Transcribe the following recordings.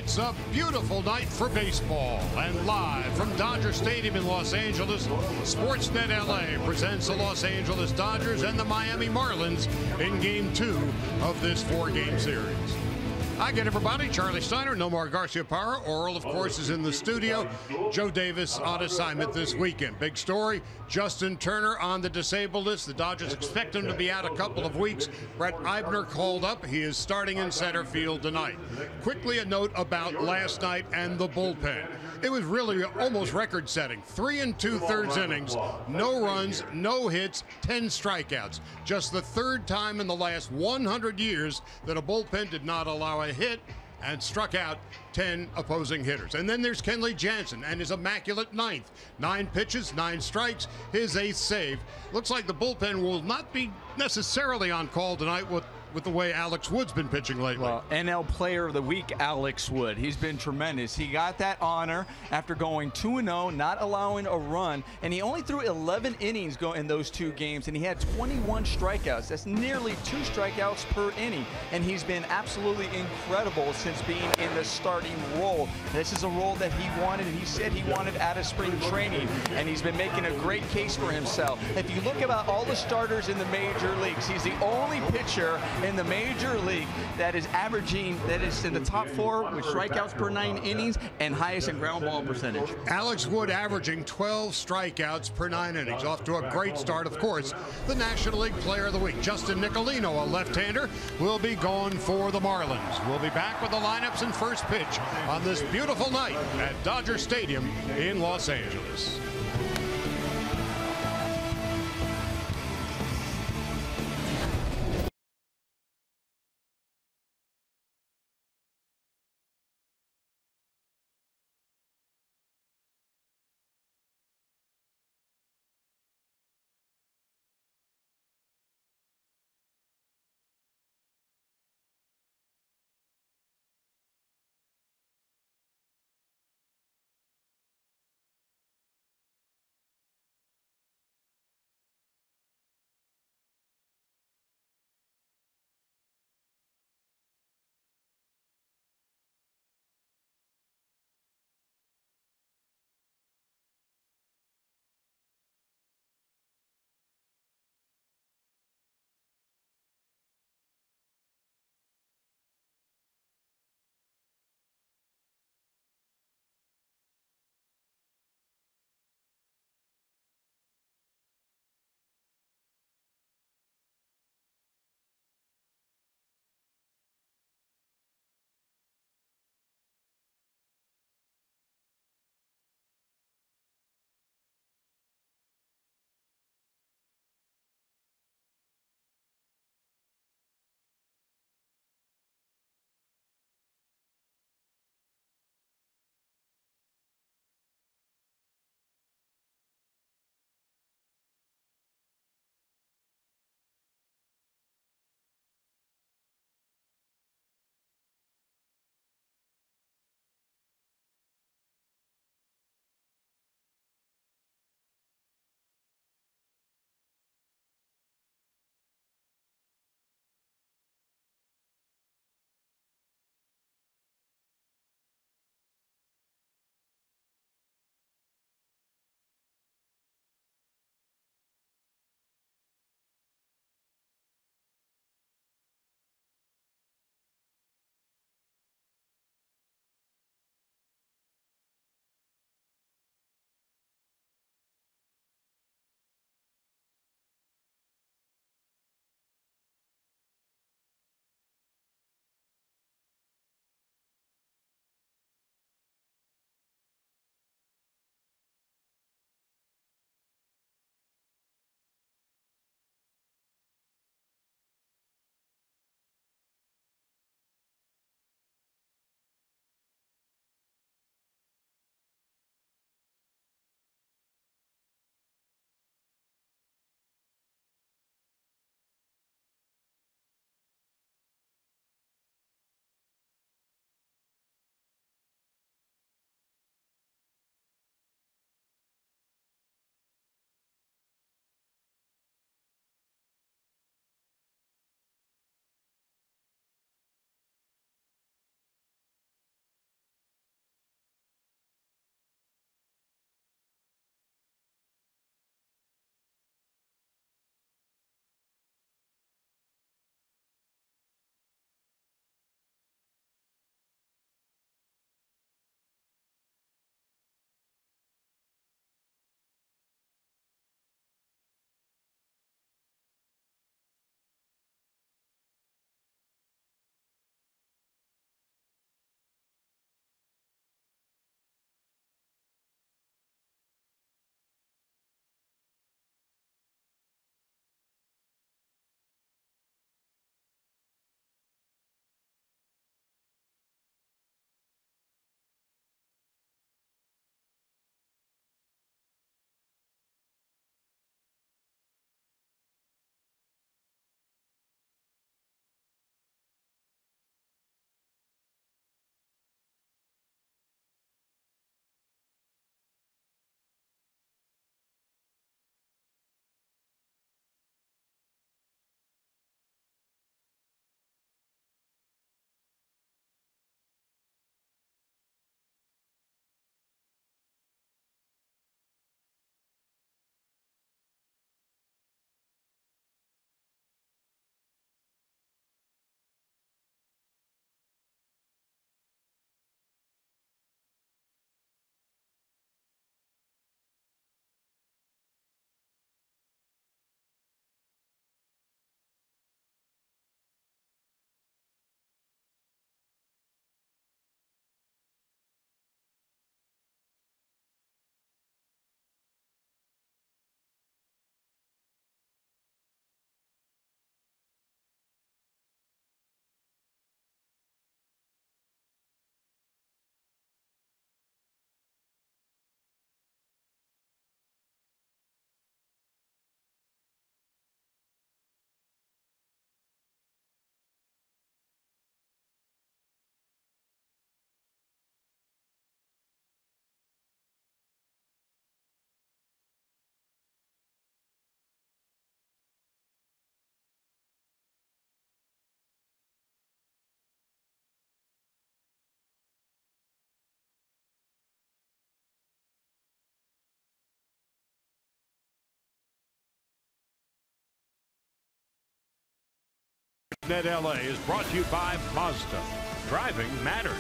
It's a beautiful night for baseball, and live from Dodger Stadium in Los Angeles, Sportsnet LA presents the Los Angeles Dodgers and the Miami Marlins in Game 2 of this 4-game series. Hi again, everybody. Charlie Steiner, Nomar Garciaparra. Oral, of course, is in the studio. Joe Davis on assignment this weekend. Big story, Justin Turner on the disabled list. The Dodgers expect him to be out a couple of weeks. Brett Eibner called up. He is starting in center field tonight. Quickly, a note about last night and the bullpen. It was really almost record-setting. 3 2/3 innings, no runs, no hits, 10 strikeouts. Just the third time in the last 100 years that a bullpen did not allow a hit and struck out 10 opposing hitters. And then there's Kenley Jansen and his immaculate ninth. 9 pitches, 9 strikes, his 8th save. Looks like the bullpen will not be necessarily on call tonight with the way Alex Wood's been pitching lately. Well, NL Player of the Week, Alex Wood. He's been tremendous. He got that honor after going 2-0, not allowing a run, and he only threw 11 innings in those 2 games, and he had 21 strikeouts. That's nearly 2 strikeouts per inning, and he's been absolutely incredible since being in the starting role. This is a role that he wanted, and he said he wanted out of spring training, and he's been making a great case for himself. If you look about all the starters in the major leagues, he's the only pitcher in the major league that is in the top 4 with strikeouts per 9 innings and highest in ground ball percentage. Alex Wood averaging 12 strikeouts per 9 innings. Off to a great start, of course. The National League Player of the Week, Justin Nicolino, a left-hander, will be going for the Marlins. We'll be back with the lineups and first pitch on this beautiful night at Dodger Stadium in Los Angeles. Sportsnet LA is brought to you by Mazda. Driving matters.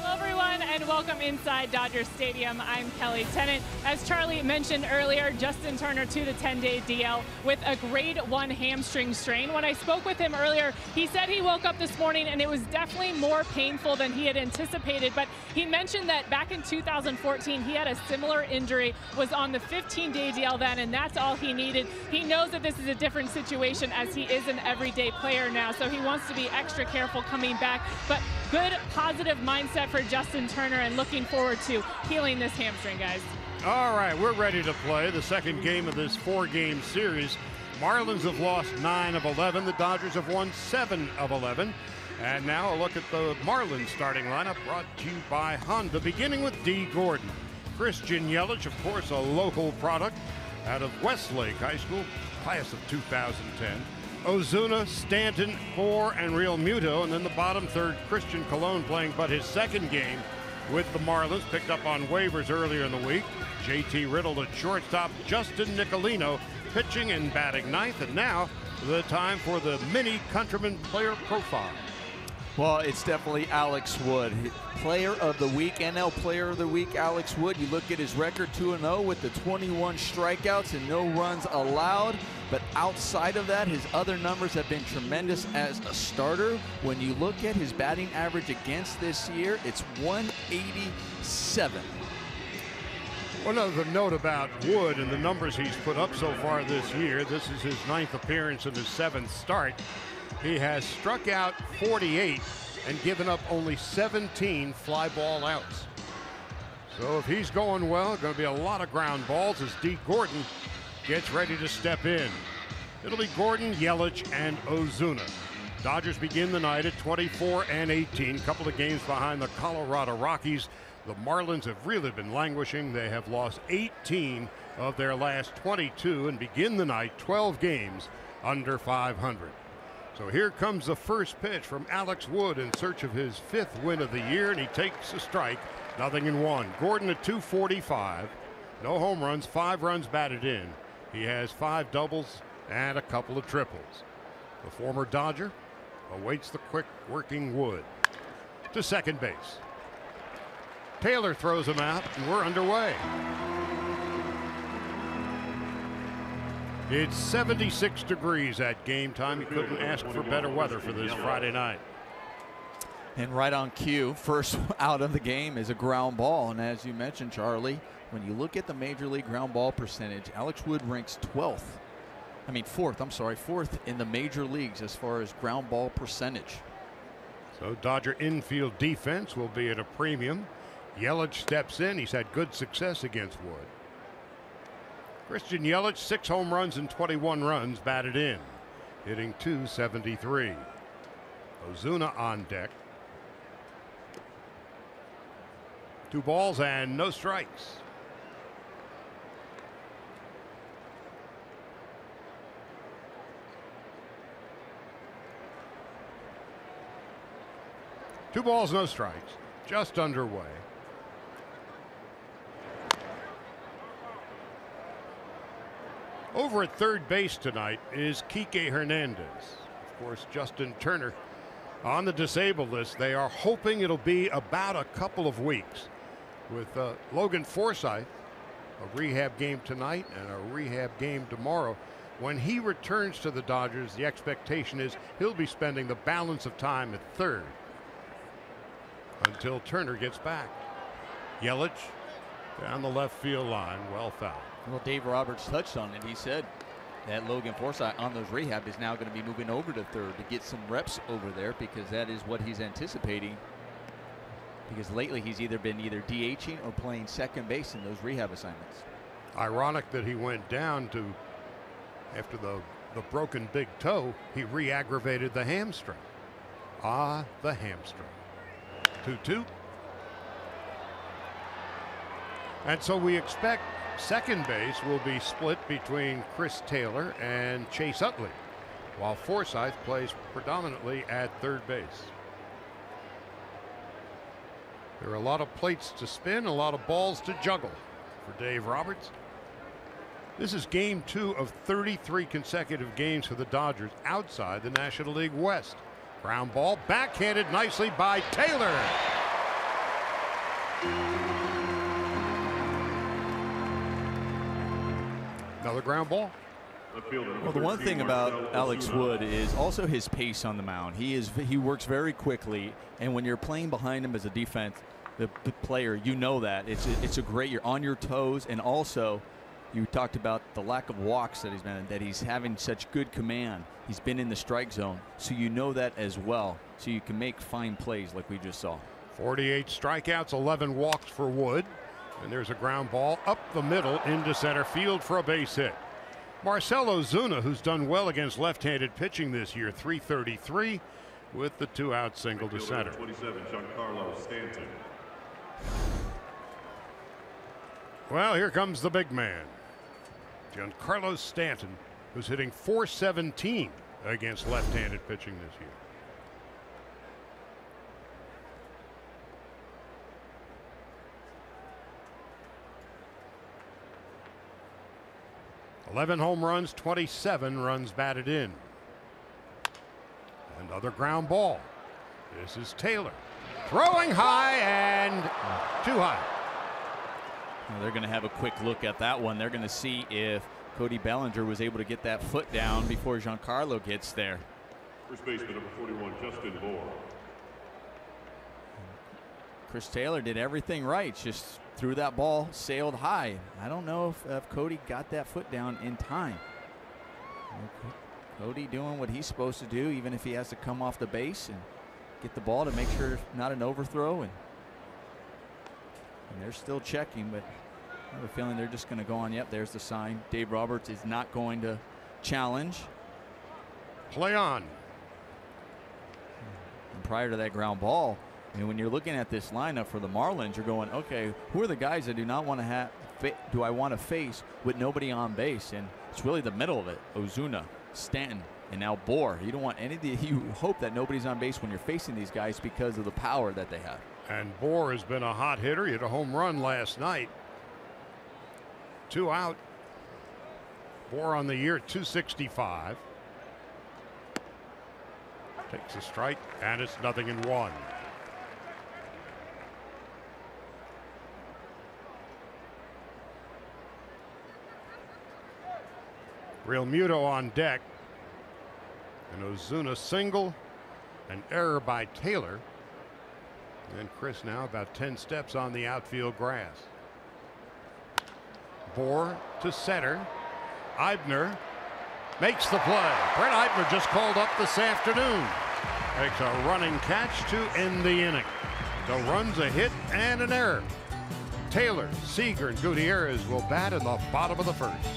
Hello, everyone, and welcome inside Dodger Stadium. I'm Kelly Tennant. As Charlie mentioned earlier, Justin Turner to the 10-day DL with a grade 1 hamstring strain. When I spoke with him earlier, he said he woke up this morning and it was definitely more painful than he had anticipated. But he mentioned that back in 2014, he had a similar injury, was on the 15-day DL then, and that's all he needed. He knows that this is a different situation as he is an everyday player now, so he wants to be extra careful coming back. But good, positive mindset for Justin Turner, and looking forward to healing this hamstring, guys. All right, we're ready to play the second game of this 4-game series. Marlins have lost 9 of 11. The Dodgers have won 7 of 11. And now a look at the Marlins starting lineup brought to you by Honda, beginning with D. Gordon. Christian Yelich, of course, a local product out of Westlake High School, class of 2010. Ozuna, Stanton, Moore, and Real Muto. And then the bottom third, Christian Colon playing but his second game with the Marlins, picked up on waivers earlier in the week. JT Riddle at shortstop, Justin Nicolino pitching and batting ninth. And now the time for the mini Countryman player profile. Well, it's definitely Alex Wood. Player of the week, NL Player of the Week, Alex Wood. You look at his record, 2-0 with the 21 strikeouts and no runs allowed. But outside of that, his other numbers have been tremendous as a starter. When you look at his batting average against this year, it's 187. One other note about Wood and the numbers he's put up so far this year. This is his 9th appearance in his 7th start. He has struck out 48 and given up only 17 fly ball outs. So if he's going well, going to be a lot of ground balls as D. Gordon gets ready to step in. It'll be Gordon, Yelich, and Ozuna. Dodgers begin the night at 24-18, a couple of games behind the Colorado Rockies. The Marlins have really been languishing. They have lost 18 of their last 22 and begin the night 12 games under 500. So here comes the first pitch from Alex Wood in search of his 5th win of the year, and he takes a strike, 0-1. Gordon at 245, no home runs, 5 runs batted in. He has 5 doubles and a couple of triples. The former Dodger awaits the quick working Wood to second base. Taylor throws him out, and we're underway. It's 76 degrees at game time. You couldn't ask for better weather for this Friday night. And right on cue, first out of the game is a ground ball. And as you mentioned, Charlie, when you look at the major league ground ball percentage, Alex Wood ranks 4th in the major leagues as far as ground ball percentage. So Dodger infield defense will be at a premium. Yelich steps in. He's had good success against Wood. Christian Yelich, 6 home runs and 21 runs batted in, hitting .273. Ozuna on deck. 2 balls and no strikes. Two balls, no strikes. Just underway. Over at third base tonight is Kike Hernandez. Of course, Justin Turner on the disabled list. They are hoping it'll be about a couple of weeks. With Logan Forsythe, a rehab game tonight and a rehab game tomorrow. When he returns to the Dodgers, the expectation is he'll be spending the balance of time at third until Turner gets back. Yelich down the left field line, well fouled. Well, Dave Roberts touched on it. He said that Logan Forsythe on those rehab is now going to be moving over to third to get some reps over there, because that is what he's anticipating. Because lately he's either been DHing or playing second base in those rehab assignments. Ironic that he went down to, after the broken big toe, he re-aggravated the hamstring. The hamstring. 2-2. And so we expect second base will be split between Chris Taylor and Chase Utley, while Forsythe plays predominantly at third base. There are a lot of plates to spin, a lot of balls to juggle for Dave Roberts. This is game 2 of 33 consecutive games for the Dodgers outside the National League West. Ground ball backhanded nicely by Taylor. Another ground ball. Well, the one thing about Alex Wood is also his pace on the mound. He works very quickly, and when you're playing behind him as a defense, the player, you know that it's a great. You're on your toes, and also you talked about the lack of walks that he's having such good command. He's been in the strike zone, so you know that as well. So you can make fine plays like we just saw. 48 strikeouts, 11 walks for Wood, and there's a ground ball up the middle into center field for a base hit. Marcell Ozuna, who's done well against left-handed pitching this year, 333 with the 2-out single to center. 27, Giancarlo Stanton. Well, here comes the big man, Giancarlo Stanton, who's hitting .417 against left-handed pitching this year. $11 home runs, 27 runs batted in. Another ground ball. This is Taylor throwing high and too high. Well, they're going to have a quick look at that one. They're going to see if Cody Bellinger was able to get that foot down before Giancarlo gets there. First baseman number 41, Justin Bour. Chris Taylor did everything right, just threw that ball, sailed high. I don't know if Cody got that foot down in time. Cody doing what he's supposed to do, even if he has to come off the base and get the ball to make sure it's not an overthrow. And they're still checking, but I have a feeling they're just going to go on. Yep, there's the sign. Dave Roberts is not going to challenge. Play on. And prior to that ground ball, I mean, when you're looking at this lineup for the Marlins, you're going, okay, who are the guys that do not want to have, do I want to face with nobody on base? And it's really the middle of it. Ozuna, Stanton, and now Bour. You don't want any of the, you hope that nobody's on base when you're facing these guys because of the power that they have. And Bour has been a hot hitter. He hit a home run last night. 2 out. Bour on the year, 265. Takes a strike, and it's 0-1. Real Muto on deck. And Ozuna single. An error by Taylor. And Chris now about 10 steps on the outfield grass. Bour to center. Eibner makes the play. Brett Eibner just called up this afternoon. Makes a running catch to end the inning. The run's a hit and an error. Taylor, Seager, and Gutierrez will bat in the bottom of the first.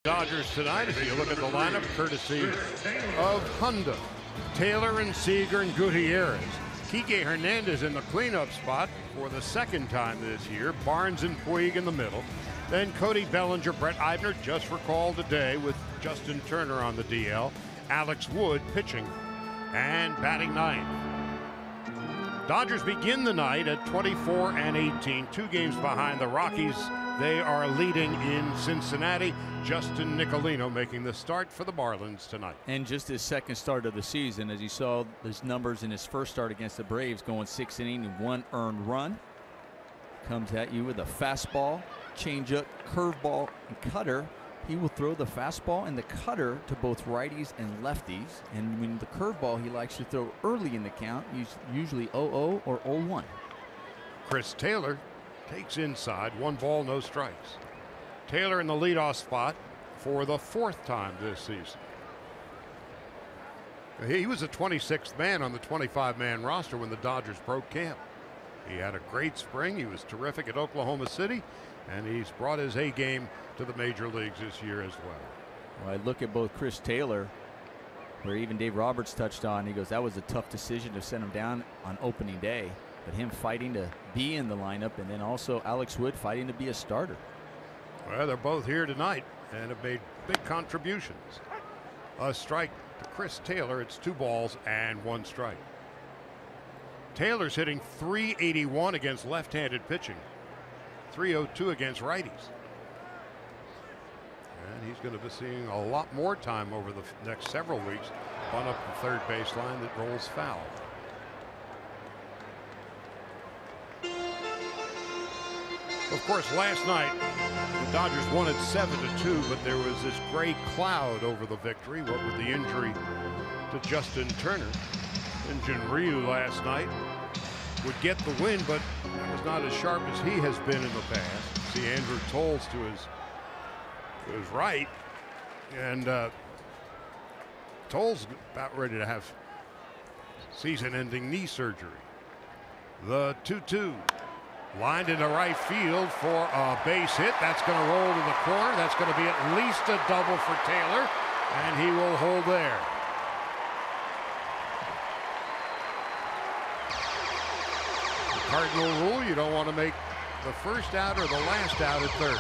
Dodgers tonight, if you look at the lineup, courtesy of Honda. Taylor and Seager and Gutierrez. Kike Hernandez in the cleanup spot for the second time this year. Barnes and Puig in the middle. Then Cody Bellinger, Brett Eibner just for call today with Justin Turner on the DL. Alex Wood pitching and batting ninth. Dodgers begin the night at 24-18, 2 games behind the Rockies. They are leading in Cincinnati. Justin Nicolino making the start for the Marlins tonight. And just his second start of the season, as you saw his numbers in his first start against the Braves, going 6 innings and 1 earned run. Comes at you with a fastball, changeup, curveball, and cutter. He will throw the fastball and the cutter to both righties and lefties. And when the curveball, he likes to throw early in the count, usually 0-0 or 0-1. Chris Taylor takes inside, 1 ball, no strikes. Taylor in the leadoff spot for the 4th time this season. He was the 26th man on the 25-man roster when the Dodgers broke camp. He had a great spring. He was terrific at Oklahoma City, and he's brought his A game to the major leagues this year as well. Well, I look at both Chris Taylor, where even Dave Roberts touched on, he goes, that was a tough decision to send him down on opening day. But him fighting to be in the lineup, and then also Alex Wood fighting to be a starter. Well, they're both here tonight and have made big contributions. A strike to Chris Taylor. It's 2 balls and 1 strike. Taylor's hitting .381 against left-handed pitching, .302 against righties. And he's going to be seeing a lot more time over the next several weeks. Bunt up the third baseline that rolls foul. Of course, last night the Dodgers won it 7-2, but there was this gray cloud over the victory. What with the injury to Justin Turner, and Ryu last night would get the win, but it was not as sharp as he has been in the past. See Andrew Toles to his right, and Toles about ready to have season-ending knee surgery. The 2-2. Lined into right field for a base hit. That's going to roll to the corner. That's going to be at least a double for Taylor, and he will hold there. The Cardinal rule, you don't want to make the first out or the last out at third.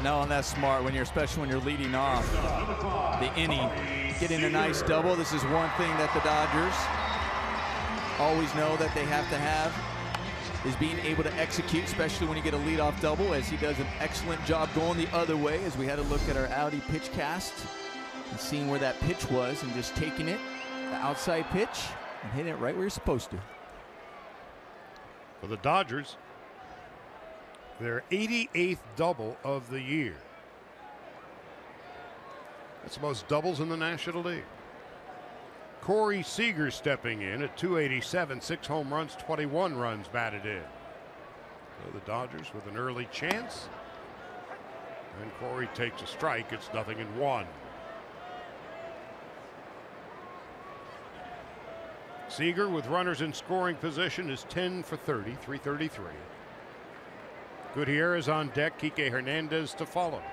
No, and that's smart especially when you're leading off the inning. Getting a nice double. This is one thing that the Dodgers always know that they have to have, is being able to execute, especially when you get a leadoff double, as he does an excellent job going the other way, as we had a look at our Audi pitch cast and seeing where that pitch was and just taking it, the outside pitch, and hitting it right where you're supposed to. For the Dodgers, their 88th double of the year. That's the most doubles in the National League. Corey Seager stepping in at .287, 6 home runs, 21 runs batted in. So the Dodgers with an early chance. And Corey takes a strike. It's 0-1. Seager with runners in scoring position is 10 for 30, .333. Gutierrez on deck, Kike Hernandez to follow.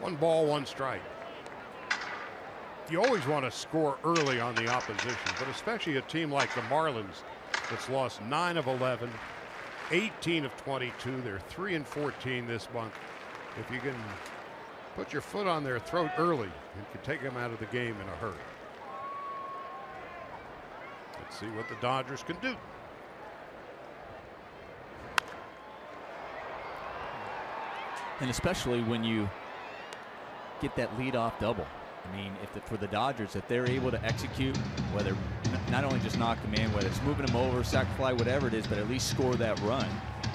One ball, 1 strike. You always want to score early on the opposition, but especially a team like the Marlins that's lost 9 of 11, 18 of 22. They're 3-14 this month. If you can put your foot on their throat early, you can take them out of the game in a hurry. Let's see what the Dodgers can do. And especially when you get that leadoff double. I mean, for the Dodgers, if they're able to execute, whether not only just knock them in, whether it's moving them over, sac fly, whatever it is, but at least score that run,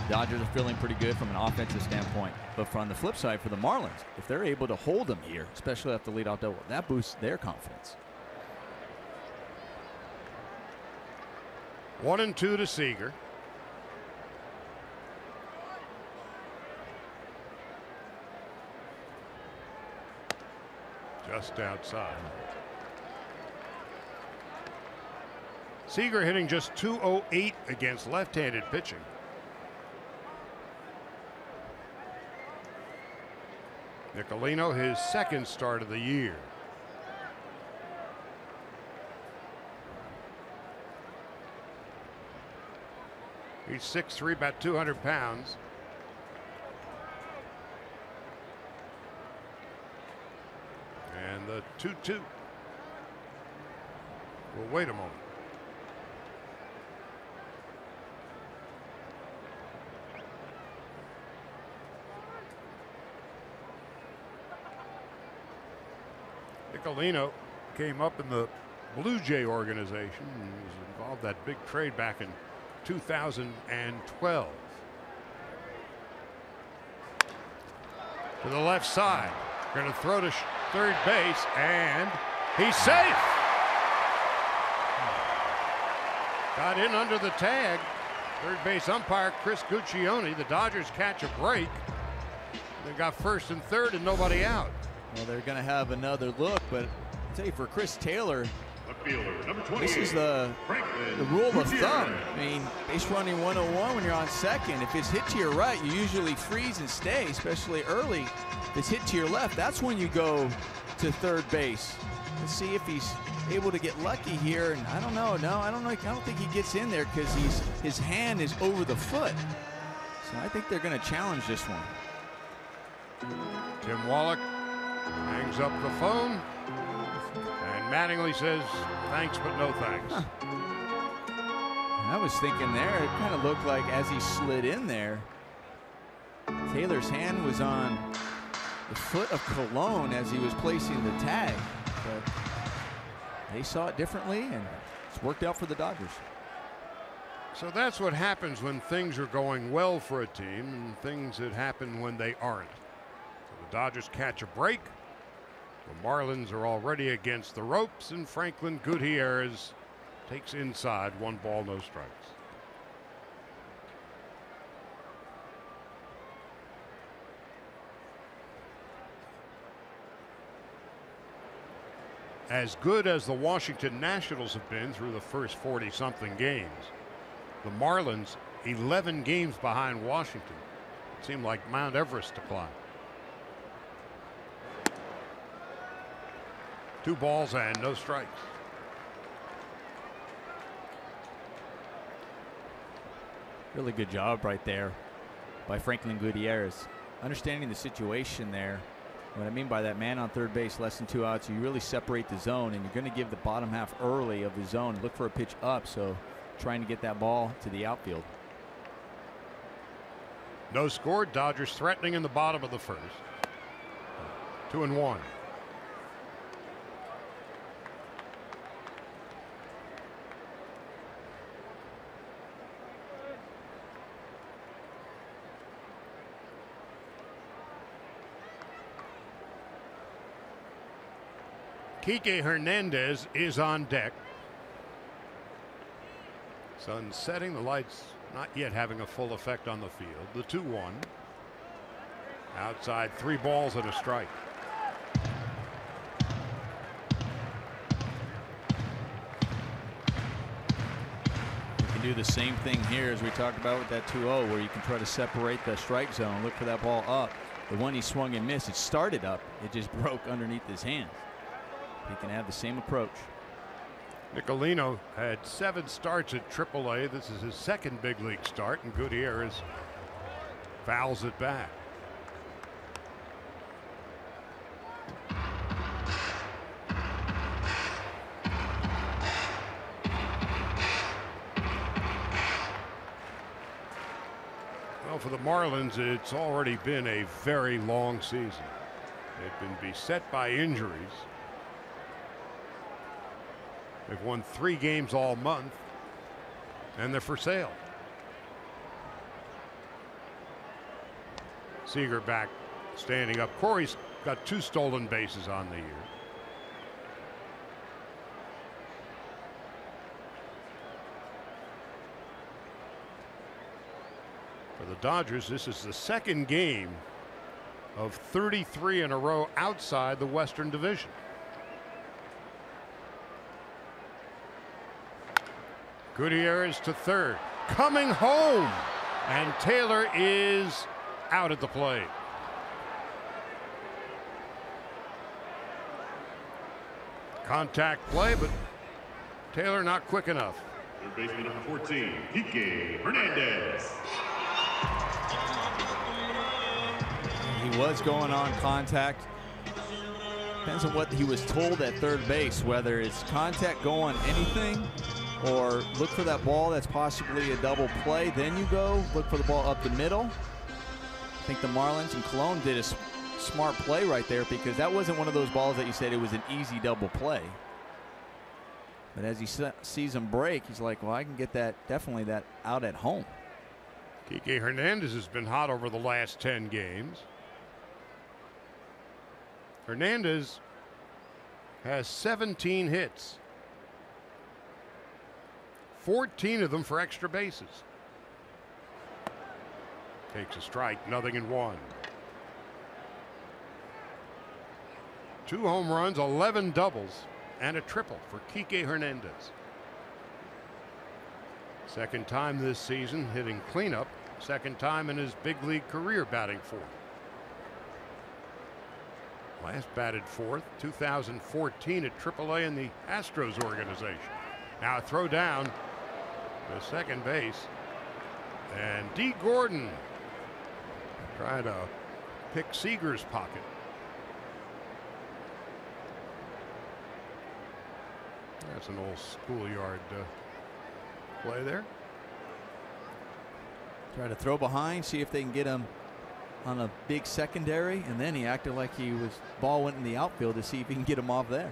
Dodgers are feeling pretty good from an offensive standpoint. But from the flip side, for the Marlins, if they're able to hold them here, especially after the leadoff double, that boosts their confidence. 1-2 to Seager. Just outside. Seager hitting just .208 against left-handed pitching. Nicolino, his second start of the year. He's 6'3", about 200 pounds. And the 2-2. We'll wait a moment. Nicolino came up in the Blue Jay organization and was involved in that big trade back in 2012. To the left side, going to throw to third base, and he's safe. Got in under the tag. Third base umpire Chris Guccione. The Dodgers catch a break. They got first and third and nobody out. Well, they're going to have another look, but I'll tell you, for Chris Taylor, this is the rule of thumb. I mean, base running 101 when you're on second. If it's hit to your right, you usually freeze and stay, especially early. If it's hit to your left, that's when you go to third base. Let's see if he's able to get lucky here. And I don't know. No, I don't know. I don't think he gets in there because his hand is over the foot. So I think they're going to challenge this one. Tim Wallach hangs up the phone, and Mattingly says, thanks, but no thanks. Huh. I was thinking there, it kind of looked like as he slid in there, Taylor's hand was on the foot of Colon as he was placing the tag. But they saw it differently, and it's worked out for the Dodgers. So that's what happens when things are going well for a team and things that happen when they aren't. So the Dodgers catch a break. The Marlins are already against the ropes, and Franklin Gutierrez takes inside. 1 ball, no strikes. As good as the Washington Nationals have been through the first 40-something games, the Marlins 11 games behind Washington. It seemed like Mount Everest to climb. 2 balls and no strikes. Really good job right there by Franklin Gutierrez. Understanding the situation there. What I mean by that, man on third base, less than 2 outs, you really separate the zone, and you're going to give the bottom half early of the zone. Look for a pitch up, so trying to get that ball to the outfield. No score. Dodgers threatening in the bottom of the first. 2-1. Kike Hernandez is on deck. Sun setting, the lights not yet having a full effect on the field. The 2-1. Outside, 3 balls and a strike. You can do the same thing here as we talked about with that 2-0, where you can try to separate the strike zone, look for that ball up. The one he swung and missed, it started up, it just broke underneath his hands. He can have the same approach. Nicolino had 7 starts at AAA. This is his second big league start, and Gutierrez fouls it back. Well, for the Marlins, it's already been a very long season. They've been beset by injuries. They've won 3 games all month, and they're for sale. Seager back, standing up. Corey's got 2 stolen bases on the year. For the Dodgers, this is the second game of 33 in a row outside the Western Division. Gutierrez to third, coming home, and Taylor is out at the plate. Contact play, but Taylor not quick enough. Third baseman number 14, Kike Hernandez. He was going on contact. Depends on what he was told at third base, whether it's contact, go on anything, or look for that ball that's possibly a double play. Then you go look for the ball up the middle. I think the Marlins and Cologne did a smart play right there, because that wasn't one of those balls that you said it was an easy double play. But as he sees him break, he's like, well, I can get that, definitely that out at home. Kike Hernandez has been hot over the last 10 games. Hernandez has 17 hits, 14 of them for extra bases. Takes a strike, 0-1. 2 home runs, 11 doubles, and a triple for Kike Hernandez. Second time this season hitting cleanup, second time in his big league career batting fourth. Last batted fourth, 2014 at AAA in the Astros organization. Now a throw down to second base, and D. Gordon trying to pick Seager's pocket. That's an old schoolyard play there. Try to throw behind, see if they can get him on a big secondary, and then he acted like he was, ball went in the outfield to see if he can get him off there.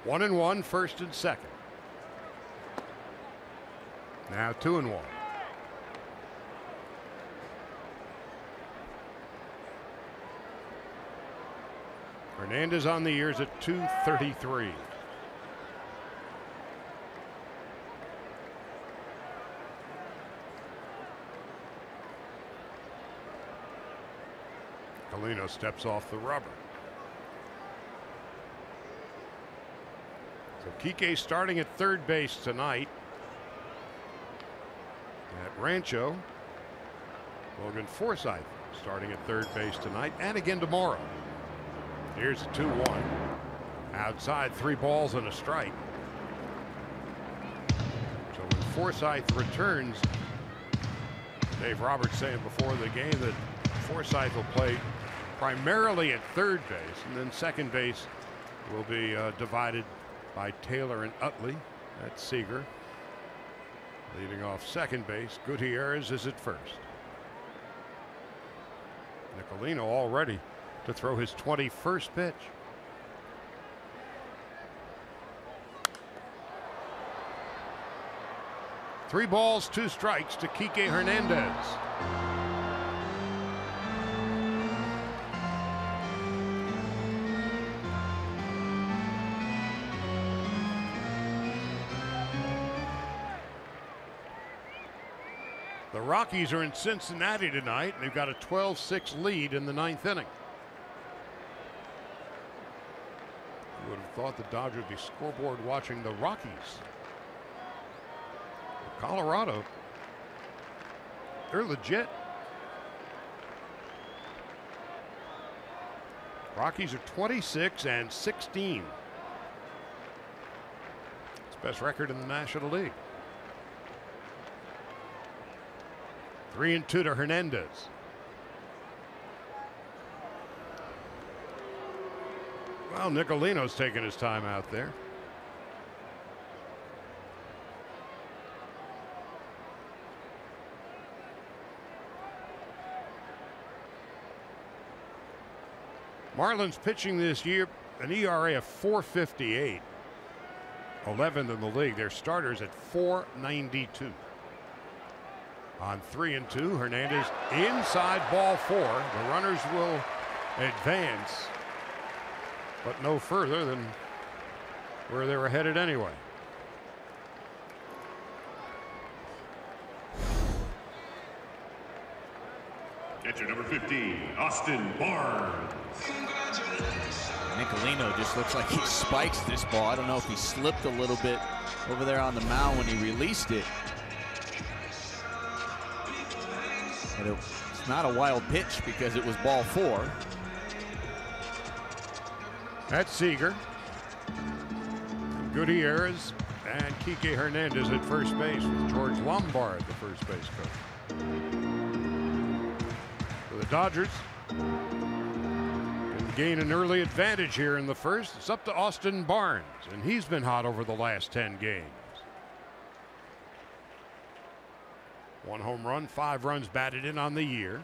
1-1, first and second. Now 2-1. Hernandez on the years at .233. Colino steps off the rubber. So Kike starting at third base tonight at Rancho. Logan Forsythe starting at third base tonight and again tomorrow. Here's a 2-1. Outside, 3 balls and a strike. So when Forsythe returns, Dave Roberts saying before the game that Forsythe will play primarily at third base, and then second base will be divided by Taylor and Utley. That's Seager. Leading off second base, Gutierrez is at first. Nicolino all ready to throw his 21st pitch. Three balls, 2 strikes to Kike Hernandez. The Rockies are in Cincinnati tonight, and they've got a 12-6 lead in the 9th inning. You would have thought the Dodgers would be scoreboard watching the Rockies. Colorado, they're legit. Rockies are 26-16. It's best record in the National League. 3-2 to Hernandez. Well, Nicolino's taking his time out there. Marlins pitching this year, an ERA of 4.58, 11th in the league. Their starters at 4.92. On 3-2, Hernandez inside ball 4. The runners will advance, but no further than where they were headed anyway. Catcher number 15, Austin Barnes. Nicolino just looks like he spikes this ball. I don't know if he slipped a little bit over there on the mound when he released it. But it's not a wild pitch because it was ball 4. That's Seager. Gutierrez and Kike Hernandez at first base with George Lombard, the first base coach. For the Dodgers, can gain an early advantage here in the first. It's up to Austin Barnes, and he's been hot over the last 10 games. 1 home run, 5 runs batted in on the year.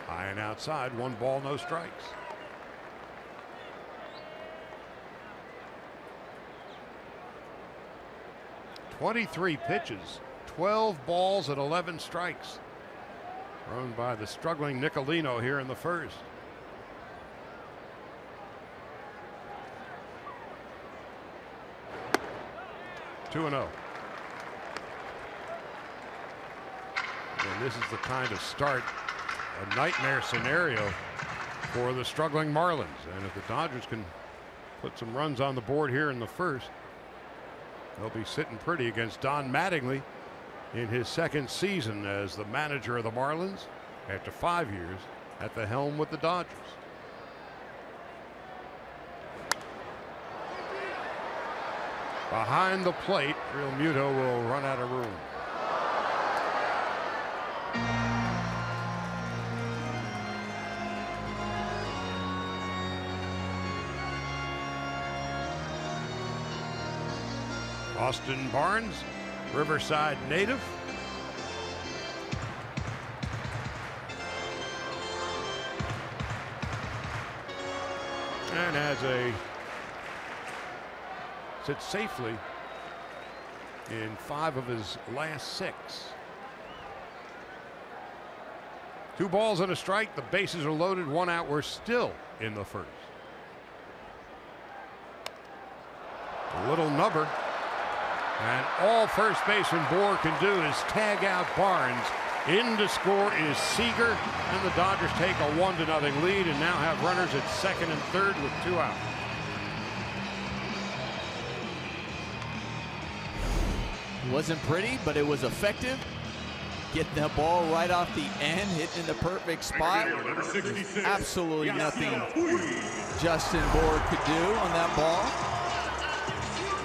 High and outside, 1 ball, no strikes. "23 pitches, 12 balls and 11 strikes. Thrown by the struggling Nicolino here in the first. Two and 0. And this is the kind of start, a nightmare scenario for the struggling Marlins. And if the Dodgers can put some runs on the board here in the first, they'll be sitting pretty against Don Mattingly in his second season as the manager of the Marlins after 5 years at the helm with the Dodgers. Behind the plate, Real Muto will run out of room. Austin Barnes, Riverside native. And has sits safely in 5 of his last 6. 2 balls and a strike. The bases are loaded, 1 out. We're still in the first. A little nubber. And all first baseman Bohr can do is tag out Barnes. In to score is Seager, and the Dodgers take a 1-0 lead and now have runners at second and third with 2 out. It wasn't pretty, but it was effective. Getting that ball right off the end, hitting in the perfect spot. There's absolutely nothing Justin Bohr could do on that ball.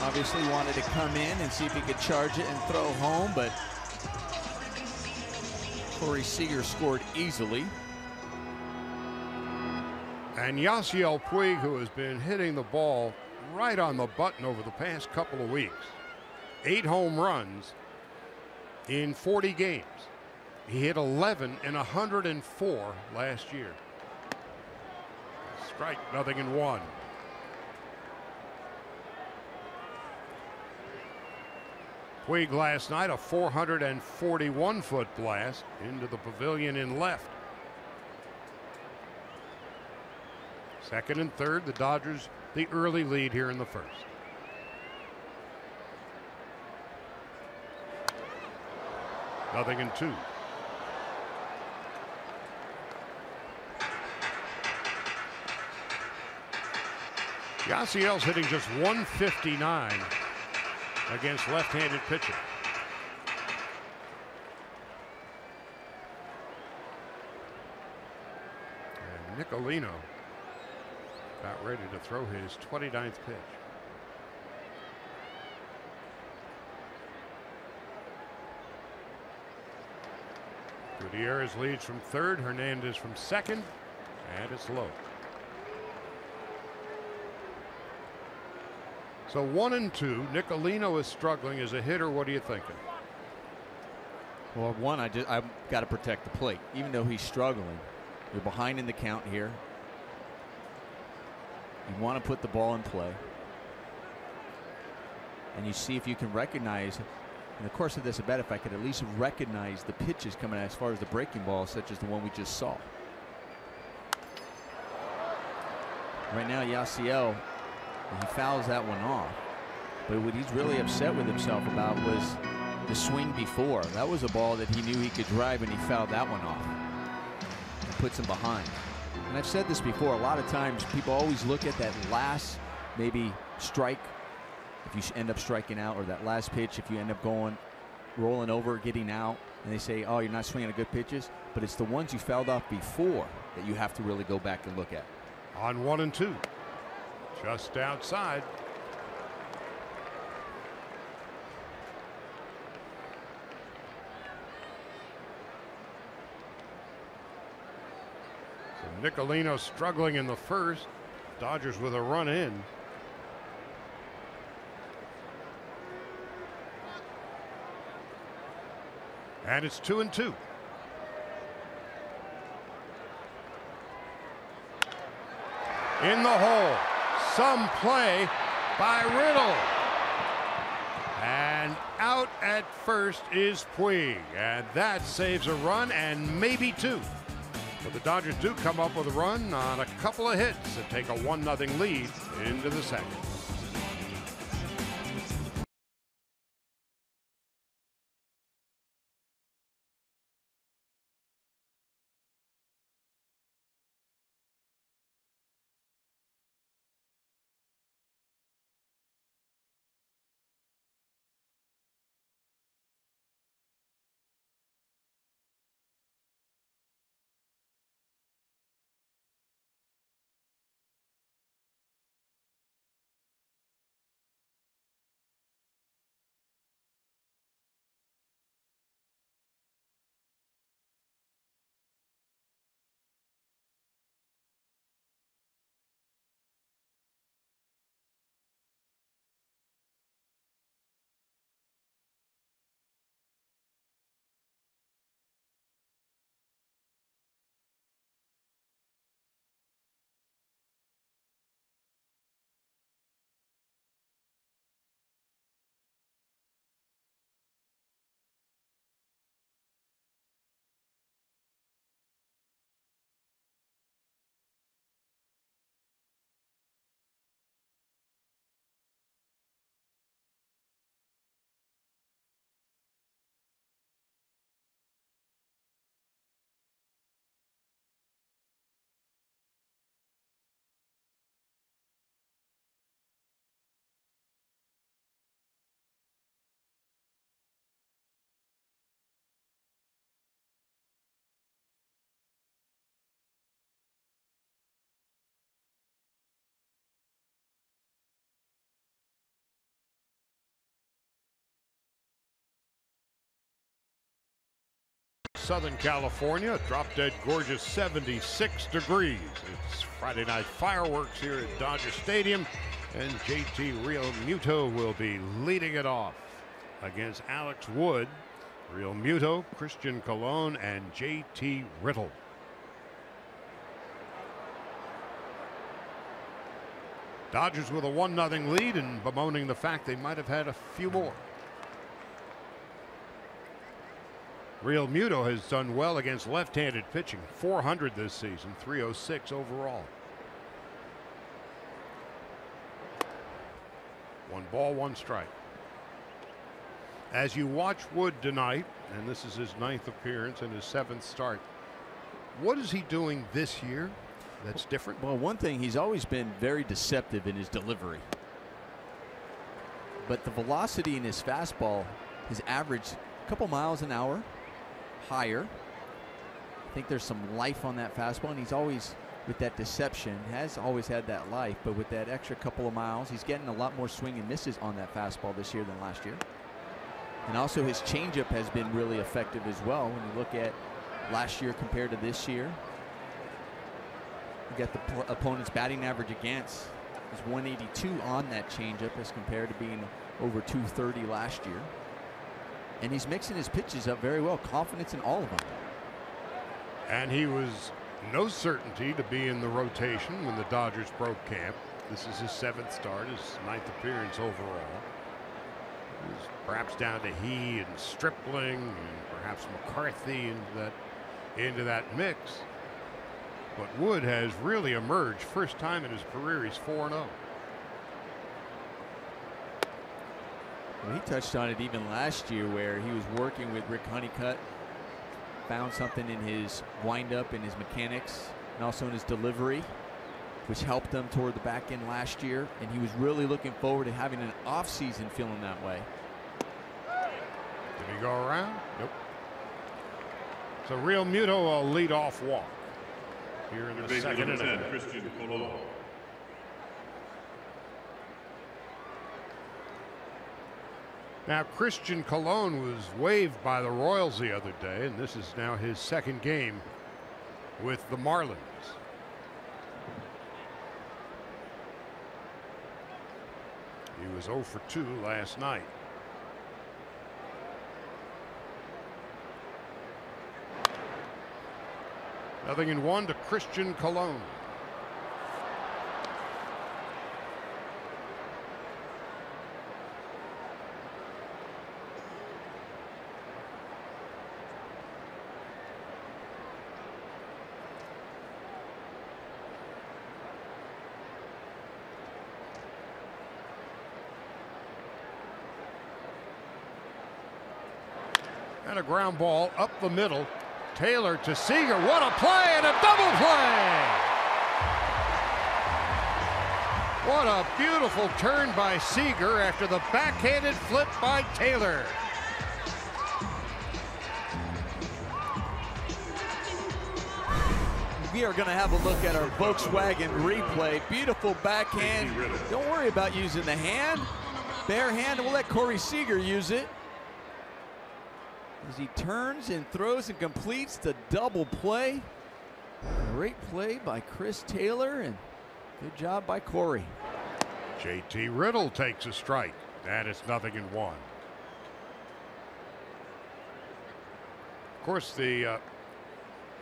Obviously wanted to come in and see if he could charge it and throw home, but Corey Seager scored easily. And Yasiel Puig, who has been hitting the ball right on the button over the past couple of weeks. 8 home runs in 40 games. He hit 11 in 104 last year. Strike, 0-1. Puig last night, a 441-foot blast into the pavilion in left. Second and third, the Dodgers the early lead here in the first. Nothing in 2. Yasiel's hitting just 159 against left-handed pitching. And Nicolino about ready to throw his 29th pitch. Gutierrez leads from third, Hernandez from second, and it's low. So 1 and 2. Nicolino is struggling as a hitter. What are you thinking? Well, one, I've got to protect the plate. Even though he's struggling, you're behind in the count here. You want to put the ball in play. And you see if you can recognize, in the course of this at bat, if I could at least recognize the pitches coming out as far as the breaking ball, such as the one we just saw. Right now, Yasiel, he fouls that one off. But what he's really upset with himself about was the swing before. That was a ball that he knew he could drive, and he fouled that one off. It puts him behind. And I've said this before, a lot of times people always look at that last maybe strike, if you end up striking out, or that last pitch if you end up rolling over, getting out. and they say, oh, you're not swinging at good pitches, but it's the ones you fouled off before that you have to really go back and look at. On 1-2, just outside. So Nicolino struggling in the first. Dodgers with a run in. And it's 2-2. In the hole. Some play by Riddle. And out at first is Puig. And that saves a run and maybe two. But the Dodgers do come up with a run on a couple of hits and take a 1-0 lead into the second. Southern California, drop-dead gorgeous 76 degrees. It's Friday night fireworks here at Dodger Stadium, and JT Real Muto will be leading it off against Alex Wood, Real Muto, Christian Colon, and JT Riddle. Dodgers with a 1-0 lead and bemoaning the fact they might have had a few more. Real Muto has done well against left-handed pitching. 400 this season, 306 overall. 1 ball, 1 strike. As you watch Wood tonight, and this is his 9th appearance and his 7th start, what is he doing this year that's different? Well, one thing, he's always been very deceptive in his delivery. But the velocity in his fastball has averaged a couple miles an hour higher. I think there's some life on that fastball, and he's always, with that deception, has always had that life, but with that extra couple of miles, he's getting a lot more swing and misses on that fastball this year than last year. And also his changeup has been really effective as well. When you look at last year compared to this year, you got the opponent's batting average against is 182 on that changeup as compared to being over 230 last year. And he's mixing his pitches up very well. Confidence in all of them. And he was no certainty to be in the rotation when the Dodgers broke camp. This is his 7th start, his 9th appearance overall. He was perhaps down to he and Stripling and perhaps McCarthy into that mix. But Wood has really emerged. First time in his career he's 4-0. Well, he touched on it even last year where he was working with Rick Honeycutt, found something in his windup, in his mechanics, and also in his delivery, which helped him toward the back end last year. And he was really looking forward to having an off season feeling that way. Did he go around? Nope. So Real Muto a lead-off walk here in the second inning. Christian Colon. Now Christian Colon was waived by the Royals the other day, and this is now his second game with the Marlins. He was 0 for 2 last night. Nothing in 1 to Christian Colon. And a ground ball up the middle. Taylor to Seager. What a play and a double play! What a beautiful turn by Seager after the backhanded flip by Taylor. We are going to have a look at our Volkswagen replay. Beautiful backhand. Don't worry about using the hand. Bare hand. We'll let Corey Seager use it. As he turns and throws and completes the double play. Great play by Chris Taylor and good job by Corey. JT Riddle takes a strike. That is nothing in 1. Of course, the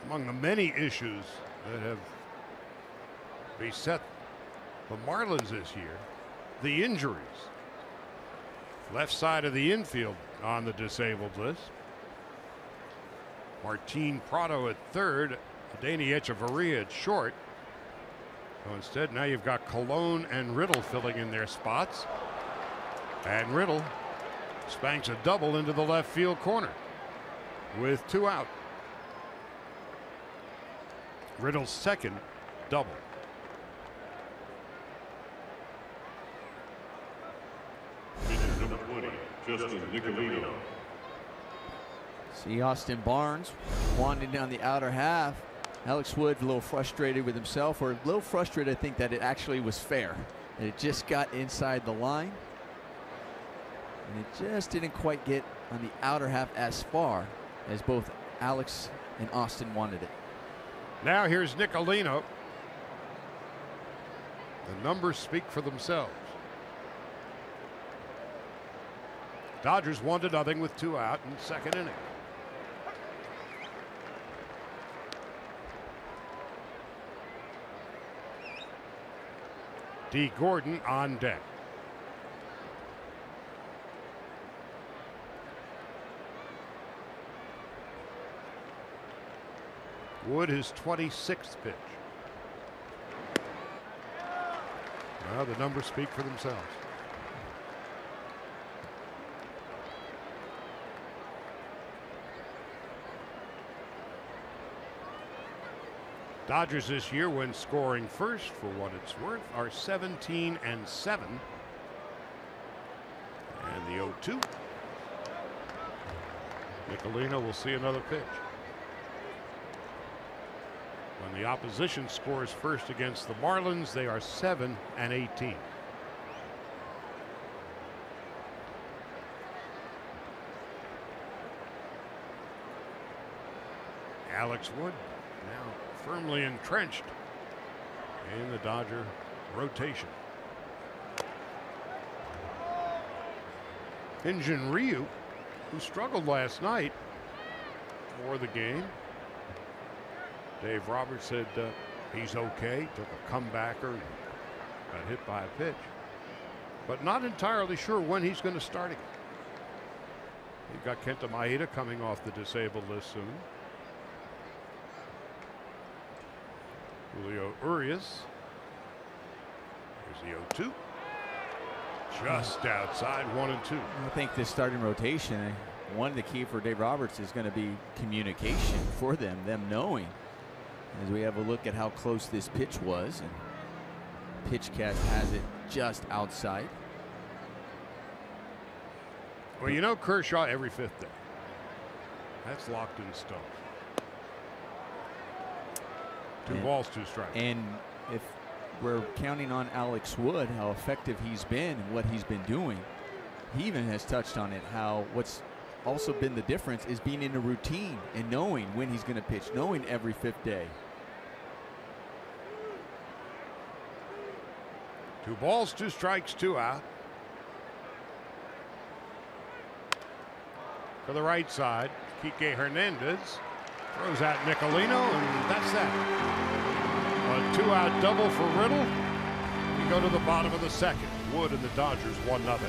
among the many issues that have beset the Marlins this year, the injuries. Left side of the infield on the disabled list. Martin Prado at third, Danny Echeverria at short. So instead, now you've got Colon and Riddle filling in their spots. And Riddle spanks a double into the left field corner with 2 out. Riddle's second double. Number 20, Justin Nicolino. See Austin Barnes wandering down the outer half. Alex Wood a little frustrated with himself, or a little frustrated, I think, that it actually was fair. That it just got inside the line. And it just didn't quite get on the outer half as far as both Alex and Austin wanted it. Now here's Nicolino. The numbers speak for themselves. Dodgers 1-0 with 2 out in the second inning. D. Gordon on deck. Wood his 26th pitch. Well, the numbers speak for themselves. Dodgers this year, when scoring first, for what it's worth, are 17-7. And the 0-2. Nicolino will see another pitch. When the opposition scores first against the Marlins, they are 7-18. Alex Wood now firmly entrenched in the Dodger rotation. Hyun-Jin Ryu, who struggled last night for the game. Dave Roberts said he's okay, took a comebacker, got hit by a pitch, but not entirely sure when he's going to start again. You've got Kenta Maeda coming off the disabled list soon. Julio Urias. Here's the 0-2. Just outside, 1-2. I think this starting rotation, one of the key for Dave Roberts is going to be communication for them knowing. As we have a look at how close this pitch was, and PitchCast has it just outside. Well, you know Kershaw every 5th day. That's locked in stone. Two balls, two strikes. And if we're counting on Alex Wood, how effective he's been and what he's been doing, he even has touched on it, how what's also been the difference is being in a routine and knowing when he's going to pitch, knowing every fifth day. Two balls, two strikes, two out. To the right side, Kike Hernandez throws out Nicolino, and that's that. A two-out double for Riddle. We go to the bottom of the second. Wood and the Dodgers 1-0.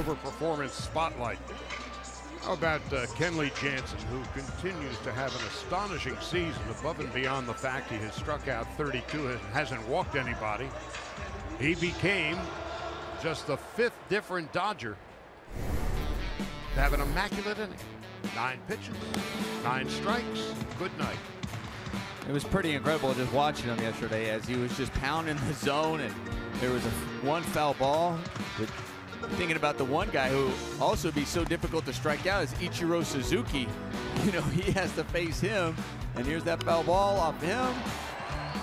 Performance spotlight. How about Kenley Jansen, who continues to have an astonishing season above and beyond the fact he has struck out 32 and hasn't walked anybody. He became just the 5th different Dodger to have an immaculate inning. 9 pitches, 9 strikes, good night. It was pretty incredible just watching him yesterday as he was just pounding the zone, and there was one foul ball. Thinking about the one guy who also be so difficult to strike out is Ichiro Suzuki. You know, he has to face him, and here's that foul ball off him,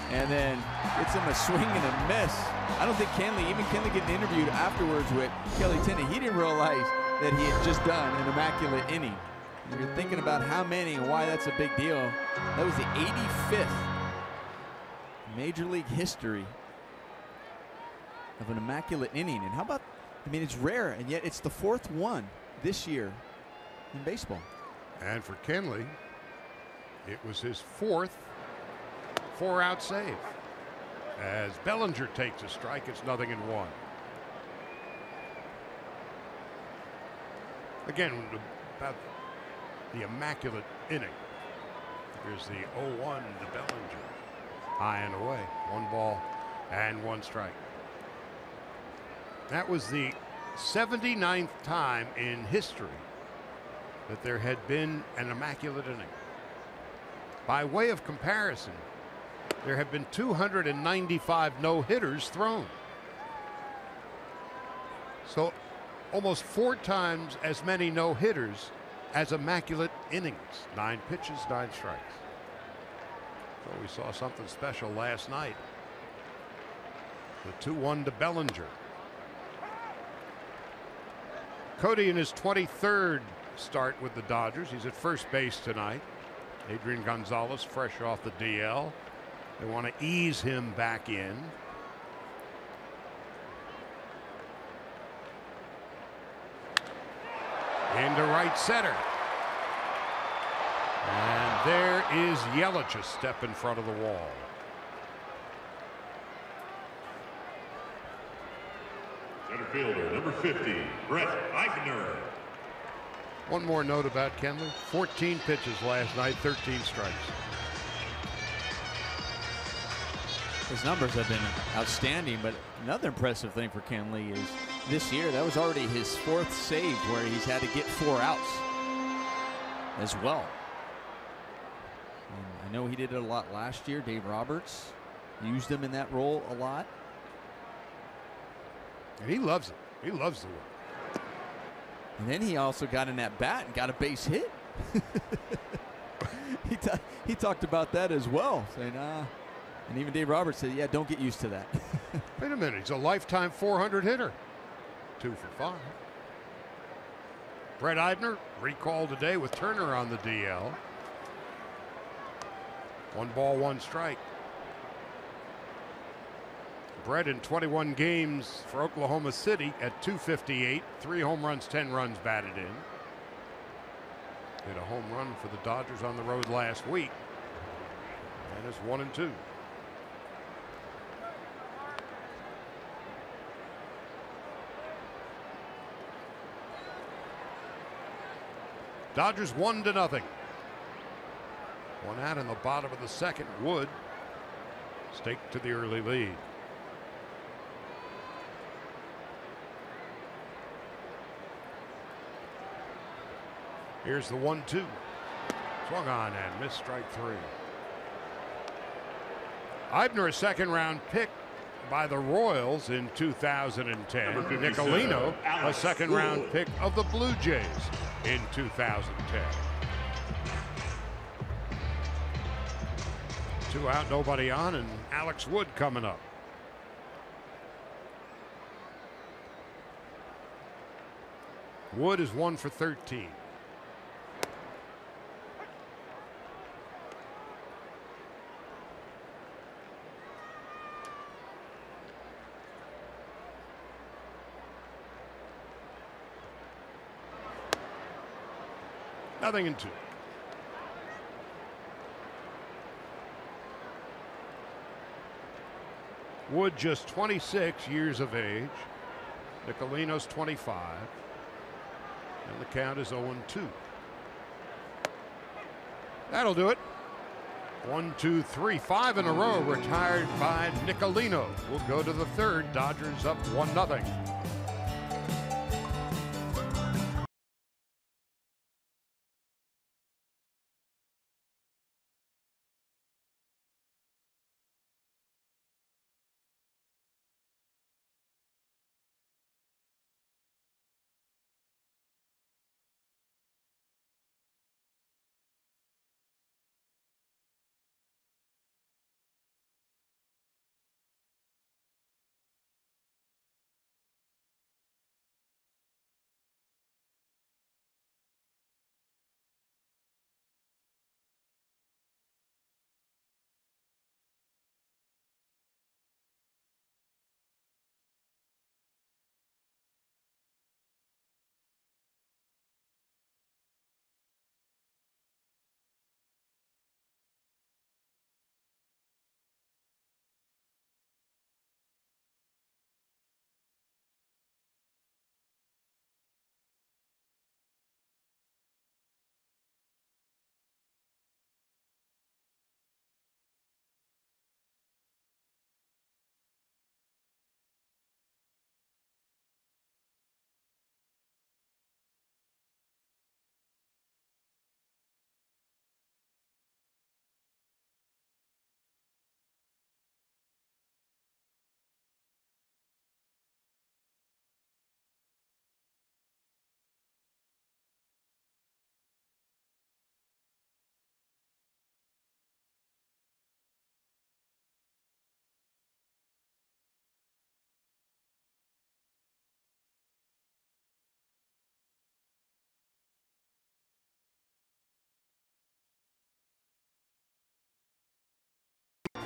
and then gets him a swing and a miss. I don't think even Kenley getting interviewed afterwards with Kelly Tennant, he didn't realize that he had just done an immaculate inning. And you're thinking about how many and why that's a big deal. That was the 85th Major League history of an immaculate inning. And how about, I mean, it's rare, and yet it's the 4th one this year in baseball. And for Kenley, it was his 4th 4-out save. As Bellinger takes a strike, it's 0-1. Again, about the immaculate inning. Here's the 0-1 to Bellinger. High and away. 1 ball and 1 strike. That was the 79th time in history that there had been an immaculate inning. By way of comparison, there have been 295 no-hitters thrown. So almost 4 times as many no-hitters as immaculate innings. 9 pitches, 9 strikes. So we saw something special last night. The 2-1 to Bellinger. Cody in his 23rd start with the Dodgers. He's at first base tonight. Adrian Gonzalez fresh off the DL. They want to ease him back in. Into right center. And there is Yelich, a step in front of the wall. Center fielder, number 50, Brett Eibner. One more note about Kenley. 14 pitches last night, 13 strikes. His numbers have been outstanding, but another impressive thing for Kenley is this year, that was already his 4th save where he's had to get 4 outs as well. And I know he did it a lot last year. Dave Roberts used him in that role a lot. And he loves it. He loves the work. And then he also got in that bat and got a base hit. he talked about that as well, saying, and even Dave Roberts said, yeah, don't get used to that. Wait a minute. He's a lifetime 400 hitter. 2 for 5. Brett Eibner recalled today with Turner on the DL. 1 ball, 1 strike. Brett in 21 games for Oklahoma City at .258, 3 home runs, 10 runs batted in. Hit a home run for the Dodgers on the road last week. And it's 1-2. Dodgers 1-0. 1 out in the bottom of the 2nd. Wood staked to the early lead. Here's the 1-2. Swung on and missed, strike 3. Eibner, a 2nd-round pick by the Royals in 2010. Nicolino, a 2nd-round pick of the Blue Jays in 2010. 2 out, nobody on, and Alex Wood coming up. Wood is 1 for 13. Nothing in 2. Wood just 26 years of age. Nicolino's 25. And the count is 0-2. That'll do it. 1, 2, 3, 5 in a row retired by Nicolino. We'll go to the 3rd. Dodgers up 1-0.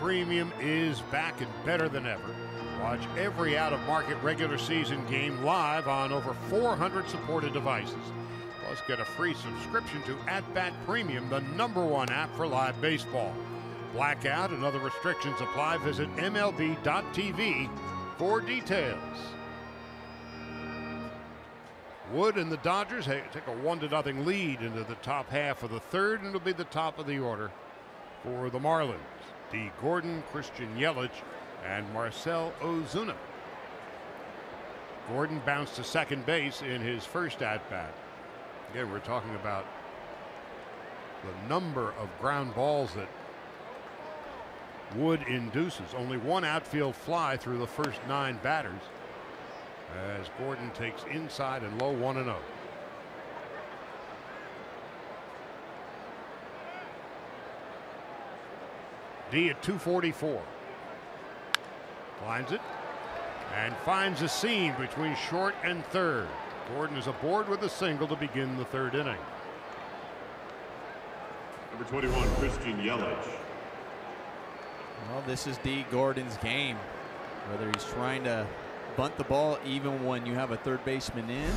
Premium is back and better than ever. Watch every out-of-market regular season game live on over 400 supported devices. Plus, get a free subscription to @Bat Premium, the #1 app for live baseball. Blackout and other restrictions apply. Visit MLB.tv for details. Wood and the Dodgers take a 1-0 lead into the top half of the third, and it'll be the top of the order for the Marlins. D. Gordon, Christian Yelich, and Marcell Ozuna. Gordon bounced to second base in his first at-bat. Again, we're talking about the number of ground balls that Wood induces. Only one outfield fly through the first 9 batters, as Gordon takes inside and low 1-0. D at 244. Lines it and finds a seam between short and third. Gordon is aboard with a single to begin the third inning. Number 21, Christian Yelich. Well, this is D. Gordon's game. Whether he's trying to bunt the ball even when you have a third baseman in,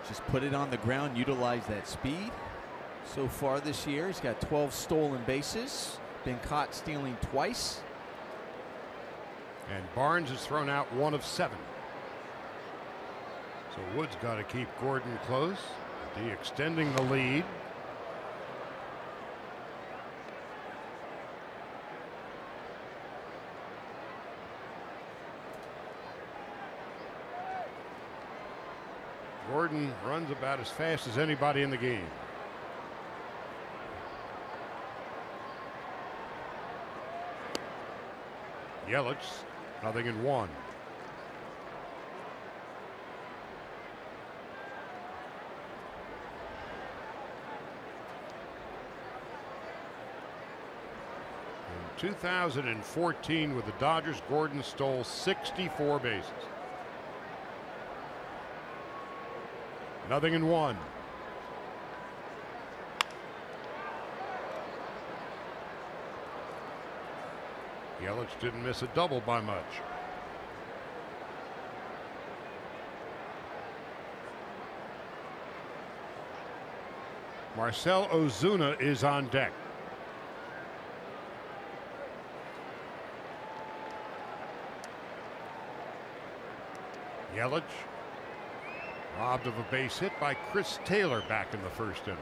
just put it on the ground, utilize that speed. So far this year, he's got 12 stolen bases, been caught stealing twice. And Barnes has thrown out 1 of 7. So Wood's got to keep Gordon close. D extending the lead. Gordon runs about as fast as anybody in the game. Yelich, 0-1. In 2014 with the Dodgers, Gordon stole 64 bases. 0-1. Yelich didn't miss a double by much. Marcell Ozuna is on deck. Yelich robbed of a base hit by Chris Taylor back in the first inning.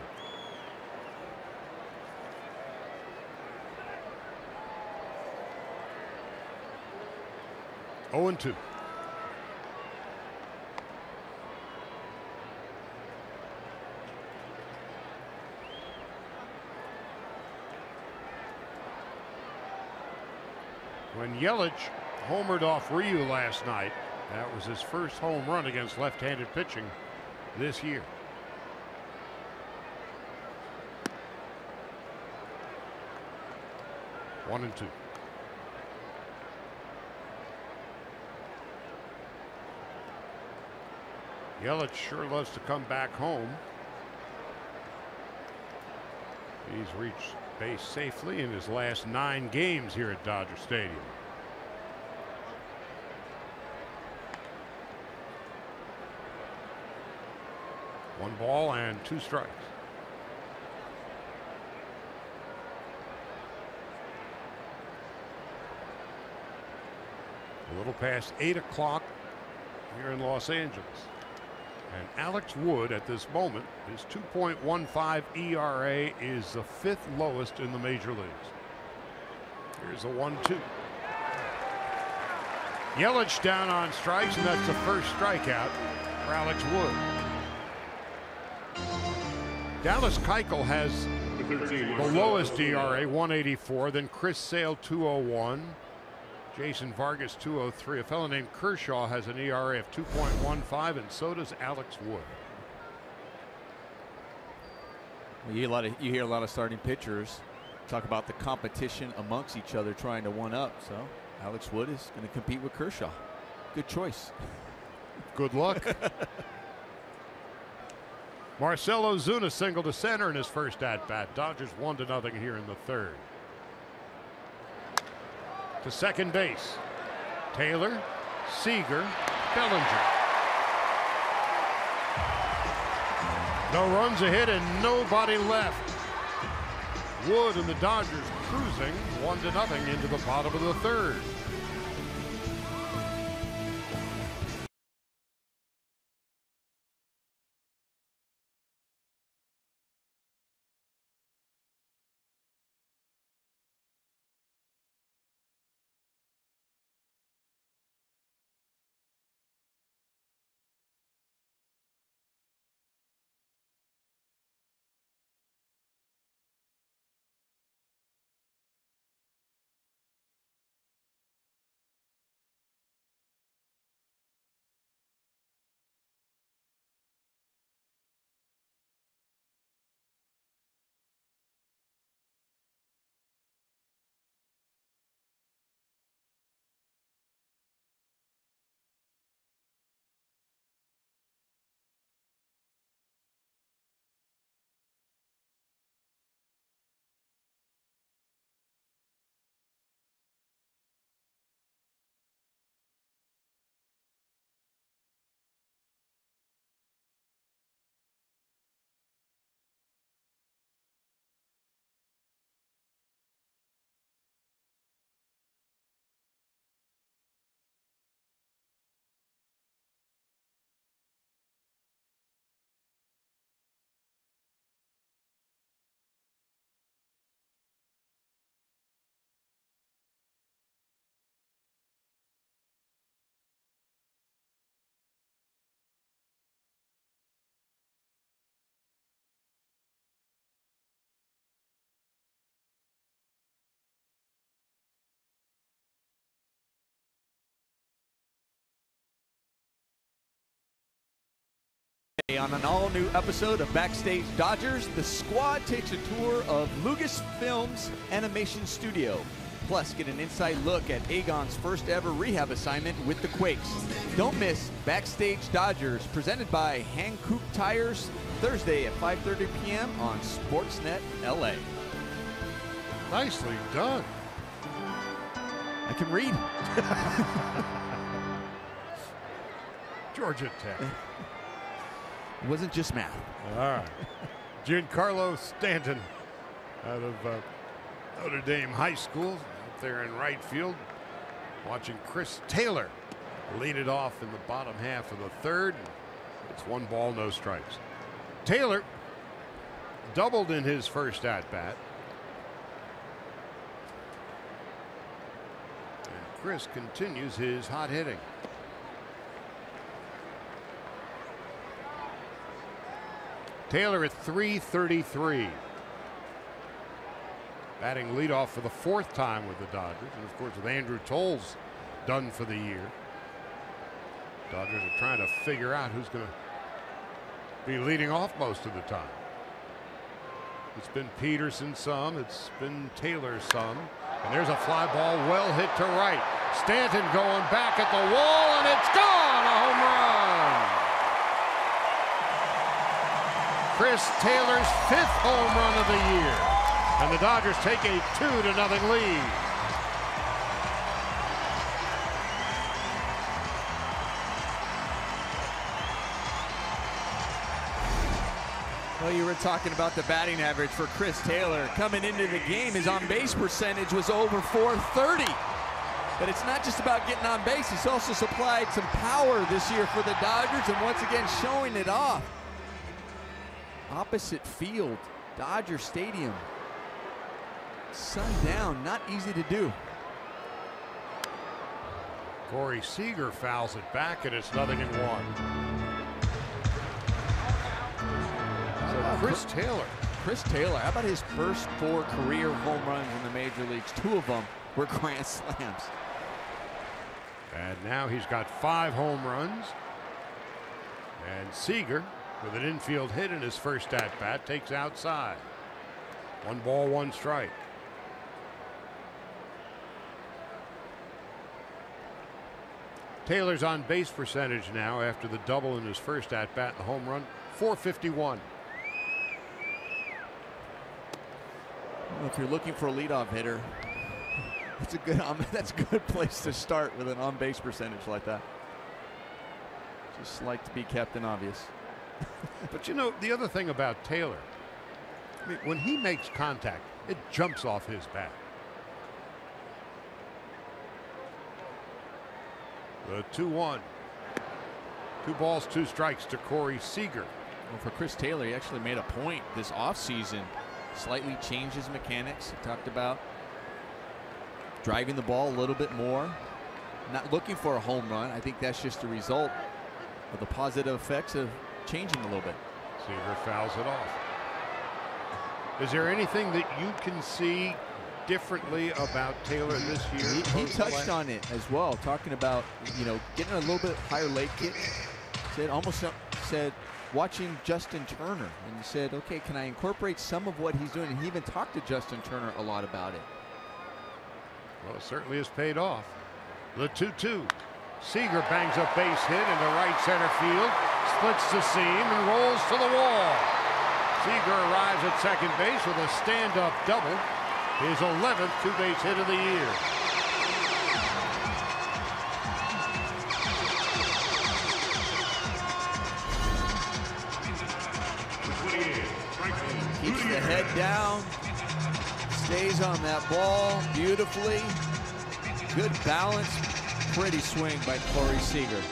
Oh, 2. When Yelich homered off Ryu last night, that was his first home run against left-handed pitching this year. One and 2. Yelich sure loves to come back home. He's reached base safely in his last 9 games here at Dodger Stadium. One ball and 2 strikes. A little past 8 o'clock here in Los Angeles. And Alex Wood at this moment, his 2.15 ERA is the 5th lowest in the major leagues. Here's a 1-2. Yelich down on strikes, and that's the first strikeout for Alex Wood. Dallas Keuchel has the lowest ERA, 1.84. Then Chris Sale, 2.01. Jason Vargas, 2.03. A fellow named Kershaw has an ERA of 2.15, and so does Alex Wood. Well, you hear a lot of starting pitchers talk about the competition amongst each other, trying to one-up. So Alex Wood is going to compete with Kershaw. Good choice. Good luck. Marcell Ozuna single to center in his first at-bat. Dodgers 1-0 here in the third. To second base. Taylor, Seager, Bellinger. No runs ahead and nobody left. Wood and the Dodgers cruising 1-0 into the bottom of the third. Today on an all-new episode of Backstage Dodgers, the squad takes a tour of Lucasfilm's animation studio. Plus, get an inside look at Aegon's first ever rehab assignment with the Quakes. Don't miss Backstage Dodgers, presented by Hankook Tires, Thursday at 5:30 p.m. on Sportsnet LA. Nicely done. I can read. Georgia Tech. It wasn't just math. All right. Giancarlo Stanton out of Notre Dame High School, out there in right field, watching Chris Taylor lead it off in the bottom half of the third. It's 1 ball, no strikes. Taylor doubled in his first at-bat. And Chris continues his hot hitting. Taylor at .333. Batting leadoff for the 4th time with the Dodgers. And of course, with Andrew Tolles done for the year, Dodgers are trying to figure out who's going to be leading off most of the time. It's been Peterson some, it's been Taylor some. And there's a fly ball well hit to right. Stanton going back at the wall, and it's gone! A home run! Chris Taylor's 5th home run of the year. And the Dodgers take a 2-0 lead. Well, you were talking about the batting average for Chris Taylor. Coming into the game, his on-base percentage was over .430. But it's not just about getting on base. He's also supplied some power this year for the Dodgers, and once again showing it off. Opposite field, Dodger Stadium. Sundown, not easy to do. Corey Seager fouls it back, and it's 0-1. So Chris Taylor, how about his first 4 career home runs in the major leagues? 2 of them were grand slams. And now he's got 5 home runs. And Seager, with an infield hit in his first at-bat, takes outside. 1 ball, 1 strike. Taylor's on base percentage now after the double in his first at-bat and the home run, .451. Well, if you're looking for a leadoff hitter, that's a good place to start with an on-base percentage like that. Just like to be Captain Obvious. But you know, the other thing about Taylor, I mean, when he makes contact, it jumps off his bat. The 2-1. 2 balls, 2 strikes to Corey Seager. Well, for Chris Taylor, he actually made a point this offseason. Slightly changed his mechanics. He talked about driving the ball a little bit more. Not looking for a home run. I think that's just a result of the positive effects of changing a little bit. Seager fouls it off. Is there anything that you can see differently about Taylor this year? He touched on it as well, talking about, you know, getting a little bit higher leg kick. Said watching Justin Turner, and he said, okay, can I incorporate some of what he's doing? And he even talked to Justin Turner a lot about it. Well, it certainly has paid off. The 2-2. Seager bangs a base hit into right center field, splits the seam and rolls to the wall. Seager arrives at second base with a stand-up double, his 11th 2-base hit of the year. Keeps the head down, stays on that ball beautifully. Good balance, pretty swing by Corey Seager.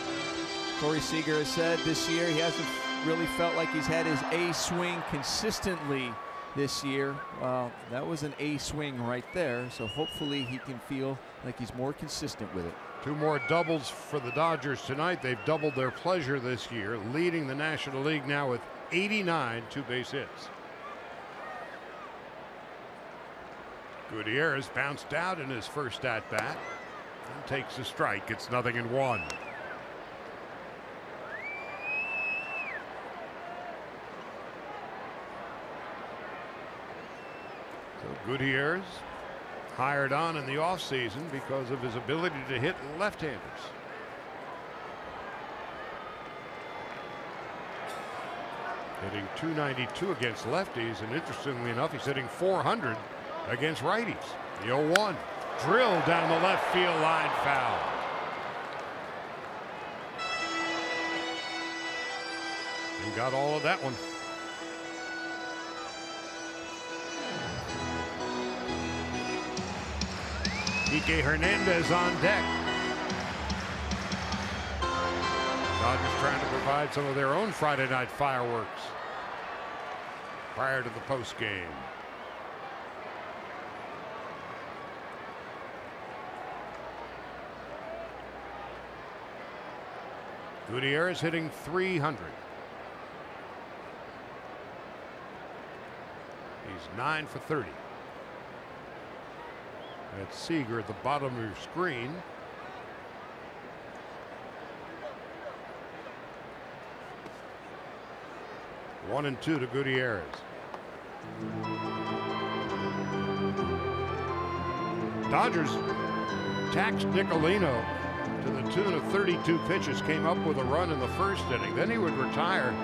Corey Seager has said this year he hasn't really felt like he's had his A swing consistently this year. Well, that was an A swing right there, so hopefully he can feel like he's more consistent with it. 2 more doubles for the Dodgers tonight. They've doubled their pleasure this year, leading the National League now with 89 2-base hits. Gutierrez bounced out in his first at-bat and takes a strike. It's 0-1. Gutierrez, hired on in the offseason because of his ability to hit left-handers. Hitting .292 against lefties, and interestingly enough, he's hitting .400 against righties. The 0-1, drilled down the left field line, foul. He got all of that one. Kike Hernandez on deck. Dodgers trying to provide some of their own Friday night fireworks prior to the postgame. Gutierrez hitting .300. He's 9 for 30. That's Seager at the bottom of your screen. One and two to Gutierrez. Dodgers taxed Nicolino to the tune of 32 pitches, came up with a run in the first inning. Then he would retire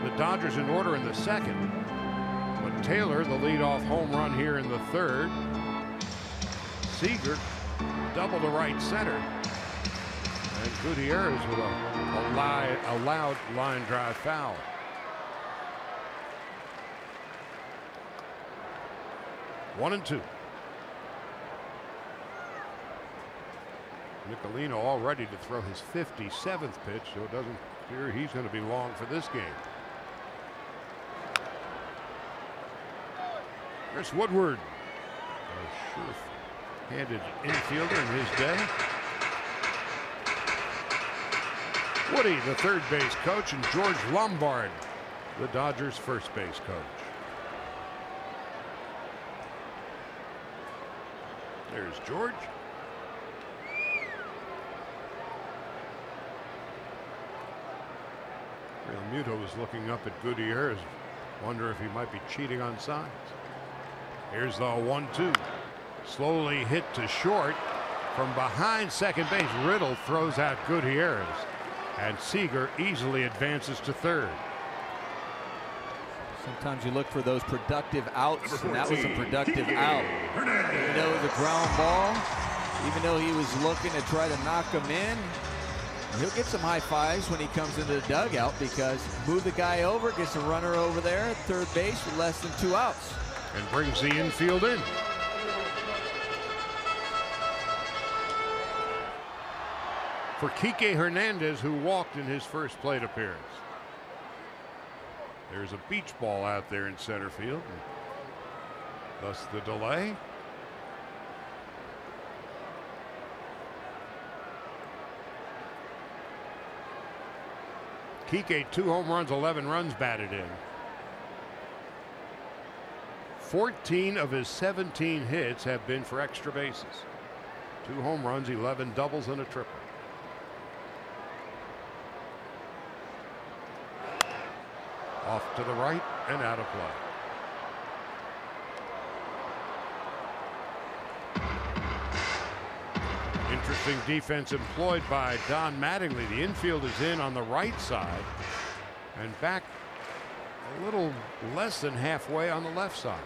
the Dodgers in order in the second. But Taylor, the leadoff home run here in the third. Seager double to right center. And Gutierrez with a loud line drive foul. One and two. Nicolino all ready to throw his 57th pitch, so it doesn't appear he's going to be long for this game. Chris Woodward, a sure-handed infielder in his day. Woody, the third base coach, and George Lombard, the Dodgers first base coach. There's George. Real Muto was looking up at Gutierrez, wonder if he might be cheating on signs. Here's the 1-2. Slowly hit to short from behind second base. Riddle throws out Gutierrez, and Seager easily advances to third. Sometimes you look for those productive outs, and that was a productive out. Even though it was a ground ball, even though he was looking to try to knock him in, he'll get some high fives when he comes into the dugout because move the guy over, gets a runner over there at third base with less than 2 outs. And brings the infield in. For Kike Hernandez, who walked in his first plate appearance. There's a beach ball out there in center field. Thus the delay. Kike, 2 home runs, 11 runs batted in. 14 of his 17 hits have been for extra bases. 2 home runs, 11 doubles, and a triple. Off to the right and out of play. Interesting defense employed by Don Mattingly. The infield is in on the right side and back a little less than halfway on the left side.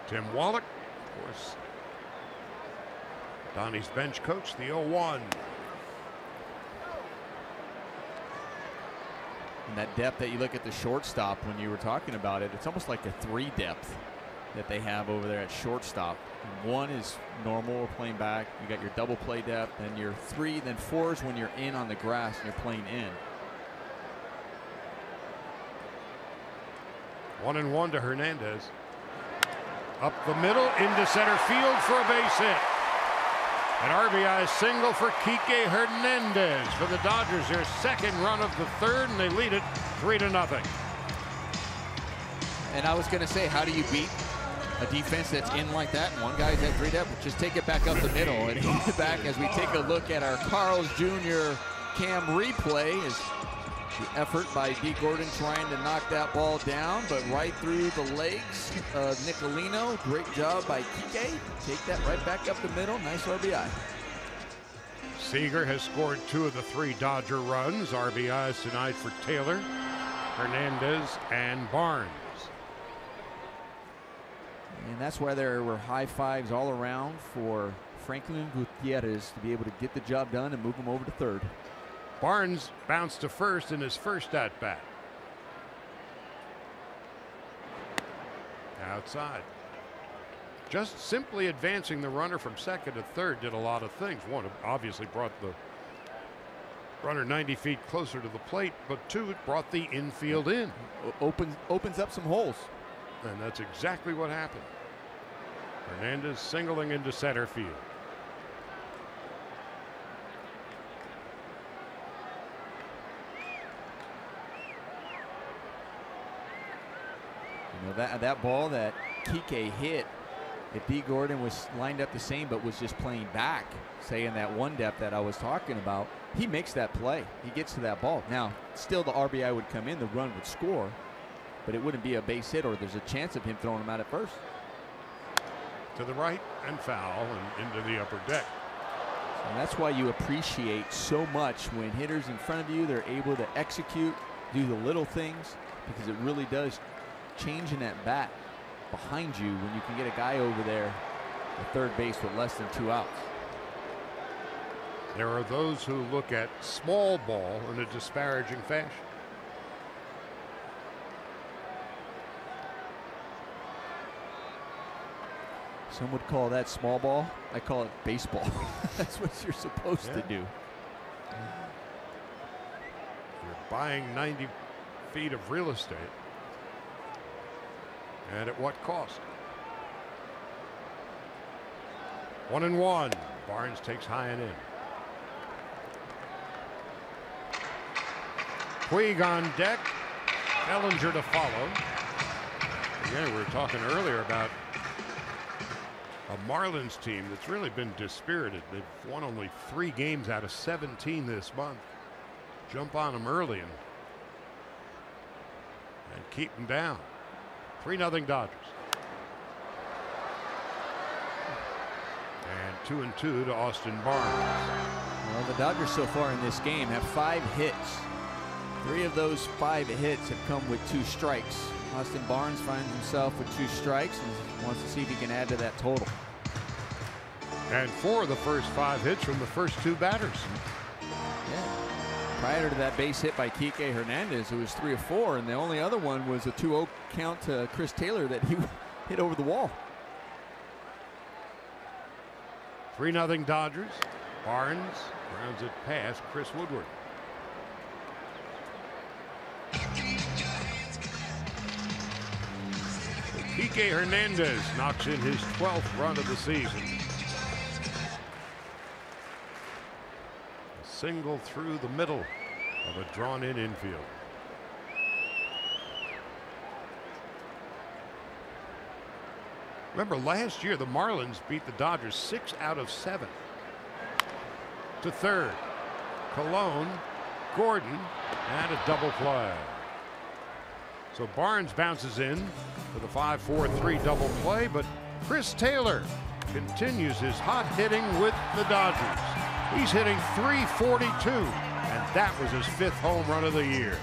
Tim Wallach, of course, Donnie's bench coach, the 0-1. And that depth that you look at the shortstop when you were talking about it, it's almost like a 3 depth that they have over there at shortstop. 1 is normal or playing back. You got your double play depth, and your 3, then 4 is when you're in on the grass and you're playing in. 1-1 to Hernandez. Up the middle into center field for a base hit. An RBI single for Kike Hernandez for the Dodgers, their second run of the third, and they lead it 3-0. And I was going to say, how do you beat a defense that's in like that? And one guy's at 3 depth, just take it back up the middle and hit it back as we take a look at our Carl's Jr. cam replay. As The effort by D. Gordon trying to knock that ball down, but right through the legs of Nicolino. Great job by Kike. Take that right back up the middle. Nice RBI. Seager has scored 2 of the 3 Dodger runs. RBIs tonight for Taylor, Hernandez, and Barnes. And that's why there were high fives all around for Franklin Gutierrez to be able to get the job done and move him over to third. Barnes bounced to first in his first at-bat. Outside. Just simply advancing the runner from second to third did a lot of things. One, obviously brought the runner 90 feet closer to the plate, but 2, it brought the infield in. Opens up some holes. And that's exactly what happened. Hernandez singling into center field. You know, that ball that Kike hit, if D. Gordon was lined up the same but was just playing back, say in that one depth that I was talking about, he makes that play. He gets to that ball. Now, still the RBI would come in, the run would score, but it wouldn't be a base hit, or there's a chance of him throwing him out at first. To the right and foul and into the upper deck. And that's why you appreciate so much when hitters in front of you, they're able to execute, do the little things, because it really does change in that bat behind you when you can get a guy over there at third base with less than 2 outs. There are those who look at small ball in a disparaging fashion. Some would call that small ball. I call it baseball. That's what you're supposed to do. You're buying 90 feet of real estate. And at what cost? 1-1. Barnes takes high and in. Puig on deck. Ellinger to follow. Again, we were talking earlier about a Marlins team that's really been dispirited. They've won only 3 games out of 17 this month. Jump on them early and keep them down. 3-0 Dodgers. And 2-2 to Austin Barnes. Well, the Dodgers so far in this game have 5 hits. 3 of those 5 hits have come with 2 strikes. Austin Barnes finds himself with 2 strikes and wants to see if he can add to that total. And 4 of the first 5 hits from the first 2 batters. Yeah. Prior to that base hit by Kike Hernandez, it was 3 of 4, and the only other one was a 2-0 count to Chris Taylor that he hit over the wall. 3-0 Dodgers. Barnes rounds it past Chris Woodward. Kike Hernandez knocks in his 12th run of the season. A single through the middle of a drawn-in infield. Remember, last year the Marlins beat the Dodgers 6 out of 7. To third, Colon, Gordon, and a double play. So Barnes bounces in for the 5-4-3 double play, but Chris Taylor continues his hot hitting with the Dodgers. He's hitting .342, and that was his 5th home run of the year.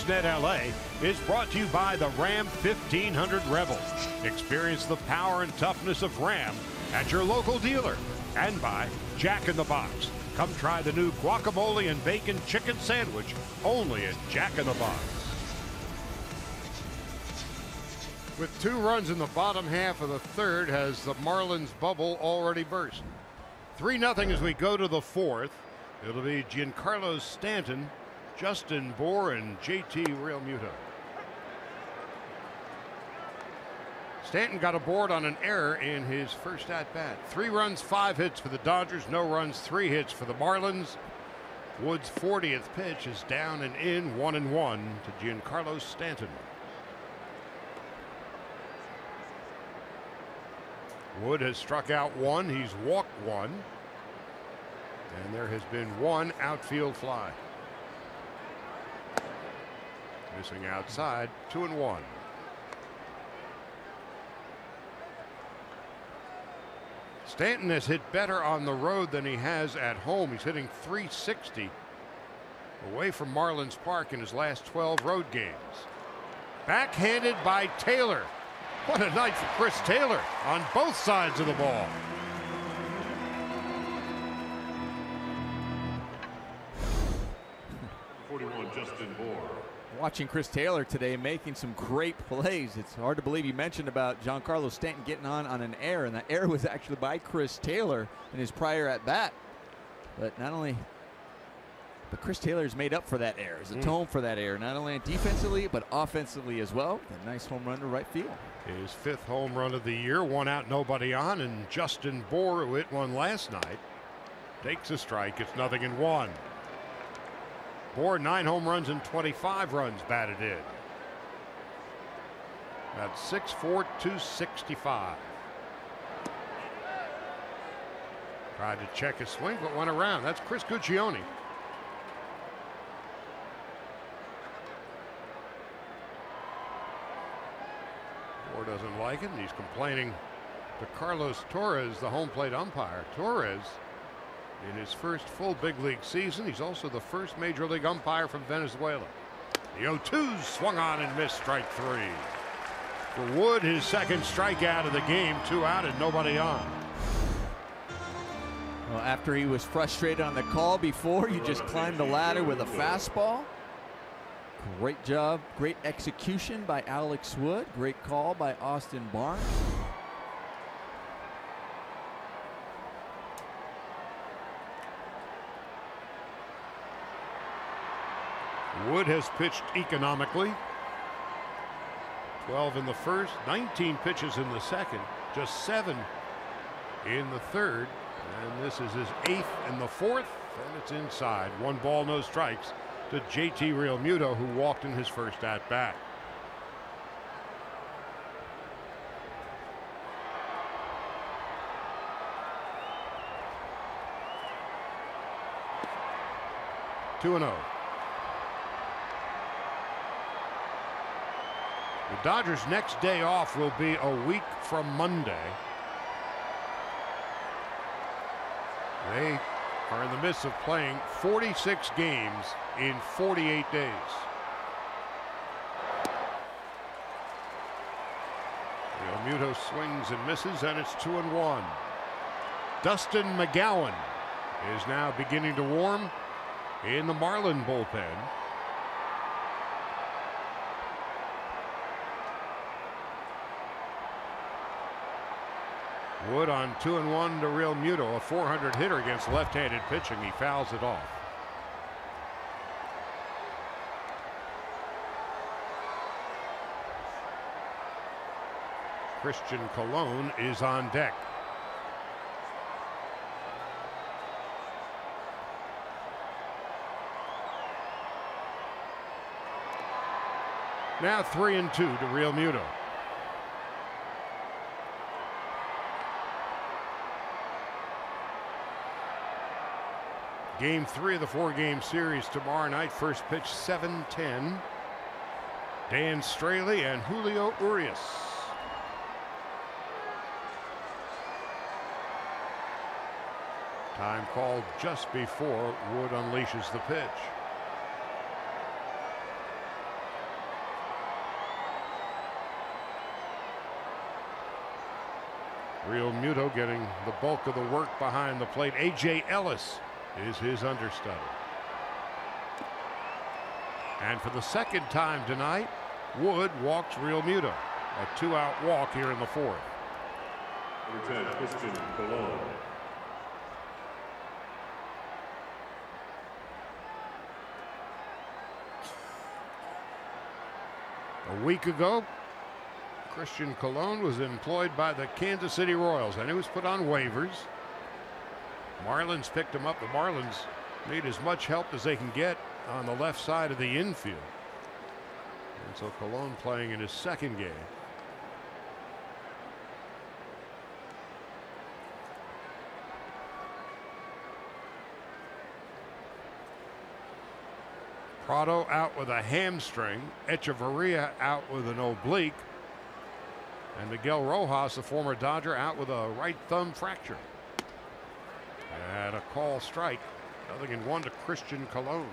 Sportsnet LA is brought to you by the Ram 1500 Rebel. Experience the power and toughness of Ram at your local dealer. And by Jack in the Box. Come try the new guacamole and bacon chicken sandwich only at Jack in the Box. With 2 runs in the bottom half of the third, has the Marlins bubble already burst? 3-0 as we go to the 4th. It'll be Giancarlo Stanton, Justin Bour, and JT Realmuto. Stanton got aboard on an error in his first at-bat. 3 runs, 5 hits for the Dodgers. No runs, 3 hits for the Marlins. Wood's 40th pitch is down and in, 1-1 to Giancarlo Stanton. Wood has struck out 1. He's walked 1. And there has been 1 outfield fly. Missing outside, 2-1. Stanton has hit better on the road than he has at home. He's hitting .360 away from Marlins Park in his last 12 road games. Backhanded by Taylor. What a night for Chris Taylor on both sides of the ball. Justin Bour. Watching Chris Taylor today making some great plays. It's hard to believe you mentioned about Giancarlo Stanton getting on an error, and that error was actually by Chris Taylor in his prior at bat. But Chris Taylor has made up for that error. He's atoned for that error, not only defensively but offensively as well. A nice home run to right field. His 5th home run of the year, 1 out, nobody on, and Justin Bour, who hit one last night, takes a strike. It's 0-1. Bour 9 home runs and 25 runs batted in. That's 6'4", 265. Tried to check his swing, but went around. That's Chris Guccione. Bour doesn't like it, and he's complaining to Carlos Torres, the home plate umpire. Torres, in his first full big league season, he's also the first major league umpire from Venezuela. The 0-2 swung on and missed, strike 3. For Wood, his 2nd strikeout of the game, 2 out and nobody on. Well, after he was frustrated on the call before, you just climbed the ladder with a fastball. Great job, great execution by Alex Wood. Great call by Austin Barnes. Wood has pitched economically. 12 in the first, 19 pitches in the second, just 7 in the third. And this is his 8th in the 4th, and it's inside. 1 ball, no strikes to JT Realmuto, who walked in his first at bat. Two and 0. The Dodgers' next day off will be a week from Monday. They are in the midst of playing 46 games in 48 days. Realmuto swings and misses, and it's 2-1. Dustin McGowan is now beginning to warm in the Marlin bullpen. Wood on 2-1 to Realmuto, a 400 hitter against left-handed pitching. He fouls it off. Christian Colon is on deck. Now 3-2 to Realmuto. Game 3 of the 4-game series tomorrow night. First pitch 7:10. Dan Straley and Julio Urias. Time called just before Wood unleashes the pitch. Real Muto getting the bulk of the work behind the plate. A.J. Ellis is his understudy. And for the second time tonight, Wood walks Real Muto. A 2-out walk here in the fourth. Number 10, Christian Colon. A week ago, Christian Colon was employed by the Kansas City Royals, and he was put on waivers. Marlins picked him up. The Marlins need as much help as they can get on the left side of the infield. And so Colon playing in his second game. Prado out with a hamstring. Echeverria out with an oblique. And Miguel Rojas, the former Dodger, out with a right thumb fracture. And a call strike. 0-1 to Christian Colon.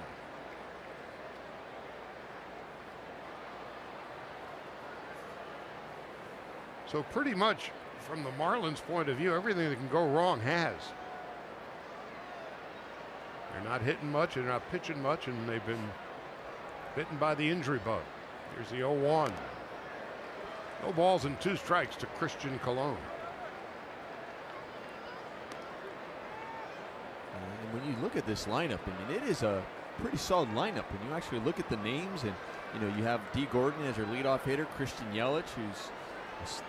So pretty much from the Marlins' point of view, everything that can go wrong has. They're not hitting much, they're not pitching much, and they've been bitten by the injury bug. Here's the 0-1. No balls and 2 strikes to Christian Colon. And when you look at this lineup, I mean, it is a pretty solid lineup. When you actually look at the names, and you have D. Gordon as your leadoff hitter, Christian Yelich, who's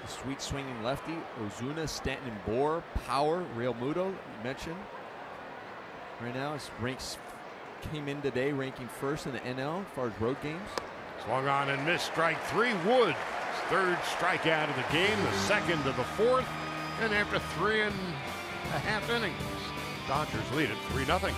the sweet swinging lefty, Ozuna, Stanton, and Bohr, power, Real Muto, you mentioned. Right now, his ranks came in today ranking first in the NL as far as road games. Swung on and missed, strike 3. Wood, third strikeout of the game, the second of the fourth, and after 3.5 innings, Dodgers lead it 3-0.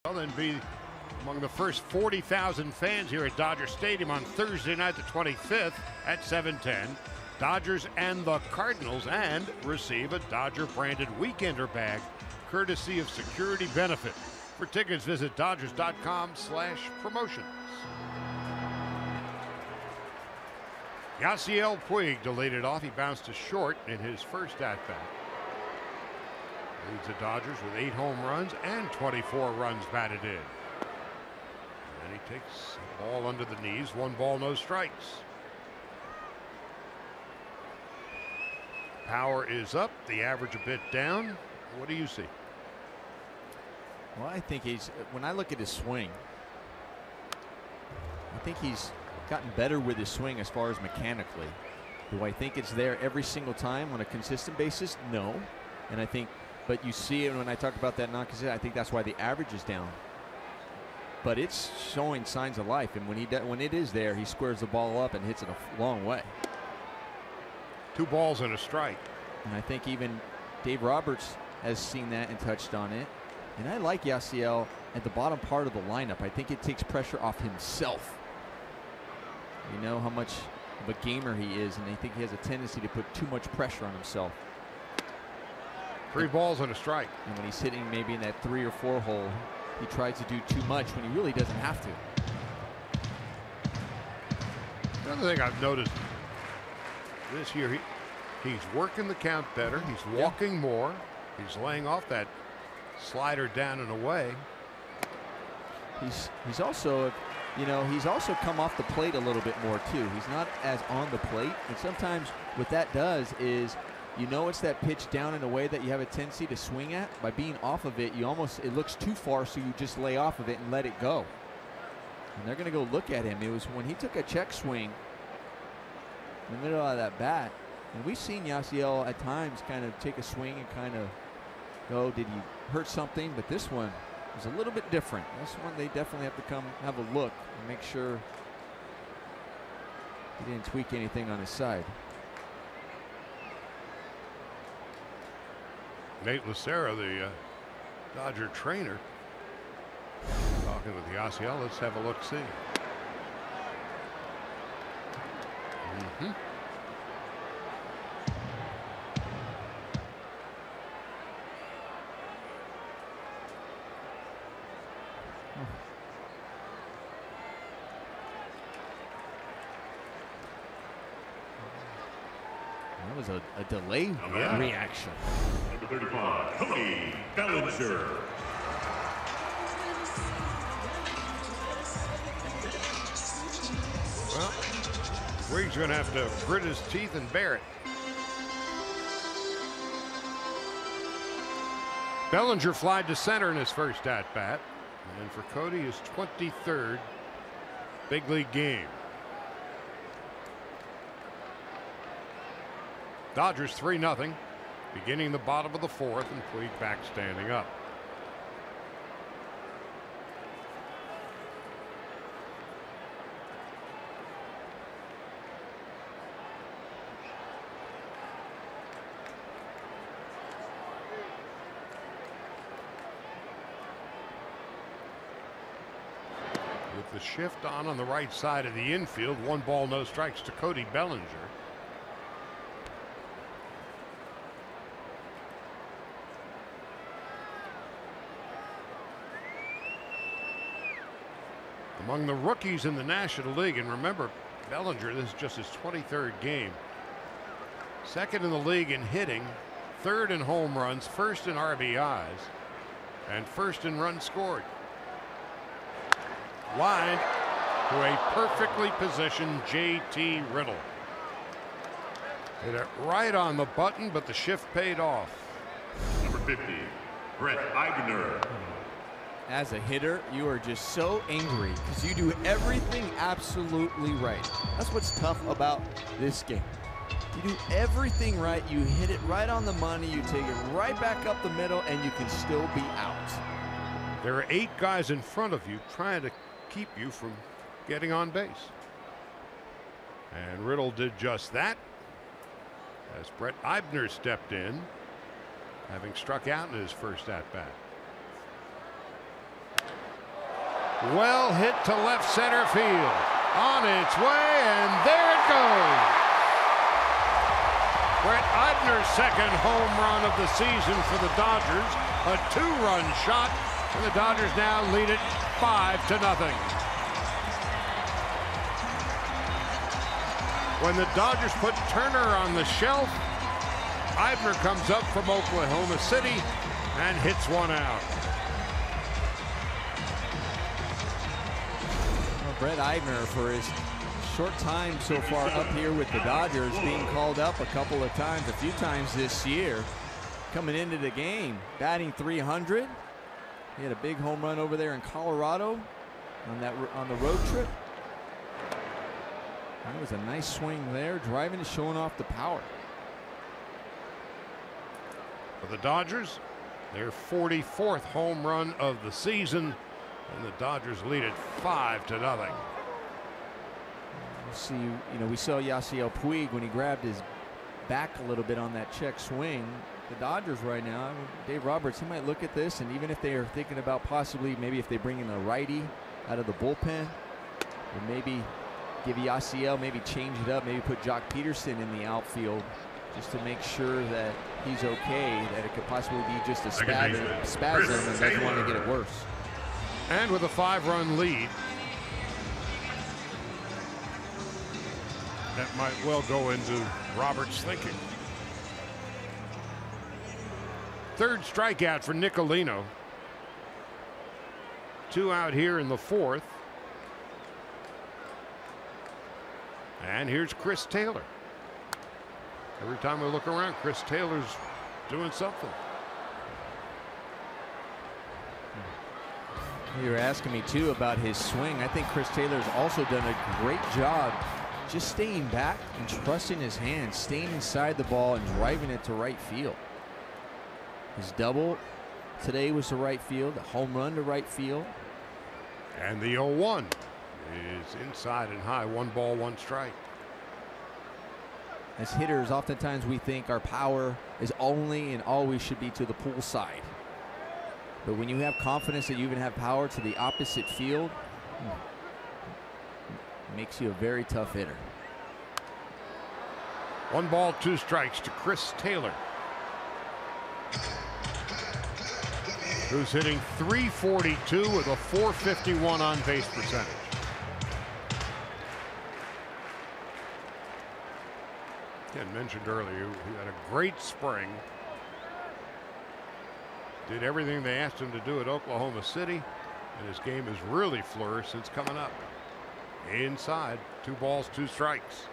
Well, then be among the first 40,000 fans here at Dodger Stadium on Thursday night, the 25th at 7:10. Dodgers and the Cardinals, and receive a Dodger-branded Weekender bag, courtesy of Security Benefit. For tickets, visit Dodgers.com/promotions. Yasiel Puig to lead it off. He bounced to short in his first at-bat. Leads the Dodgers with 8 home runs and 24 runs batted in. And he takes the ball under the knees. 1 ball, no strikes. Power is up, the average a bit down. What do you see? Well, I think when I look at his swing, I think he's gotten better with his swing as far as mechanically. Do I think it's there every single time on a consistent basis? No. And I think, but you see it when I talk about that non-consistent, I think that's why the average is down. but it's showing signs of life. And when it is there, he squares the ball up and hits it a long way. 2 balls and a strike. And I think even Dave Roberts has seen that and touched on it. And I like Yasiel at the bottom part of the lineup. I think it takes pressure off himself. You know how much of a gamer he is, and I think he has a tendency to put too much pressure on himself. 3 balls and a strike. And when he's hitting maybe in that 3 or 4 hole, he tries to do too much when he really doesn't have to. Another thing I've noticed this year, he's working the count better. He's walking more. He's laying off that slider down and away. He's also, you know, he's also come off the plate a little bit more too. He's not as on the plate, and sometimes what that does is, you know, it's that pitch down and away that you have a tendency to swing at. By being off of it, it looks too far, so you just lay off of it and let it go. And they're going to go look at him. It was when he took a check swing in the middle of that bat, and we've seen Yasiel at times kind of take a swing and kind of go, did he hurt something? But this one was a little bit different. This one they definitely have to come have a look and make sure he didn't tweak anything on his side. Nate Lucero, the Dodger trainer, talking with Yasiel. Let's have a look-see. That was a delay reaction. Number 35, Cody Bellinger. Well, Weig's going to have to grit his teeth and bear it. Bellinger flied to center in his first at-bat. And for Cody, his 23rd big league game. Dodgers 3-0, beginning the bottom of the 4th, and Puig back standing up. With the shift on the right side of the infield, 1 ball, no strikes to Cody Bellinger. Among the rookies in the National League, and remember, Bellinger, this is just his 23rd game. 2nd in the league in hitting, 3rd in home runs, 1st in RBIs, and 1st in runs scored. Wide to a perfectly positioned J.T. Riddle. Hit it right on the button, but the shift paid off. Number 50, Brett Eibner. As a hitter, you are just so angry because you do everything absolutely right. That's what's tough about this game. You do everything right. You hit it right on the money. You take it right back up the middle, and you can still be out. There are 8 guys in front of you trying to keep you from getting on base. And Riddle did just that as Brett Eibner stepped in, having struck out in his first at-bat. Well hit to left center field. On its way, and there it goes. Brett Eibner's 2nd home run of the season for the Dodgers. A 2-run shot, and the Dodgers now lead it 5-0. When the Dodgers put Turner on the shelf, Eibner comes up from Oklahoma City and hits one out. Brett Eibner, for his short time so far up here with the Dodgers, being called up a few times this year, coming into the game, batting .300. He had a big home run over there in Colorado on the road trip. That was a nice swing there, driving and showing off the power. For the Dodgers, their 44th home run of the season, And the Dodgers lead it 5-0. See, we saw Yasiel Puig when he grabbed his back a little bit on that check swing. The Dodgers right now, Dave Roberts, he might look at this, and even if they are thinking about possibly maybe if they bring in a righty out of the bullpen, or maybe give Yasiel, maybe change it up, maybe put Jock Peterson in the outfield just to make sure that he's okay, that it could possibly be just a spasm and doesn't want to get it worse. And with a 5-run lead, that might well go into Roberts' thinking. Third strikeout for Nicolino. 2 out here in the 4th. And here's Chris Taylor. Every time we look around, Chris Taylor's doing something. You were asking me too about his swing. I think Chris Taylor's also done a great job just staying back and trusting his hands, staying inside the ball and driving it to right field. His double today was to right field, a home run to right field. And the 0-1 is inside and high. 1 ball, 1 strike. As hitters, oftentimes we think our power is only and always should be to the pull side. But when you have confidence that you even have power to the opposite field, it makes you a very tough hitter. 1 ball, 2 strikes to Chris Taylor, who's hitting .342 with a .451 on base percentage. Ken mentioned earlier he had a great spring. Did everything they asked him to do at Oklahoma City, and his game has really flourished since coming up. Inside, 2 balls, 2 strikes.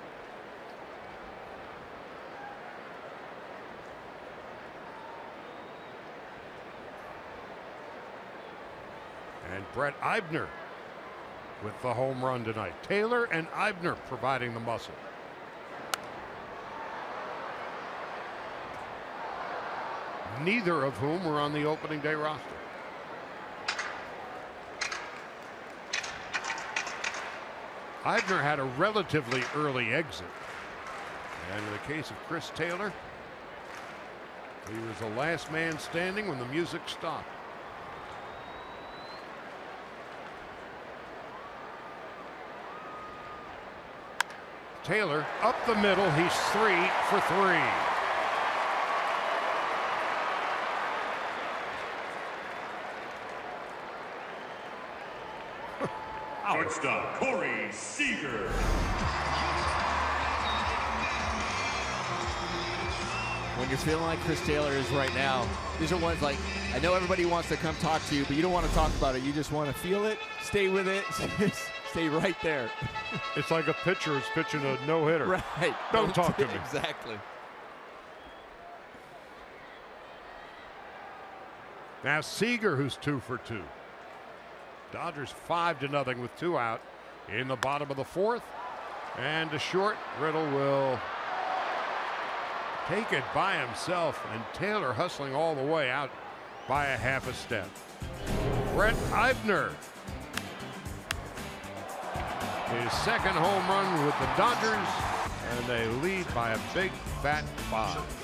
And Brett Eibner with the home run tonight. Taylor and Eibner providing the muscle. Neither of whom were on the opening day roster. Eibner had a relatively early exit. And in the case of Chris Taylor, he was the last man standing when the music stopped. Taylor up the middle. He's 3 for 3. Shortstop Corey Seager. When you're feeling like Chris Taylor is right now, these are ones like, I know everybody wants to come talk to you, but you don't want to talk about it. You just want to feel it, stay with it, stay right there. It's like a pitcher is pitching a no-hitter. Right. Don't talk to me. Exactly. Now Seager, who's 2 for 2. Dodgers 5-0 with 2 out in the bottom of the 4th. And to short, Riddle will take it by himself, and Taylor hustling all the way out by a half a step. Brett Eibner, his 2nd home run with the Dodgers, and they lead by a big fat 5.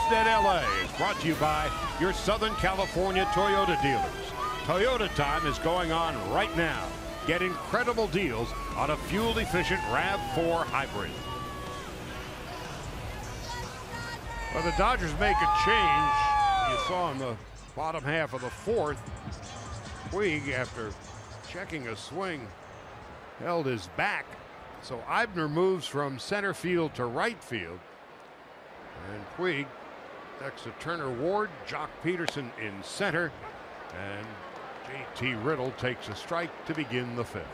Sportsnet LA is brought to you by your Southern California Toyota dealers. Toyota time is going on right now. Get incredible deals on a fuel-efficient RAV4 hybrid. Well, the Dodgers make a change. You saw in the bottom half of the fourth, Puig, after checking a swing, held his back. So Eibner moves from center field to right field. And Puig next to Turner Ward, Jock Peterson in center, and J.T. Riddle takes a strike to begin the fifth.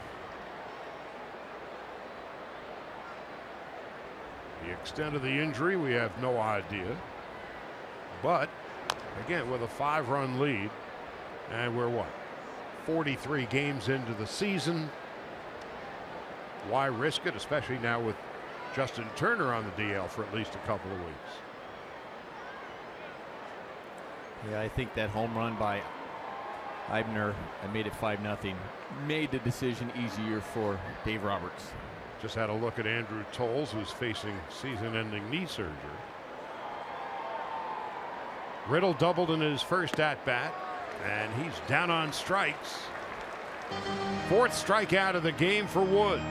The extent of the injury, we have no idea. But again, with a 5-run lead, and we're what, 43 games into the season. Why risk it, especially now with Justin Turner on the DL for at least a couple of weeks? Yeah, I think that home run by Eibner and made it 5-0 made the decision easier for Dave Roberts. Just had a look at Andrew Tolles, who's facing season-ending knee surgery. Riddle doubled in his first at-bat, and he's down on strikes. Fourth strikeout of the game for Wood,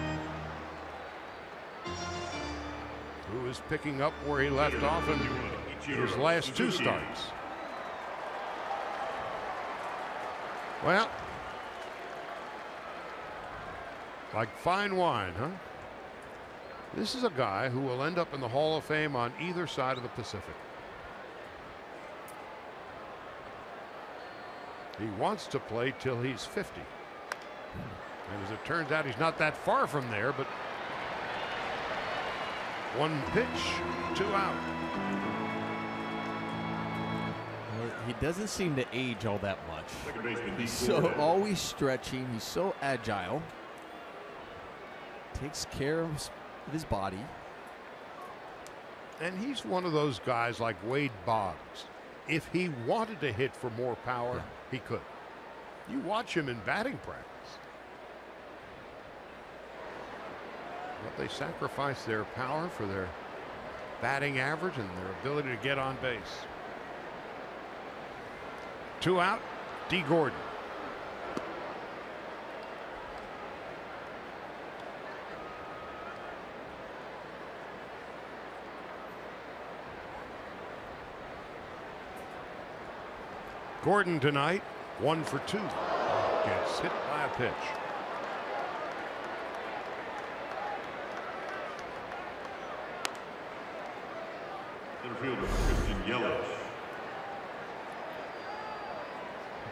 who is picking up where he left off in his last 2 starts. Well, like fine wine, huh? This is a guy who will end up in the Hall of Fame on either side of the Pacific. He wants to play till he's 50. And as it turns out, he's not that far from there, but 1 pitch, 2 out. Well, he doesn't seem to age all that much. He's so always stretching. He's so agile. Takes care of his body. And he's one of those guys like Wade Boggs. If he wanted to hit for more power, he could. You watch him in batting practice. But they sacrifice their power for their batting average and their ability to get on base. 2 out, D. Gordon. Gordon tonight, 1 for 2. Gets hit by a pitch. You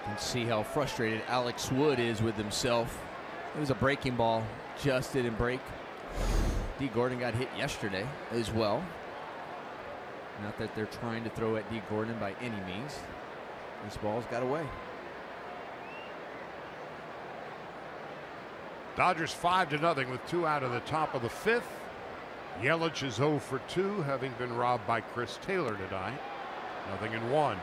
can see how frustrated Alex Wood is with himself. It was a breaking ball, just didn't break. D. Gordon got hit yesterday as well. Not that they're trying to throw at D. Gordon by any means. This ball's got away. Dodgers 5-0 with 2 out of the top of the 5th. Yelich is 0 for 2, having been robbed by Chris Taylor tonight. 0-1.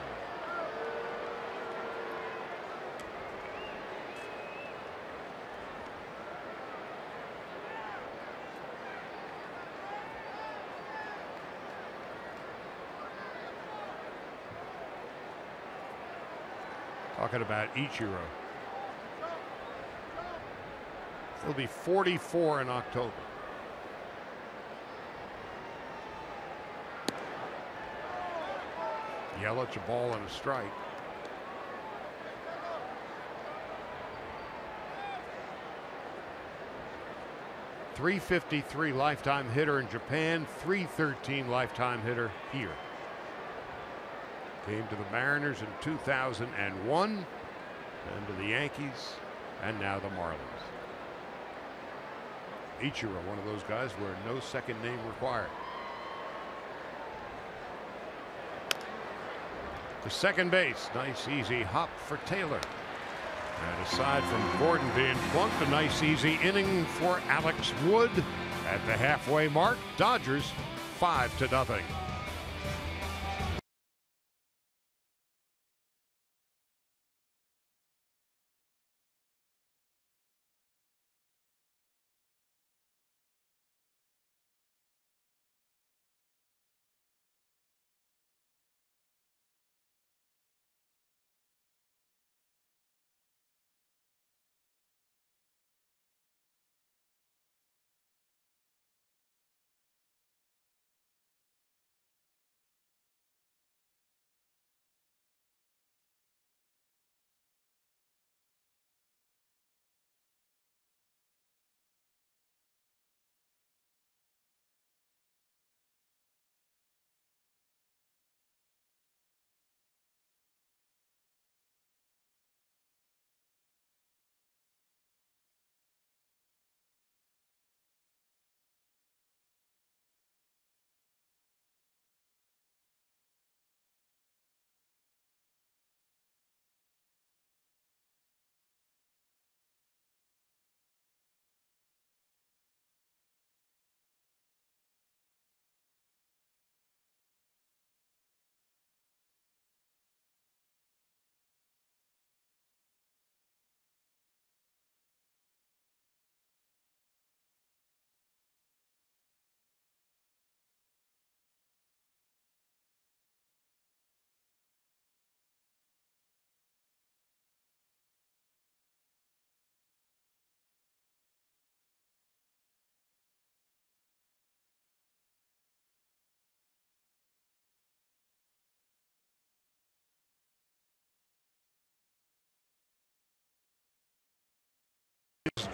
Talking about Ichiro. He'll be 44 in October. Yelich, a ball and a strike. .353 lifetime hitter in Japan, .313 lifetime hitter here. Came to the Mariners in 2001, and to the Yankees, and now the Marlins. Ichiro, one of those guys where no second name required. To second base, nice easy hop for Taylor. And aside from Gordon being plunked, a nice easy inning for Alex Wood. At the halfway mark, Dodgers 5-0.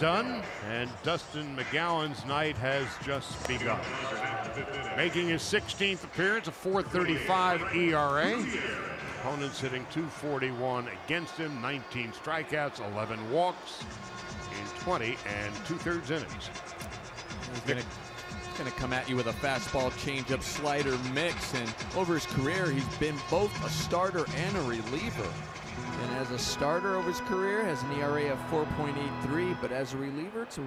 done, and Dustin McGowan's night has just begun. Making his 16th appearance, a .435 ERA. Opponents hitting .241 against him, 19 strikeouts, 11 walks in 20 2/3 innings. He's going to come at you with a fastball, changeup, slider mix, and over his career he's been both a starter and a reliever. And as a starter over his career has an ERA of 4.83, but as a reliever it's a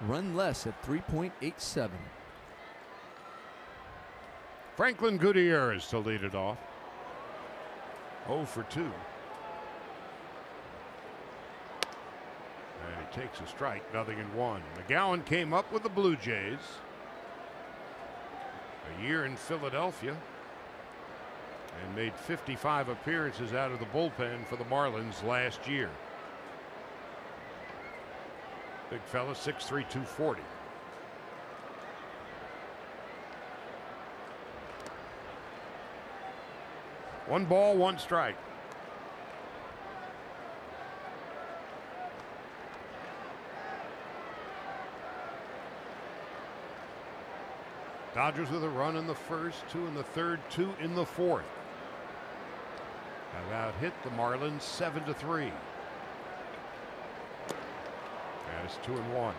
run less at 3.87. Franklin Gutierrez to lead it off. 0 for 2. And he takes a strike, 0-1. McGowan came up with the Blue Jays. A year in Philadelphia. And made 55 appearances out of the bullpen for the Marlins last year. Big fella, 6'3", 240. One ball, one strike. Dodgers with a run in the first, 2 in the third, 2 in the fourth. Have out hit the Marlins 7-3. And it's 2-1.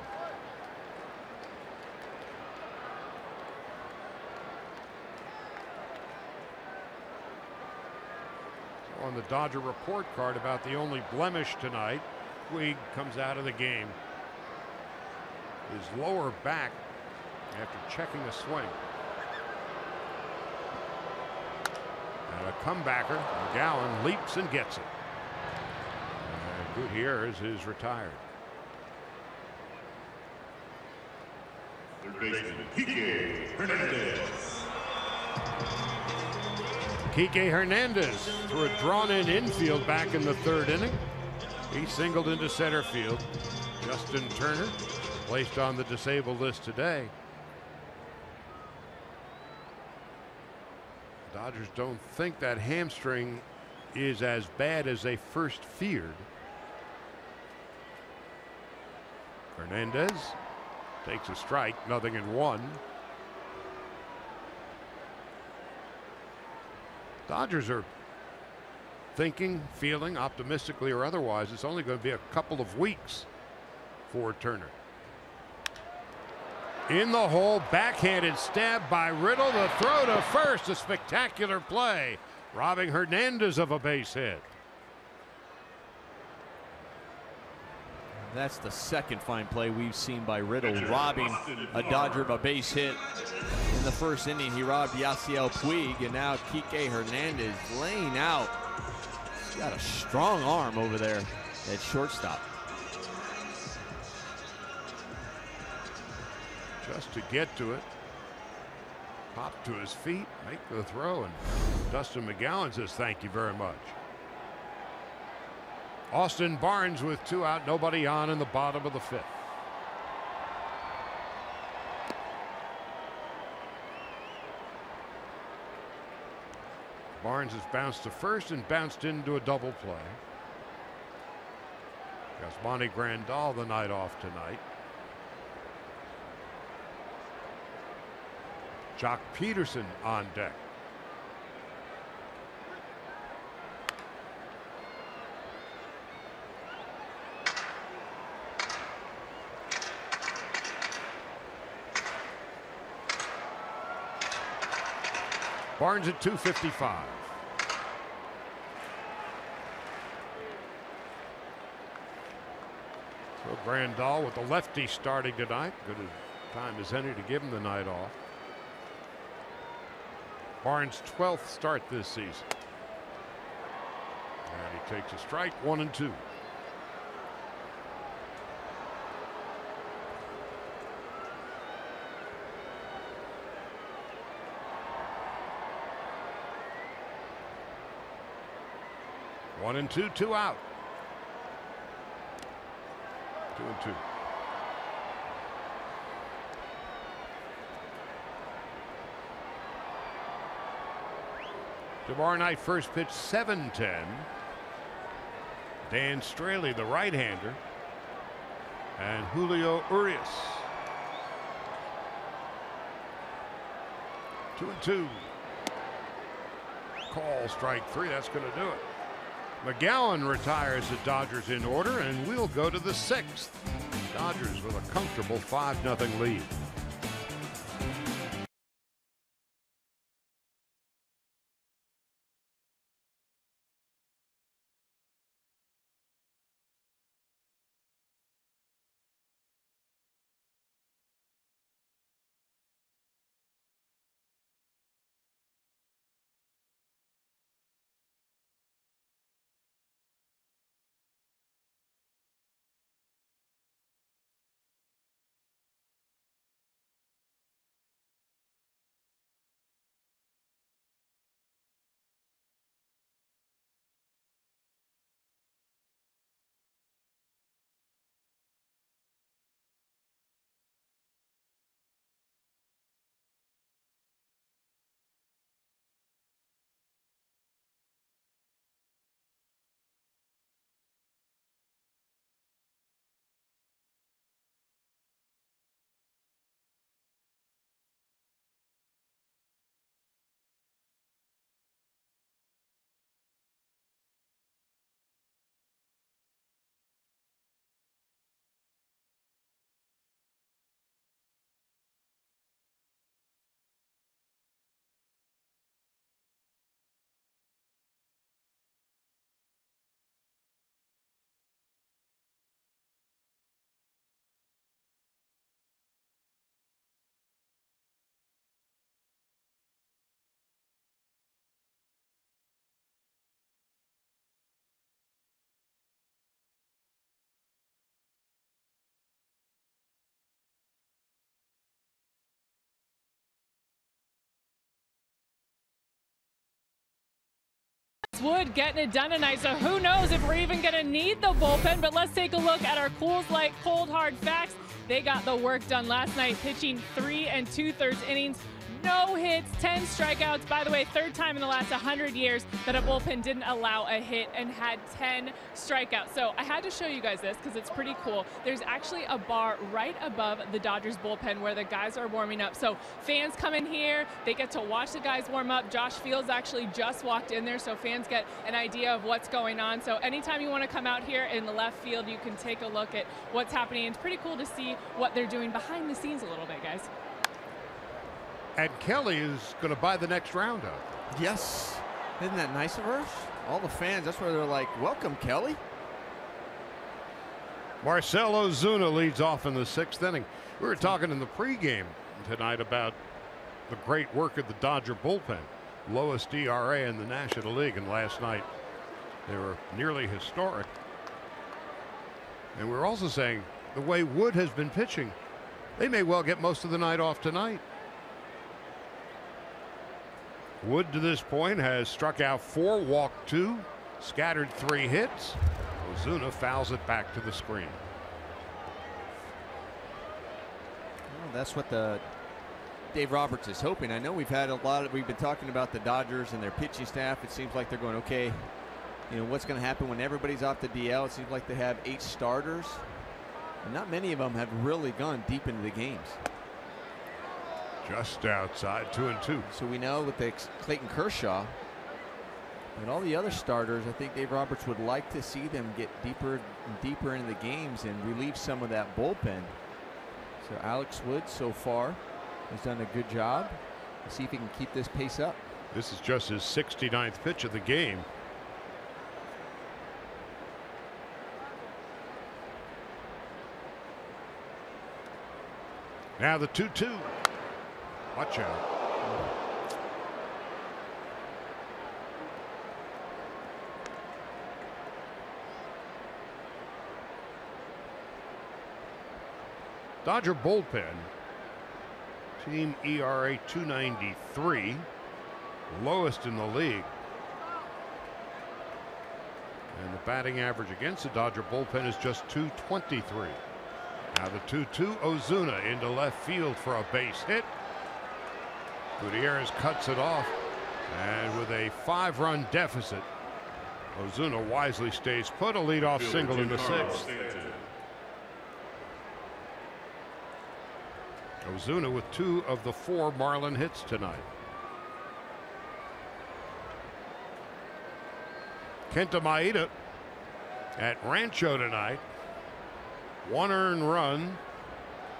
On the Dodger report card about the only blemish tonight, Puig comes out of the game. His lower back after checking a swing. And a comebacker, McGowan leaps and gets it. And Gutierrez is retired. Third baseman, Kike Hernandez. Kike Hernandez threw a drawn-in infield back in the third inning. He singled into center field. Justin Turner placed on the disabled list today. Dodgers don't think that hamstring is as bad as they first feared. Hernandez takes a strike, 0-1. Dodgers are thinking, feeling, optimistically or otherwise, it's only going to be a couple of weeks for Turner. In the hole, backhanded stab by Riddle. The throw to first, a spectacular play, robbing Hernandez of a base hit. That's the second fine play we've seen by Riddle, robbing a Dodger of a base hit. In the first inning, he robbed Yasiel Puig, and now Kike Hernandez laying out. He's got a strong arm over there at shortstop. Just to get to it. Pop to his feet, make the throw, and Dustin McGowan says thank you very much. Austin Barnes with 2 out, nobody on in the bottom of the 5th. Barnes has bounced to first and bounced into a double play. Yasmani Grandal the night off tonight. Jock Peterson on deck. Barnes at 255. So Grandal with the lefty starting tonight. Good time as any to give him the night off. Barnes' 12th start this season. And he takes a strike, 1-2. One and two, 2 out. 2-2. Tomorrow night, first pitch 7:10. Dan Straley, the right-hander. and Julio Urias. 2-2. Call strike 3. That's going to do it. McGowan retires the Dodgers in order, and we'll go to the 6th. Dodgers with a comfortable 5-0 lead. Wood getting it done tonight, so who knows if we're even going to need the bullpen. But let's take a look at our Coors Light cold hard facts. They got the work done last night, pitching 3 2/3 innings. No hits, 10 strikeouts. By the way, third time in the last 100 years that a bullpen didn't allow a hit and had 10 strikeouts. So I had to show you guys this because it's pretty cool. There's actually a bar right above the Dodgers bullpen where the guys are warming up. So fans come in here, they get to watch the guys warm up. Josh Fields actually just walked in there, so fans get an idea of what's going on. So anytime you want to come out here in the left field, you can take a look at what's happening. It's pretty cool to see what they're doing behind the scenes a little bit, guys. And Kelly is going to buy the next round up. Yes. Isn't that nice of her? All the fans, that's where they're like, welcome, Kelly. Marcell Ozuna leads off in the 6th inning. We were talking in the pregame tonight about the great work of the Dodger bullpen. Lowest ERA in the National League, and last night they were nearly historic. And we're also saying the way Wood has been pitching, they may well get most of the night off tonight. Wood to this point has struck out 4, walked 2, scattered 3 hits. Ozuna fouls it back to the screen. Well, that's what Dave Roberts is hoping. I know we've been talking about the Dodgers and their pitching staff. It seems like they're going, okay, you know, what's going to happen when everybody's off the DL? It seems like they have 8 starters, and not many of them have really gone deep into the games. Just outside, 2-2. So we know with the Clayton Kershaw and all the other starters, I think Dave Roberts would like to see them get deeper and deeper into the games and relieve some of that bullpen. So Alex Wood so far has done a good job. Let's see if he can keep this pace up. This is just his 69th pitch of the game. Now the 2-2. Watch out. Dodger bullpen. Team ERA 293. Lowest in the league. And the batting average against the Dodger bullpen is just 223. Now the 2-2. Ozuna into left field for a base hit. Gutierrez cuts it off, and with a 5-run deficit, Ozuna wisely stays put. A leadoff single in the 6th. Ozuna with 2 of the 4 Marlin hits tonight. Kenta Maeda at Rancho tonight. 1 earned run,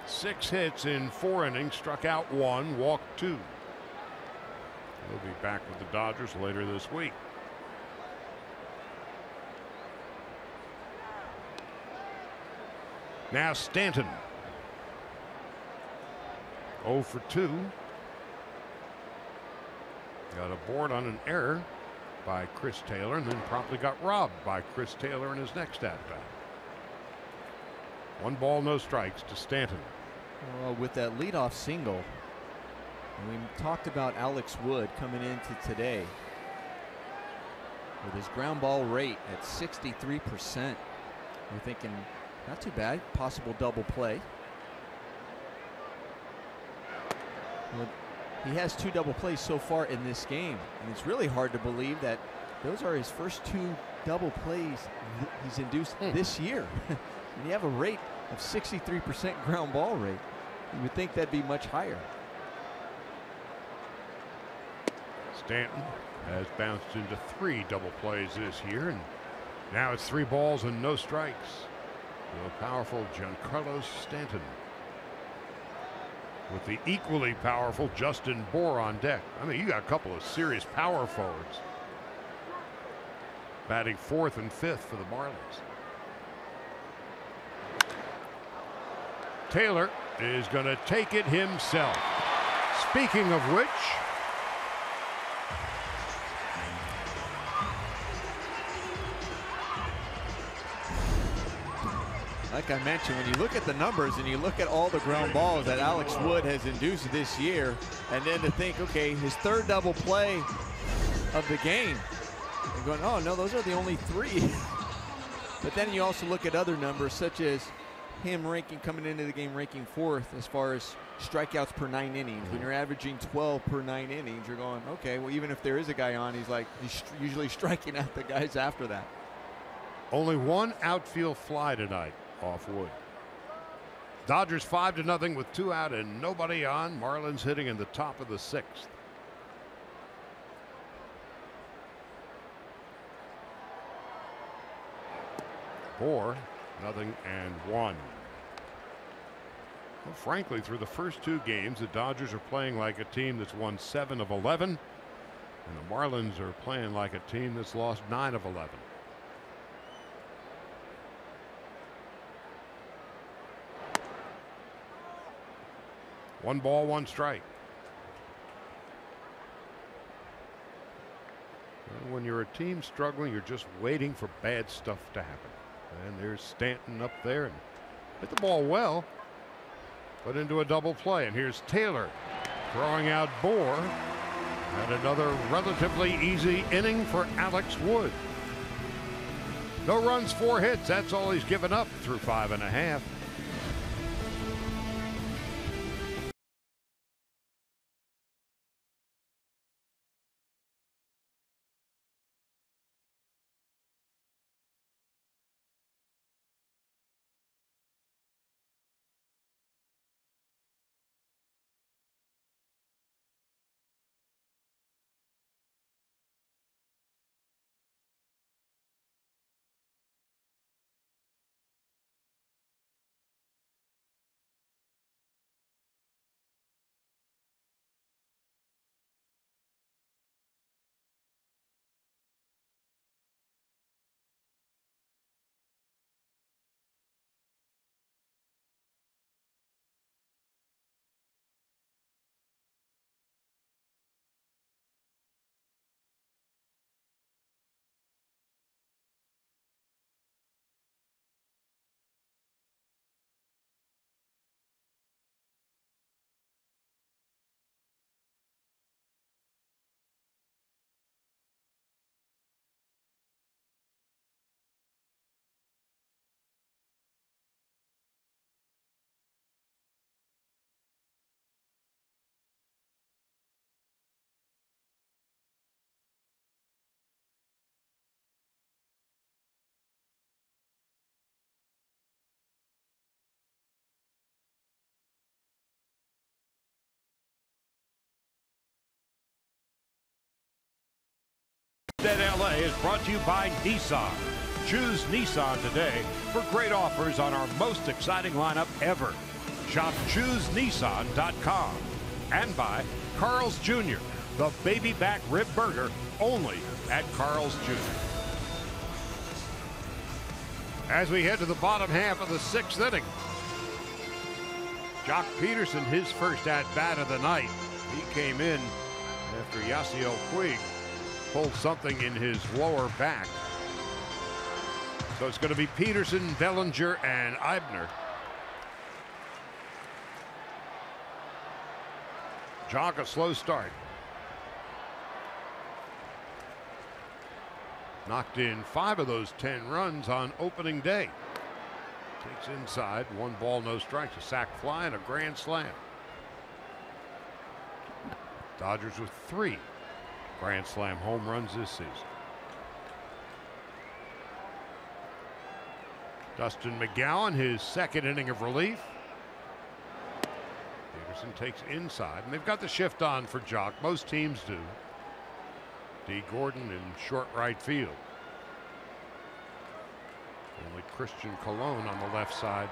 6 hits in 4 innings, struck out 1, walked 2. He'll be back with the Dodgers later this week. Now Stanton. 0 for 2. Got a board on an error by Chris Taylor, and then promptly got robbed by Chris Taylor in his next at-bat. 1 ball, no strikes to Stanton. Well, with that leadoff single, and we talked about Alex Wood coming into today with his ground ball rate at 63%. We're thinking not too bad, possible double play. Well, he has 2 double plays so far in this game, and it's really hard to believe that those are his first 2 double plays he's induced this year. And you have a rate of 63% ground ball rate. You would think that'd be much higher. Stanton has bounced into 3 double plays this year, and now it's 3 balls and no strikes. The powerful Giancarlo Stanton with the equally powerful Justin Bour on deck. I mean, you got a couple of serious power forwards batting 4th and 5th for the Marlins. Taylor is going to take it himself. Speaking of which, like I mentioned, when you look at the numbers and you look at all the ground balls that Alex Wood has induced this year, and then to think, okay, his 3rd double play of the game, and going, oh no, those are the only 3. But then you also look at other numbers, such as him coming into the game ranking 4th as far as strikeouts per 9 innings. When you're averaging 12 per 9 innings, you're going, okay, well, even if there is a guy on, he's usually striking out the guys after that. only 1 outfield fly tonight off Wood. Dodgers 5-0 with 2 out and nobody on. Marlins hitting in the top of the 6th. Bour, 0-1. Well, frankly, through the first 2 games, the Dodgers are playing like a team that's won 7 of 11, and the Marlins are playing like a team that's lost 9 of 11. One ball, 1 strike. Well, when you're a team struggling, you're just waiting for bad stuff to happen. And there's Stanton up there and hit the ball well, but into a double play. And here's Taylor throwing out Bour. And another relatively easy inning for Alex Wood. No runs, 4 hits. That's all he's given up through 5½. LA is brought to you by Nissan. Choose Nissan today for great offers on our most exciting lineup ever. Shop ChooseNissan.com. And by Carl's Jr., the baby back rib burger only at Carl's Jr. As we head to the bottom half of the 6th inning, Jock Peterson, his first at-bat of the night. He came in after Yasiel Puig pulled something in his lower back. So it's going to be Peterson, Bellinger, and Eibner. Jock, a slow start. Knocked in 5 of those 10 runs on opening day. Takes inside, 1 ball, no strikes, a sac fly, and a grand slam. Dodgers with 3 grand slam home runs this season. Dustin McGowan, his 2nd inning of relief. Peterson takes inside, and they've got the shift on for Jock. Most teams do. D. Gordon in short right field. Only Christian Colon on the left side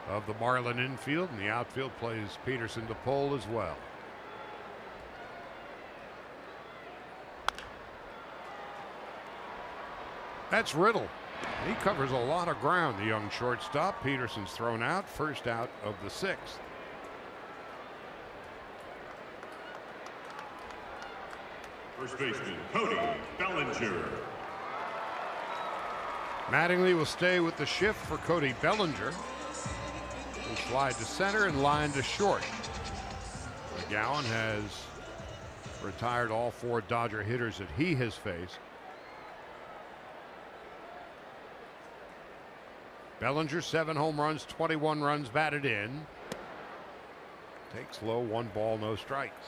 of the Marlin infield, and the outfield plays Peterson to pull as well. That's Riddle. He covers a lot of ground, the young shortstop. Peterson's thrown out, first out of the 6th. First baseman, Cody Bellinger. Mattingly will stay with the shift for Cody Bellinger. He'll slide to center and line to short. McGowan has retired all 4 Dodger hitters that he has faced. Bellinger, 7 home runs, 21 runs batted in. Takes low, 1 ball, no strikes.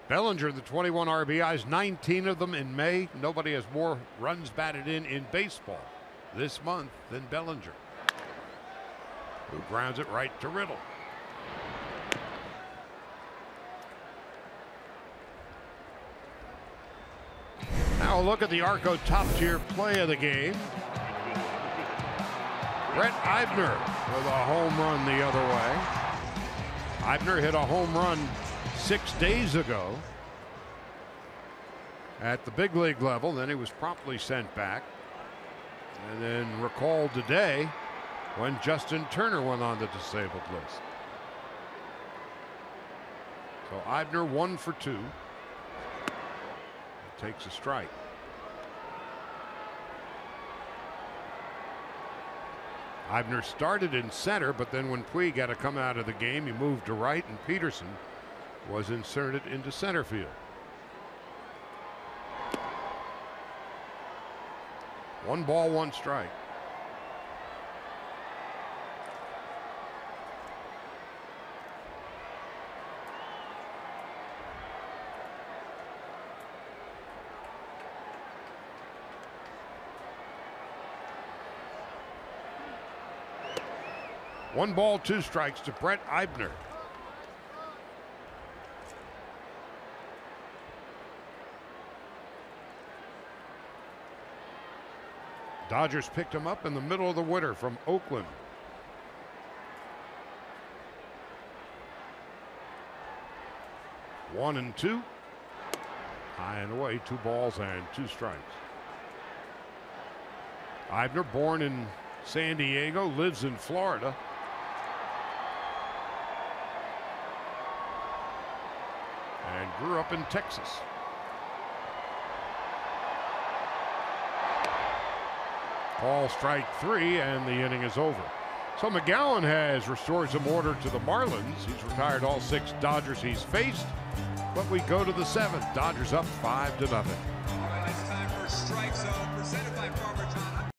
Bellinger, the 21 RBIs, 19 of them in May. Nobody has more runs batted in baseball this month than Bellinger, who grounds it right to Riddle. Now a look at the Arco top-tier play of the game. Brett Eibner with a home run the other way. Eibner hit a home run 6 days ago at the big league level. Then he was promptly sent back, and then recalled today when Justin Turner went on the disabled list. So Eibner 1 for 2. Takes a strike. Eibner started in center, but then when Puig had to come out of the game, he moved to right, and Peterson was inserted into center field. 1 ball, 1 strike. One ball, 2 strikes to Brett Eibner. Dodgers picked him up in the middle of the winter from Oakland. One and 2. High and away, 2 balls and 2 strikes. Eibner, born in San Diego, lives in Florida. And grew up in Texas. Call strike 3, and the inning is over. So McGowan has restored some order to the Marlins. He's retired all 6 Dodgers he's faced. But we go to the 7th. Dodgers up 5-0. All right, it's time for Strike Zone, presented by Farmer John.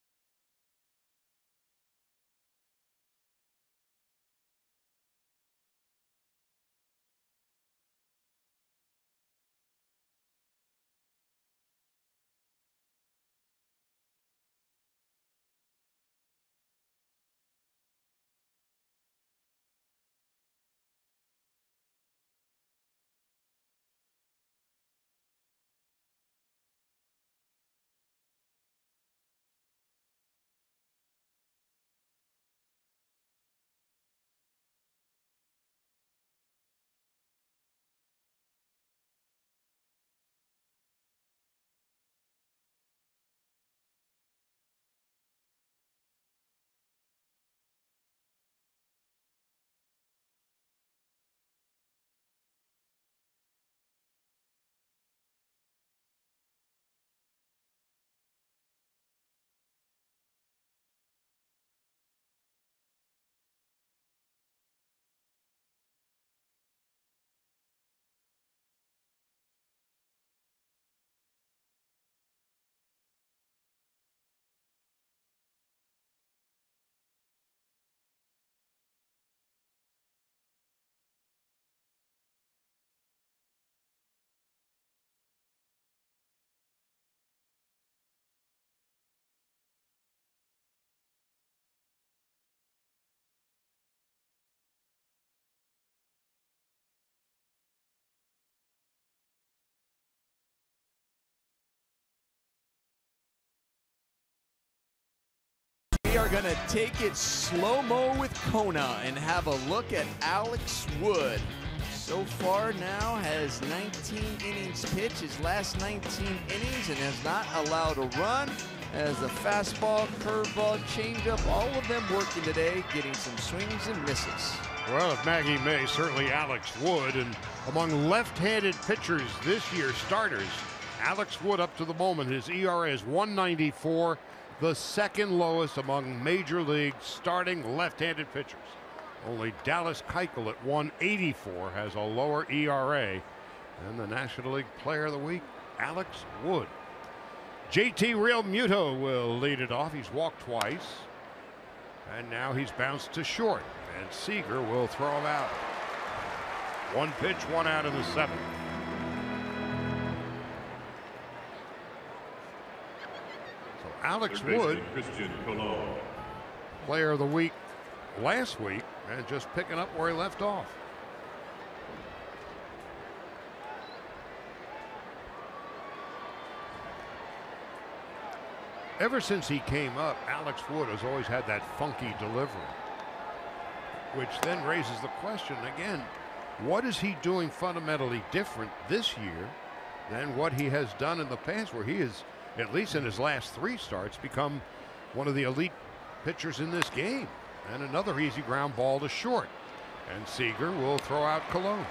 are going to take it slow-mo with Kona and have a look at Alex Wood. So far now has 19 innings pitched, his last 19 innings, and has not allowed a run. As the fastball, curveball, changeup, all of them working today, getting some swings and misses. Well, if Maggie May, certainly Alex Wood, and among left-handed pitchers this year, starters, Alex Wood up to the moment, his ERA is 1.94, the second lowest among Major League starting left-handed pitchers. Only Dallas Keuchel at 1.84 has a lower ERA than the National League Player of the Week, Alex Wood. JT Realmuto will lead it off. He's walked twice, and now he's bounced to short, and Seager will throw him out. One pitch, one out in the seventh. So Alex Wood, Player of the Week last week, and just picking up where he left off. Ever since he came up, Alex Wood has always had that funky delivery, which then raises the question again, what is he doing fundamentally different this year than what he has done in the past, where he has, at least in his last 3 starts, become one of the elite pitchers in this game? And another easy ground ball to short, and Seager will throw out Cologne.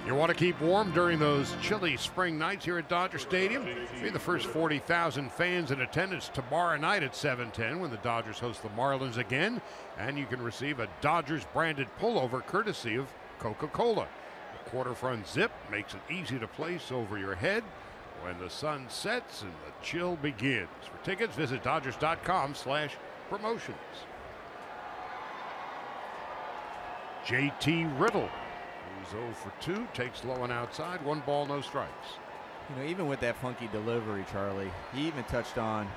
You want to keep warm during those chilly spring nights here at Dodger Stadium? Be the first 40,000 fans in attendance tomorrow night at 7:10 when the Dodgers host the Marlins again, and you can receive a Dodgers branded pullover courtesy of Coca-Cola. The quarter-front zip makes it easy to place over your head when the sun sets and the chill begins. For tickets, visit Dodgers.com/promotions. JT Riddle, who's 0 for 2, takes low and outside, 1 ball, no strikes. You know, even with that funky delivery, Charlie, he even touched on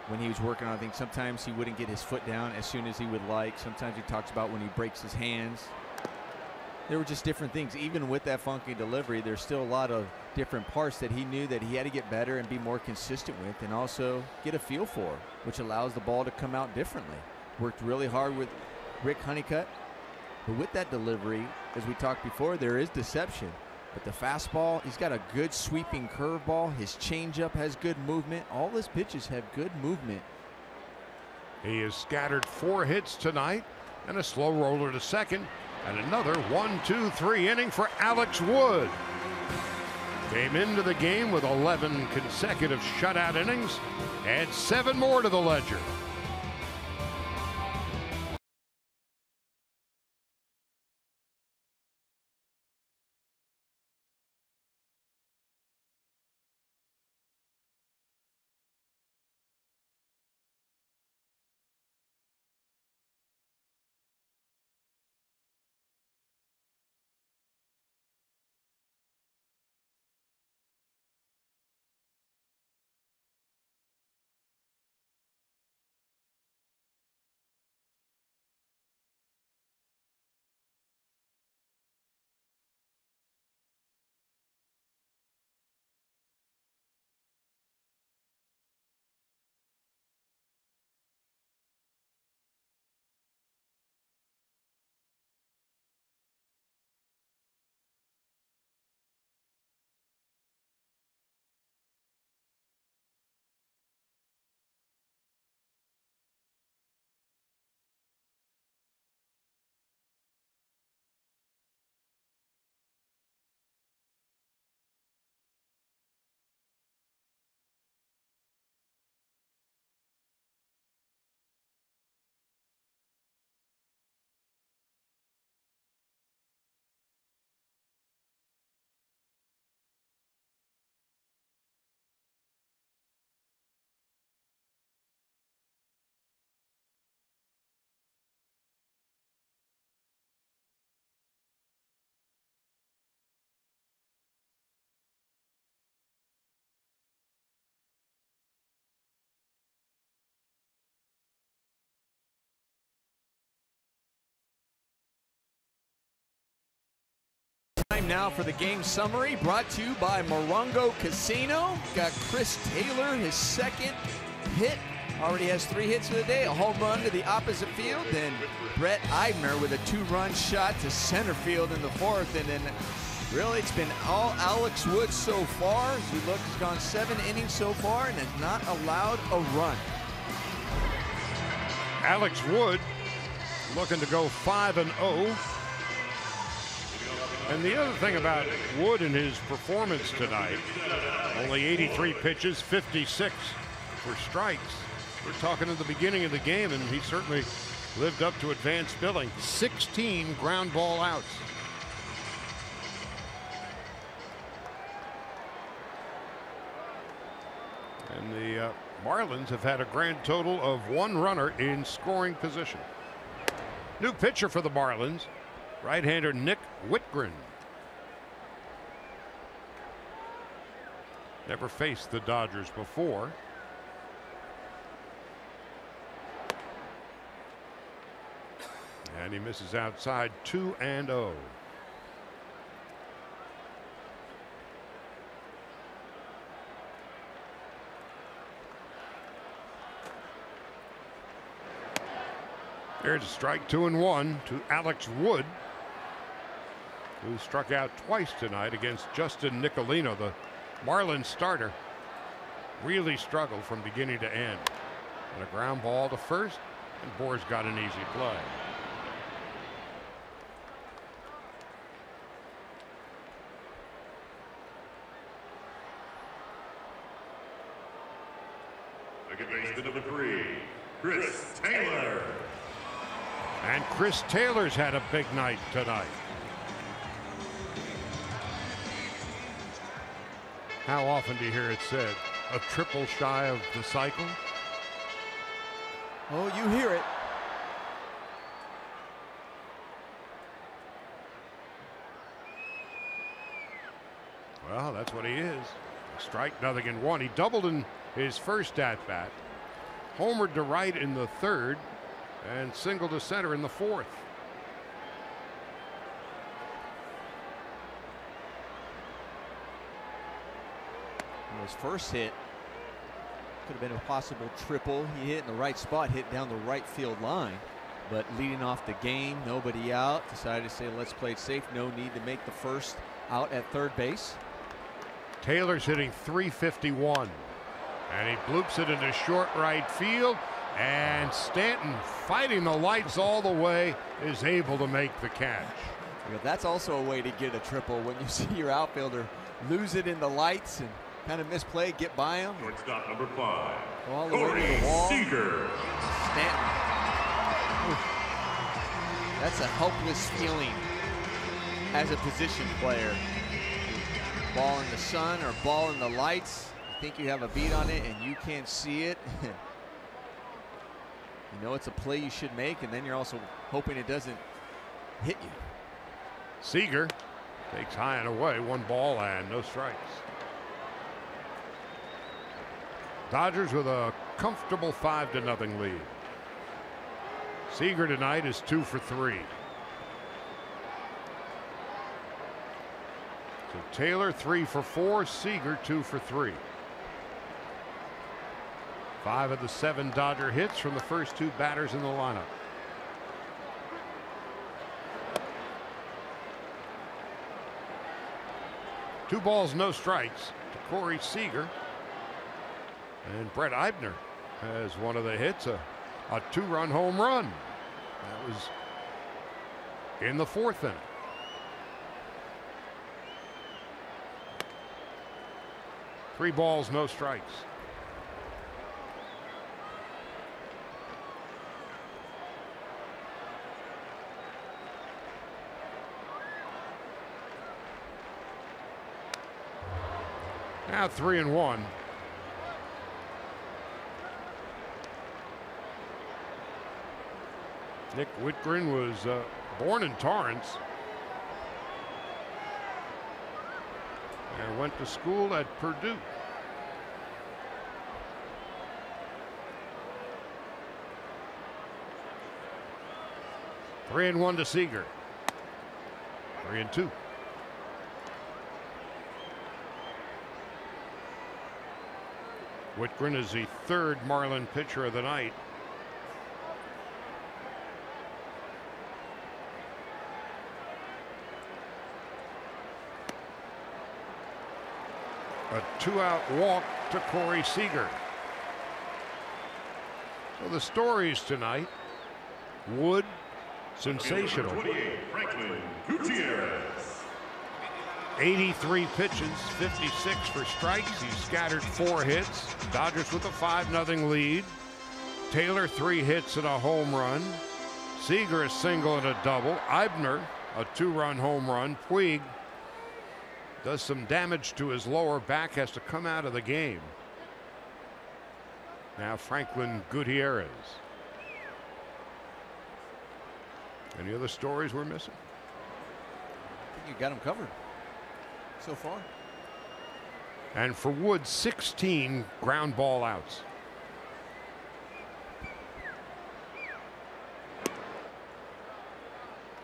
when he was working on things, sometimes he wouldn't get his foot down as soon as he would like. Sometimes he talks about when he breaks his hands. There were just different things. Even with that funky delivery, there's still a lot of different parts that he knew that he had to get better and be more consistent with, and also get a feel for, which allows the ball to come out differently. Worked really hard with Rick Honeycutt, but with that delivery, as we talked before, there is deception. But the fastball, he's got a good sweeping curveball. His changeup has good movement. All his pitches have good movement. He has scattered 4 hits tonight and a slow roller to second. And another 1-2-3 inning for Alex Wood. Came into the game with 11 consecutive shutout innings. Adds 7 more to the ledger. now for the game summary, brought to you by Morongo Casino. Got Chris Taylor, his second hit. Already has 3 hits for the day, a home run to the opposite field. Then Brett Eibner with a 2-run shot to center field in the 4th. And then really it's been all Alex Wood so far. As you look, he's gone 7 innings so far and has not allowed a run. Alex Wood looking to go 5-0. And the other thing about Wood and his performance tonight, only 83 pitches, 56 for strikes. We're talking at the beginning of the game, and he certainly lived up to advanced billing. 16 ground ball outs. And the Marlins have had a grand total of 1 runner in scoring position. New pitcher for the Marlins, right-hander Nick Whitgren. Never faced the Dodgers before. And he misses outside, 2-0. There's a strike, 2-1 to Alex Wood, who struck out twice tonight against Justin Nicolino. The Marlins starter really struggled from beginning to end. And a ground ball to first, and Boers got an easy play. Second baseman number 3, Chris Taylor. And Chris Taylor's had a big night tonight. How often do you hear it said, a triple shy of the cycle? Oh, you hear it. Well, that's what he is. Strike, 0-1. He doubled in his first at-bat, homered to right in the 3rd, and singled to center in the 4th. His first hit could have been a possible triple. He hit in the right spot, hit down the right field line. But leading off the game, nobody out, decided to say let's play it safe. No need to make the first out at 3rd base. Taylor's hitting .351, and he bloops it into short right field. And Stanton, fighting the lights all the way, is able to make the catch. Yeah, that's also a way to get a triple when you see your outfielder lose it in the lights and kind of misplay, get by him. Shortstop number 5, All the way to the wall. Seager. Stanton. Oof. That's a helpless feeling as a position player. Ball in the sun or ball in the lights. You think you have a beat on it and you can't see it. You know it's a play you should make, and then you're also hoping it doesn't hit you. Seager takes high and away, 1 ball and no strikes. Dodgers with a comfortable 5-0 lead. Seager tonight is 2 for 3. So Taylor 3 for 4, Seager 2 for 3. 5 of the 7 Dodger hits from the first 2 batters in the lineup. Two balls, no strikes to Corey Seager. And Brett Eibner has one of the hits, a 2-run home run. That was in the 4th inning. Three balls, no strikes. Now 3-1. Nick Whitgren was born in Torrance and went to school at Purdue. Three and one to Seager. 3-2. Whitgren is the third Marlin pitcher of the night. A 2-out walk to Corey Seager. So the stories tonight: Wood, sensational. 28, Franklin Gutierrez. 83 pitches, 56 for strikes. He scattered 4 hits. Dodgers with a 5-0 lead. Taylor 3 hits and a home run. Seager a single and a double. Eibner a 2-run home run. Puig does some damage to his lower back, has to come out of the game. Now Franklin Gutierrez. Any other stories we're missing? I think you got him covered so far. And for Wood, 16 ground ball outs.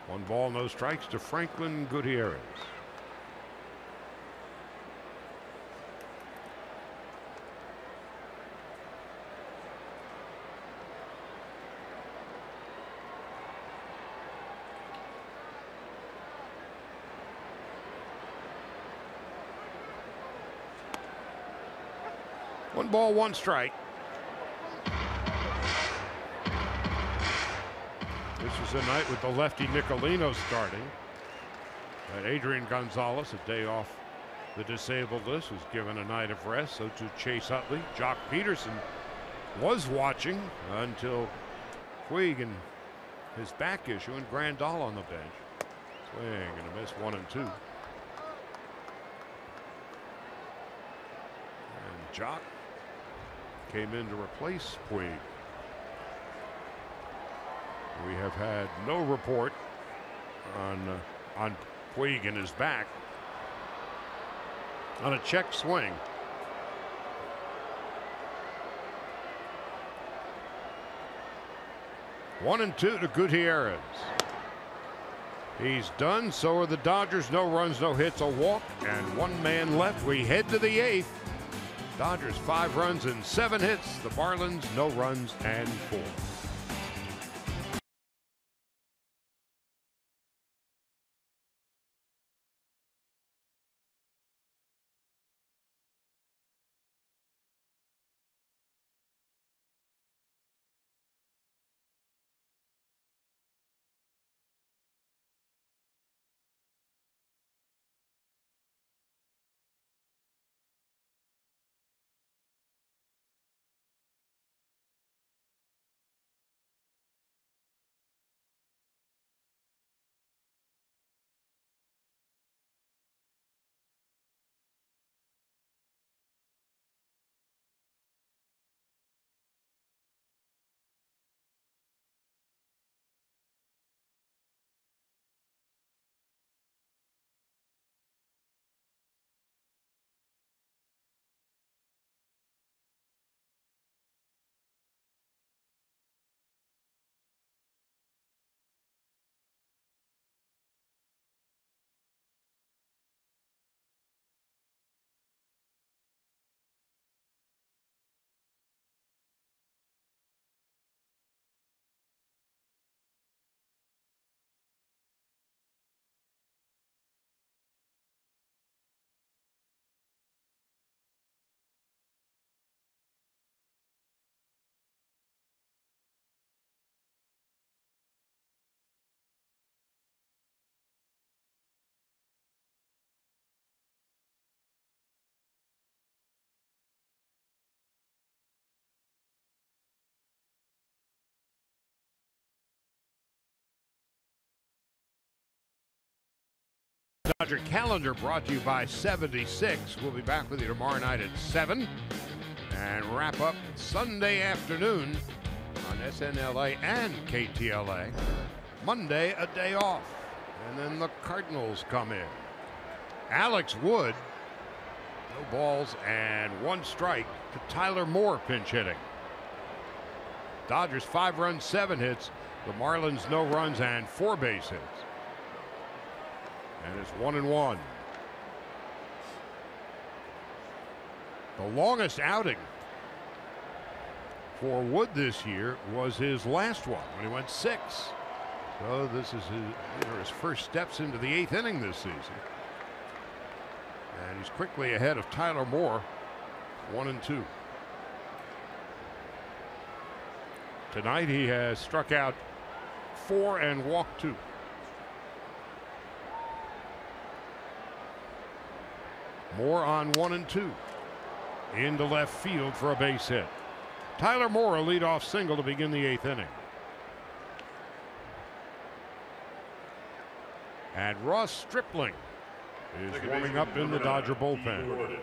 One ball, no strikes to Franklin Gutierrez. One ball, one strike. This is a night with the lefty Nicolino starting. And Adrian Gonzalez, a day off the disabled list, was given a night of rest. So to Chase Utley. Jock Peterson was watching until Puig and his back issue, and Grandal on the bench. Swing and a miss, 1-2. And Jock came in to replace Puig. We have had no report on Puig and his back. On a check swing. One and two to Gutierrez. He's done. So are the Dodgers. No runs, no hits, a walk, and one man left. We head to the eighth. Dodgers 5 runs and 7 hits. The Marlins no runs and 4. Dodger calendar brought to you by 76. We'll be back with you tomorrow night at 7 and wrap up Sunday afternoon on SNLA and KTLA. Monday, a day off. And then the Cardinals come in. Alex Wood, no balls and 1 strike to Tyler Moore pinch hitting. Dodgers 5 runs, 7 hits. The Marlins no runs and 4 base hits. And it's 1-1. The longest outing for Wood this year was his last one when he went 6. So this is his first steps into the 8th inning this season. And he's quickly ahead of Tyler Moore, 1-2. Tonight he has struck out 4 and walked 2. Moore on 1-2. Into left field for a base hit. Tyler Moore, a leadoff single to begin the 8th inning. And Ross Stripling is warming up in the Dodger bullpen. We're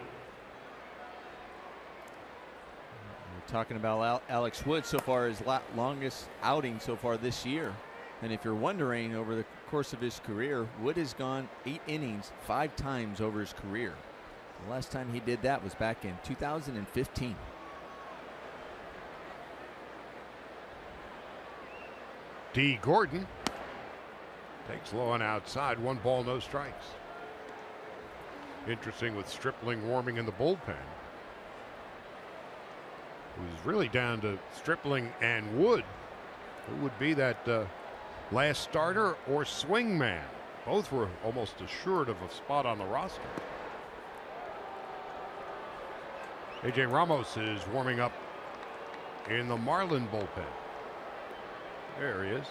talking about Alex Wood so far, his longest outing so far this year. And if you're wondering, over the course of his career, Wood has gone 8 innings 5 times over his career. The last time he did that was back in 2015. D. Gordon takes low and outside. 1 ball, no strikes. Interesting with Stripling warming in the bullpen. It was really down to Stripling and Wood. Who would be that last starter or swing man? Both were almost assured of a spot on the roster. A.J. Ramos is warming up in the Marlin bullpen. There he is.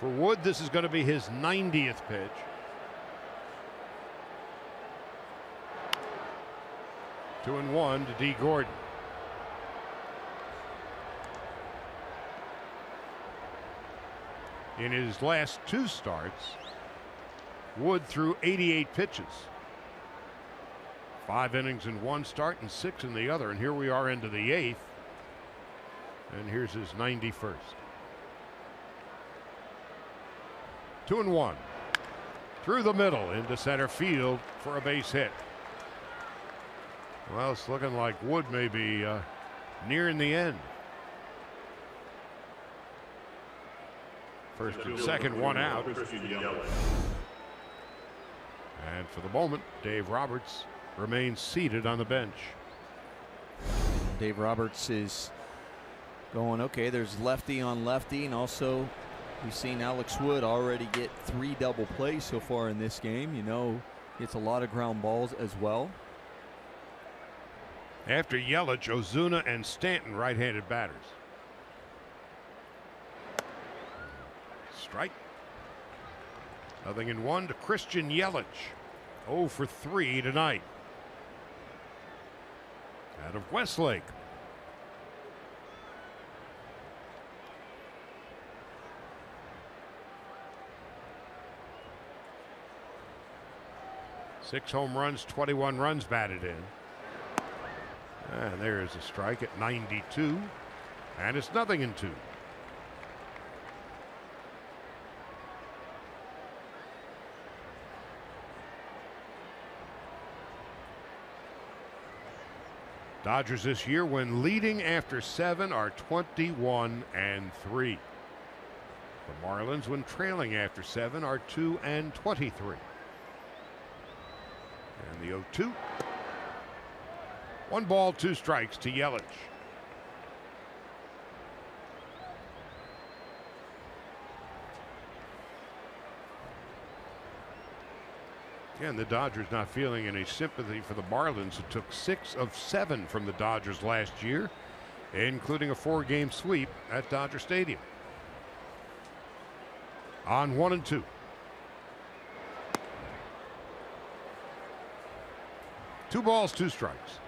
For Wood, this is going to be his 90th pitch. Two and 1 to D. Gordon. In his last 2 starts, Wood threw 88 pitches. 5 innings in 1 start and 6 in the other. And here we are into the 8th. And here's his 91st. 2 and 1. Through the middle into center field for a base hit. Well, it's looking like Wood may be nearing the end. First and second, 1 out. And for the moment, Dave Roberts remains seated on the bench. Dave Roberts is going, okay, there's lefty on lefty, and also we've seen Alex Wood already get 3 double plays so far in this game. You know, gets a lot of ground balls as well. After Yelich, Ozuna and Stanton right-handed batters. Strike. 0-1 to Christian Yelich. 0 for 3 tonight. Out of Westlake. Six home runs, 21 runs batted in. And there's a strike at 92. And it's 0-2. Dodgers this year, when leading after 7, are 21 and 3. The Marlins, when trailing after 7, are 2 and 23. And the 0-2. 1 ball, 2 strikes to Yelich. Again, the Dodgers not feeling any sympathy for the Marlins, who took 6 of 7 from the Dodgers last year, including a 4-game sweep at Dodger Stadium. On 1 and 2. 2 balls, 2 strikes.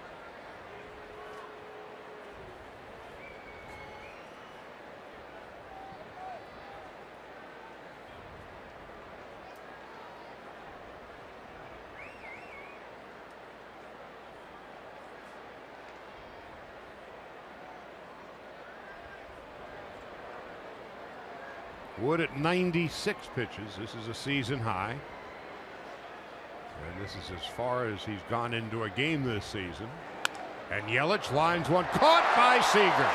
Wood at 96 pitches. This is a season high. And this is as far as he's gone into a game this season. And Yelich lines one, caught by Seager.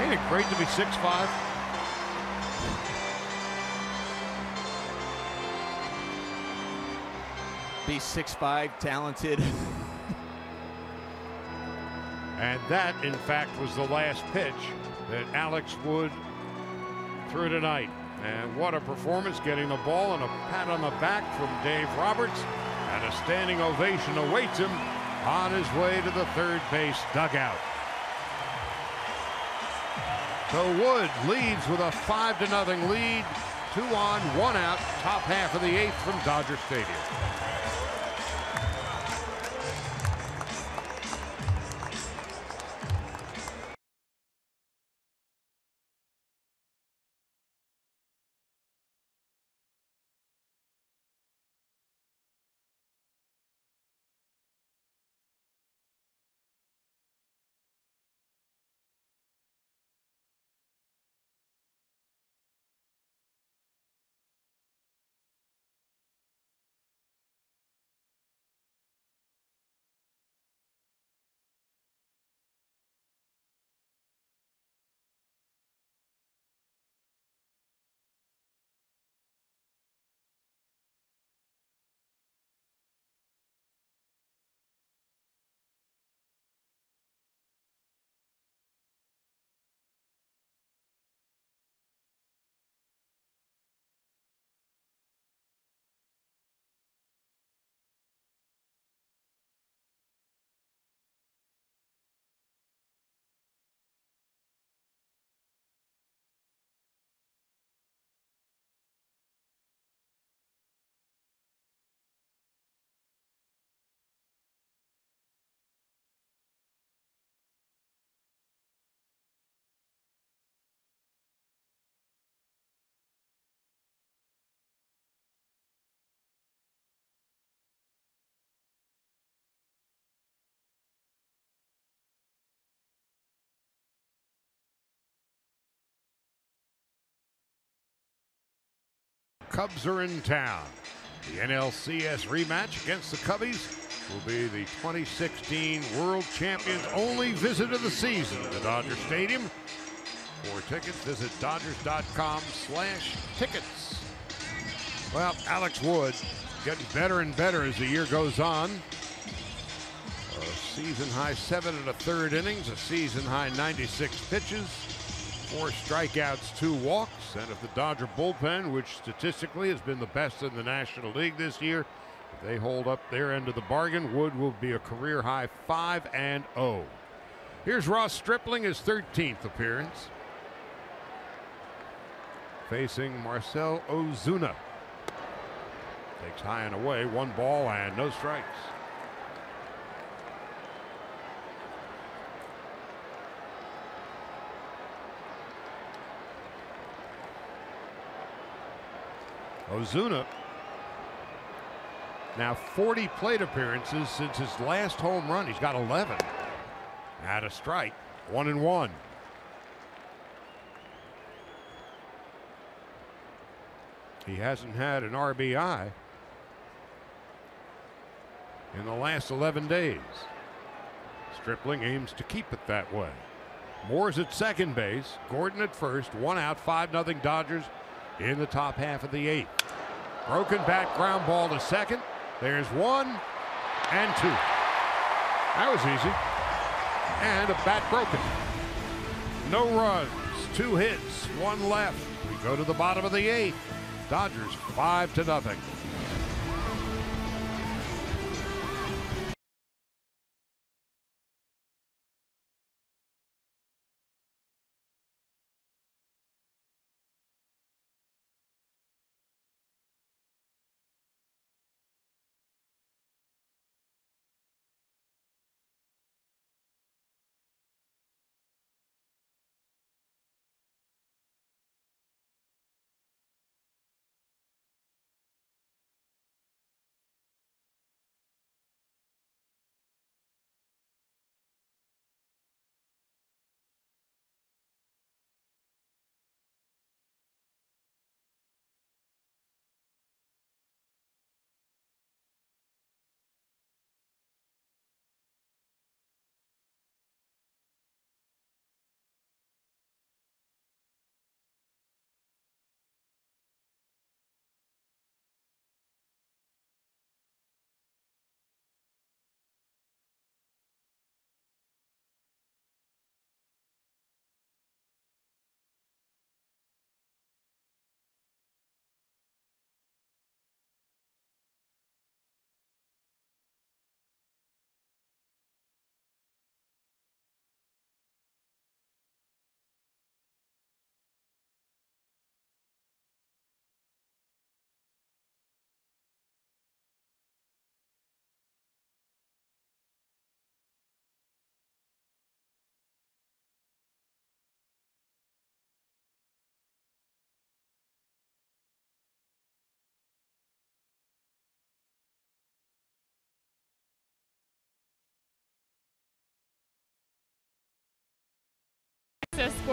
Ain't it great to be 6'5"? be 6'5", talented. And that, in fact, was the last pitch that Alex Wood threw tonight. And what a performance, getting the ball and a pat on the back from Dave Roberts. And a standing ovation awaits him on his way to the third base dugout. So Wood leads with a 5-0 lead. 2 on, 1 out, top half of the 8th from Dodger Stadium. Cubs are in town. The NLCS rematch against the Cubbies will be the 2016 World Champions' only visit of the season to Dodger Stadium. For tickets, visit Dodgers.com/tickets. Well, Alex Wood getting better and better as the year goes on. A season-high 7 1/3 innings, a season-high 96 pitches. 4 strikeouts, 2 walks, and if the Dodger bullpen, which statistically has been the best in the National League this year, if they hold up their end of the bargain, Wood will be a career-high 5-0. Here's Ross Stripling, his 13th appearance, facing Marcell Ozuna. Takes high and away, 1 ball and no strikes. Ozuna now 40 plate appearances since his last home run. He's got 11. At a strike, 1-1. He hasn't had an RBI in the last 11 days. Stripling aims to keep it that way. Moore's at second base, Gordon at first, 1 out, 5-0 Dodgers in the top half of the 8th. Broken bat ground ball to second. There's 1 and 2. That was easy. And a bat broken. No runs, 2 hits, 1 left. We go to the bottom of the 8th. Dodgers 5-0.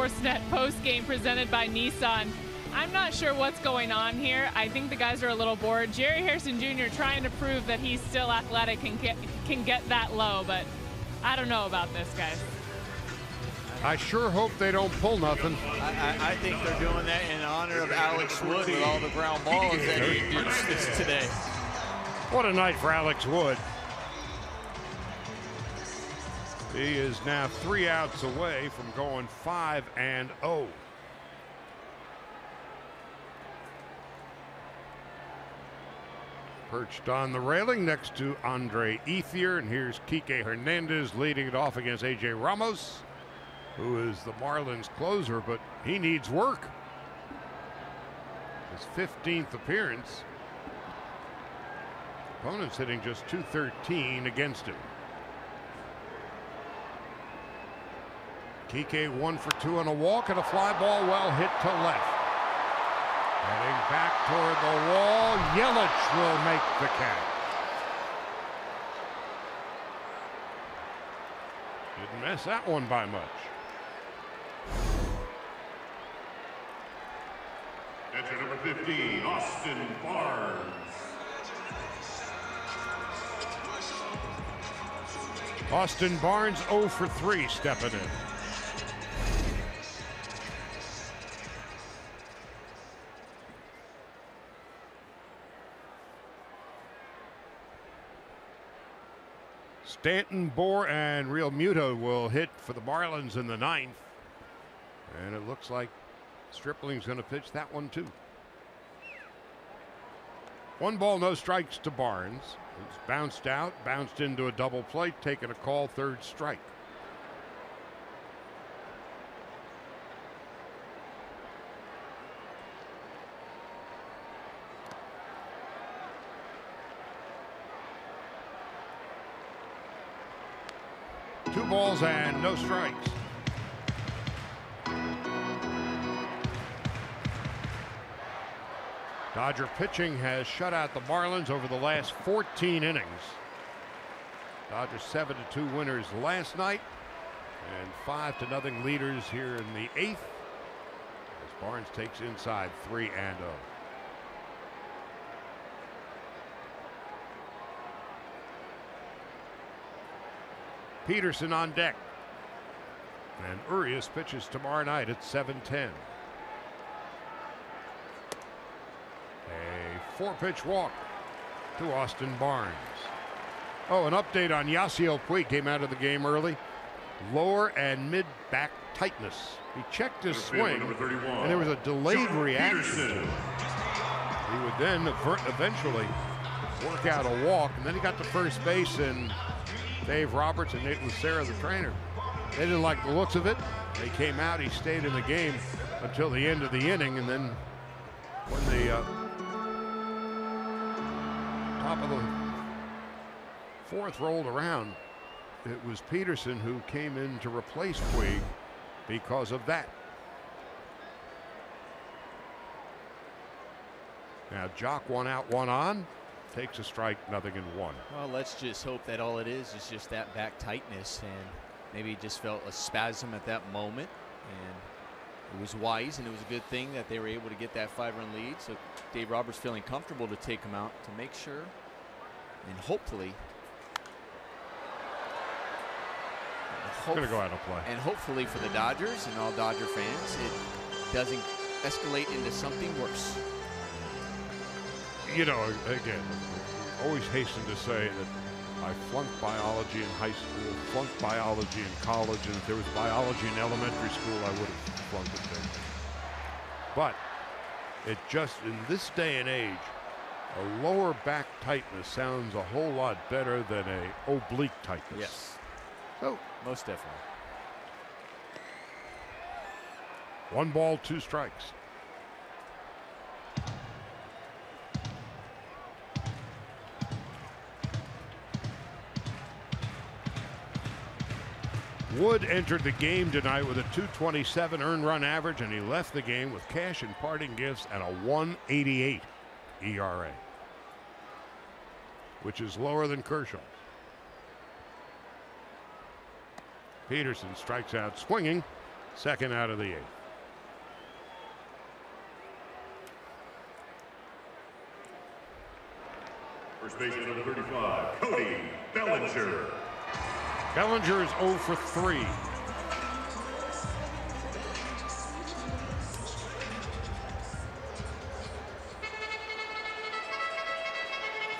Sportsnet postgame presented by Nissan. I'm not sure what's going on here. I think the guys are a little bored. Jerry Harrison Jr. trying to prove that he's still athletic and can get that low, but I don't know about this, guys. I sure hope they don't pull nothing. I think they're doing that in honor of Alex Wood with all the ground balls that he induced today. What a night for Alex Wood. He is now 3 outs away from going 5-0. Perched on the railing next to Andre Ethier, and here's Kike Hernandez leading it off against A.J. Ramos, who is the Marlins closer, but he needs work. His 15th appearance. Opponent's hitting just .213 against him. Kike 1 for 2 on a walk and a fly ball well hit to left. Heading back toward the wall, Yelich will make the catch. Didn't miss that one by much. Catcher number 15, Austin Barnes. Austin Barnes 0 for 3 stepping in. Stanton, Bohr, and Real Muto will hit for the Marlins in the 9th. And it looks like Stripling's going to pitch that one too. 1 ball, no strikes to Barnes. It's bounced out, bounced into a double play, taking a call, 3rd strike. Two balls and no strikes. Dodger pitching has shut out the Marlins over the last 14 innings. Dodgers 7-2 winners last night and 5-0 leaders here in the 8th as Barnes takes inside 3-0. Peterson on deck, and Urias pitches tomorrow night at 7:10. A 4-pitch walk to Austin Barnes. Oh, an update on Yasiel Puig. Came out of the game early. Lower and mid back tightness. He checked his swing, and there was a delayed reaction. He would then eventually work out a walk, and then he got to first base, and Dave Roberts and Nate Lucera, the trainer, they didn't like the looks of it. They came out. He stayed in the game until the end of the inning, and then when the top of the 4th rolled around, it was Peterson who came in to replace Puig because of that. Now Jock 1 out, 1 on. Takes a strike, 0-1. Well, let's just hope that all it is just that back tightness, and maybe he just felt a spasm at that moment, and it was wise, and it was a good thing that they were able to get that 5-run lead. So Dave Roberts feeling comfortable to take him out to make sure, and hopefully, going to go out of play. And hopefully for the Dodgers and all Dodger fans, it doesn't escalate into something worse. You know, again, always hasten to say that I flunked biology in high school, flunked biology in college, and if there was biology in elementary school, I would have flunked it there. But it just, in this day and age, a lower back tightness sounds a whole lot better than a oblique tightness. Yes. So, most definitely. 1 ball, 2 strikes. Wood entered the game tonight with a .227 earned run average, and he left the game with cash and parting gifts and a .188 ERA, which is lower than Kershaw. Peterson strikes out swinging, Second out of the 8th. First baseman number 35, Cody Bellinger. Bellinger is 0 for 3.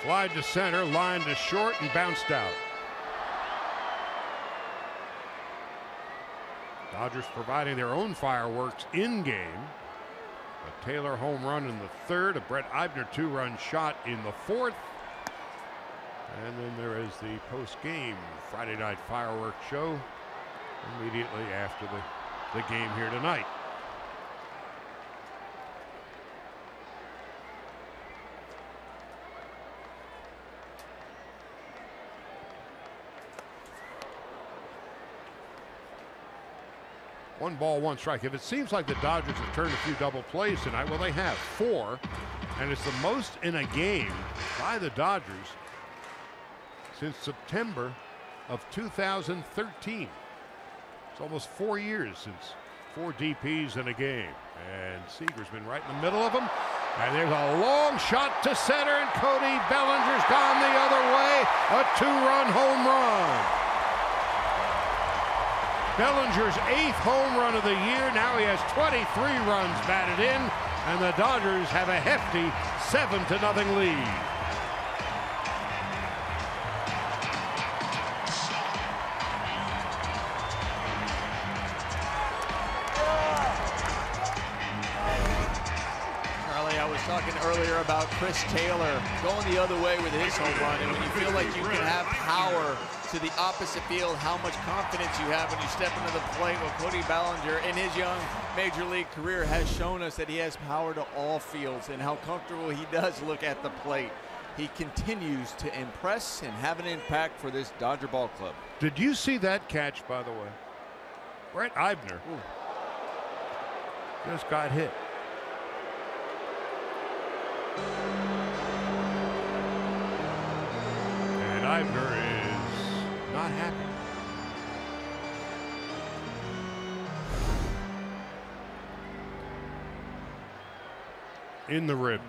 Fly to center, line to short, and bounced out. Dodgers providing their own fireworks in game. A Taylor home run in the 3rd, a Brett Eibner 2-run shot in the 4th. And then there is the post-game Friday night fireworks show immediately after the game here tonight. One ball, one strike. If it seems like the Dodgers have turned a few double plays tonight, well, they have 4, and it's the most in a game by the Dodgers since September of 2013. It's almost 4 years since 4 DPs in a game. And Seager's been right in the middle of them. And there's a long shot to center, and Cody Bellinger's gone the other way. A 2-run home run. Bellinger's 8th home run of the year. Now he has 23 runs batted in, and the Dodgers have a hefty 7-0 lead. Talking earlier about Chris Taylor going the other way with his home run, and when you feel like you can have power to the opposite field, how much confidence you have when you step into the plate. Well, Cody Bellinger in his young major league career has shown us that he has power to all fields and how comfortable he does look at the plate. He continues to impress and have an impact for this Dodger ball club. Did you see that catch, by the way? Brett Eibner just got hit. And Eibner is not happy. In the ribs.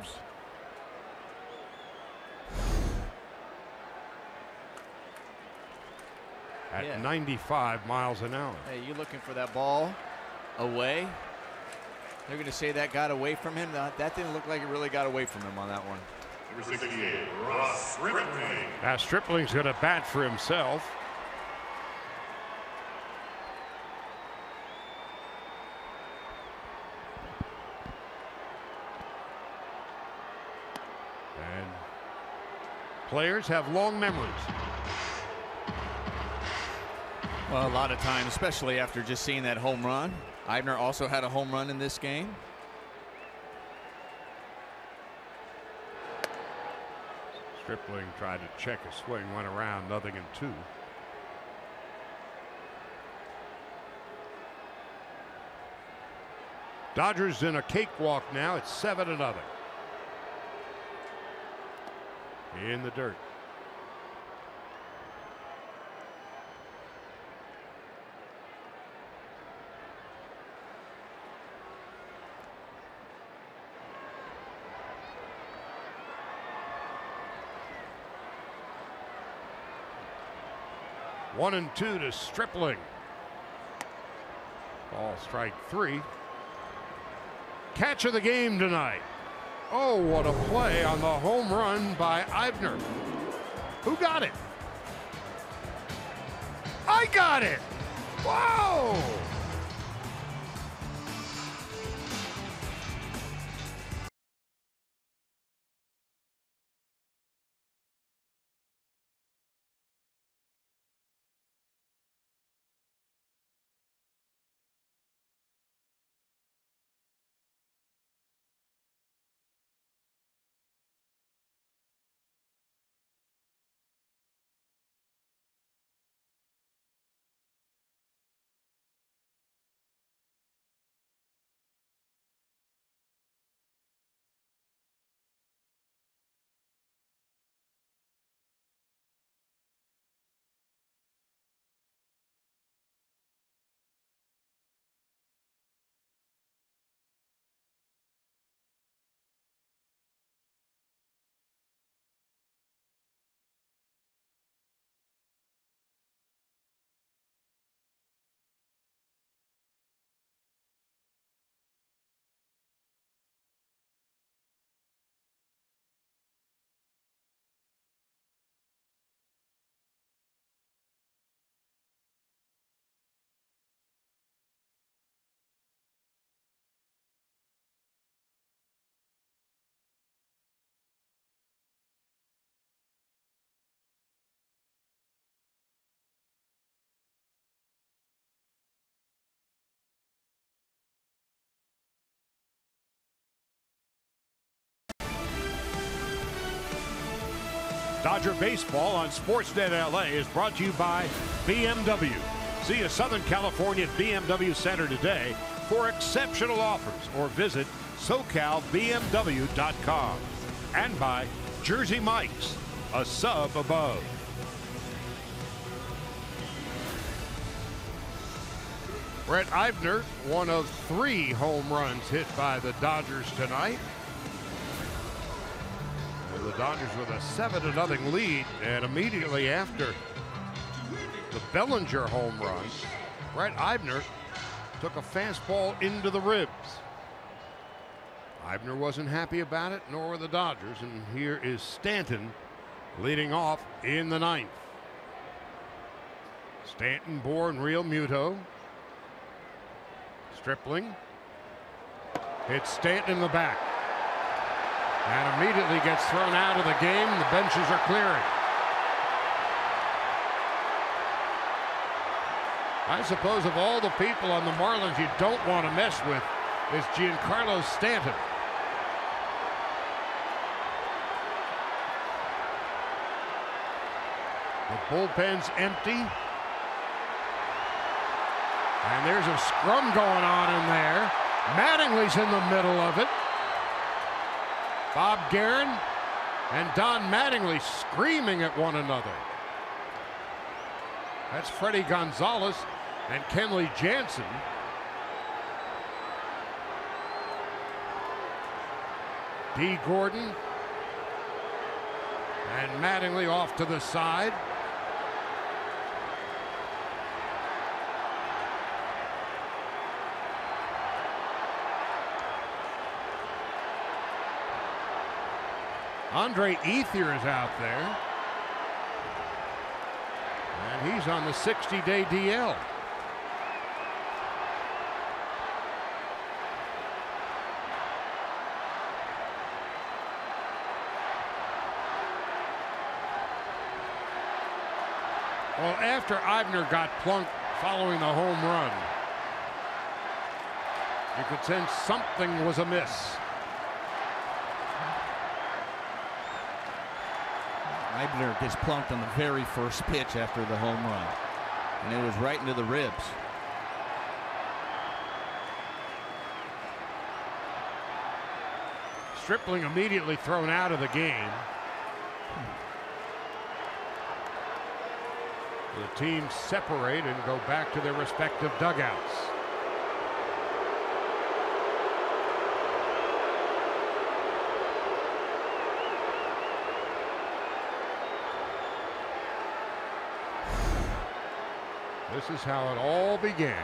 At 95 miles an hour. Hey, you looking for that ball away? They're going to say that got away from him. That didn't look like it really got away from him on that one. Number 68, Ross Stripling. Now Stripling's going to bat for himself. And players have long memories. Well, a lot of times, especially after just seeing that home run. Eibner also had a home run in this game. Stripling tried to check a swing, went around, 0-2. Dodgers in a cakewalk now. It's 7-0. In the dirt. One and 2 to Stripling. Ball strike 3. Catch of the game tonight. Oh, what a play on the home run by Eibner. Who got it? I got it. Whoa. Dodger Baseball on Sportsnet LA is brought to you by BMW. See a Southern California BMW Center today for exceptional offers or visit SoCalBMW.com. And by Jersey Mike's, a sub above. Brett Eibner, one of 3 home runs hit by the Dodgers tonight. And the Dodgers with a 7-0 lead, and immediately after the Bellinger home run, Brett Eibner took a fastball into the ribs. Eibner wasn't happy about it, nor were the Dodgers, and here is Stanton leading off in the 9th. Stanton, Bohr, and Real Muto. Stripling hits Stanton in the back and immediately gets thrown out of the game. The benches are clearing. I suppose of all the people on the Marlins you don't want to mess with is Giancarlo Stanton. The bullpen's empty. And there's a scrum going on in there. Mattingly's in the middle of it. Bob Guerin and Don Mattingly screaming at one another. That's Freddie Gonzalez and Kenley Jansen. D. Gordon and Mattingly off to the side. Andre Ethier is out there, and he's on the 60-day DL. Well, after Eibner got plunked following the home run, you could sense something was amiss. Eibner gets plunked on the very first pitch after the home run, and it was right into the ribs. Stripling immediately thrown out of the game. The teams separate and go back to their respective dugouts. This is how it all began.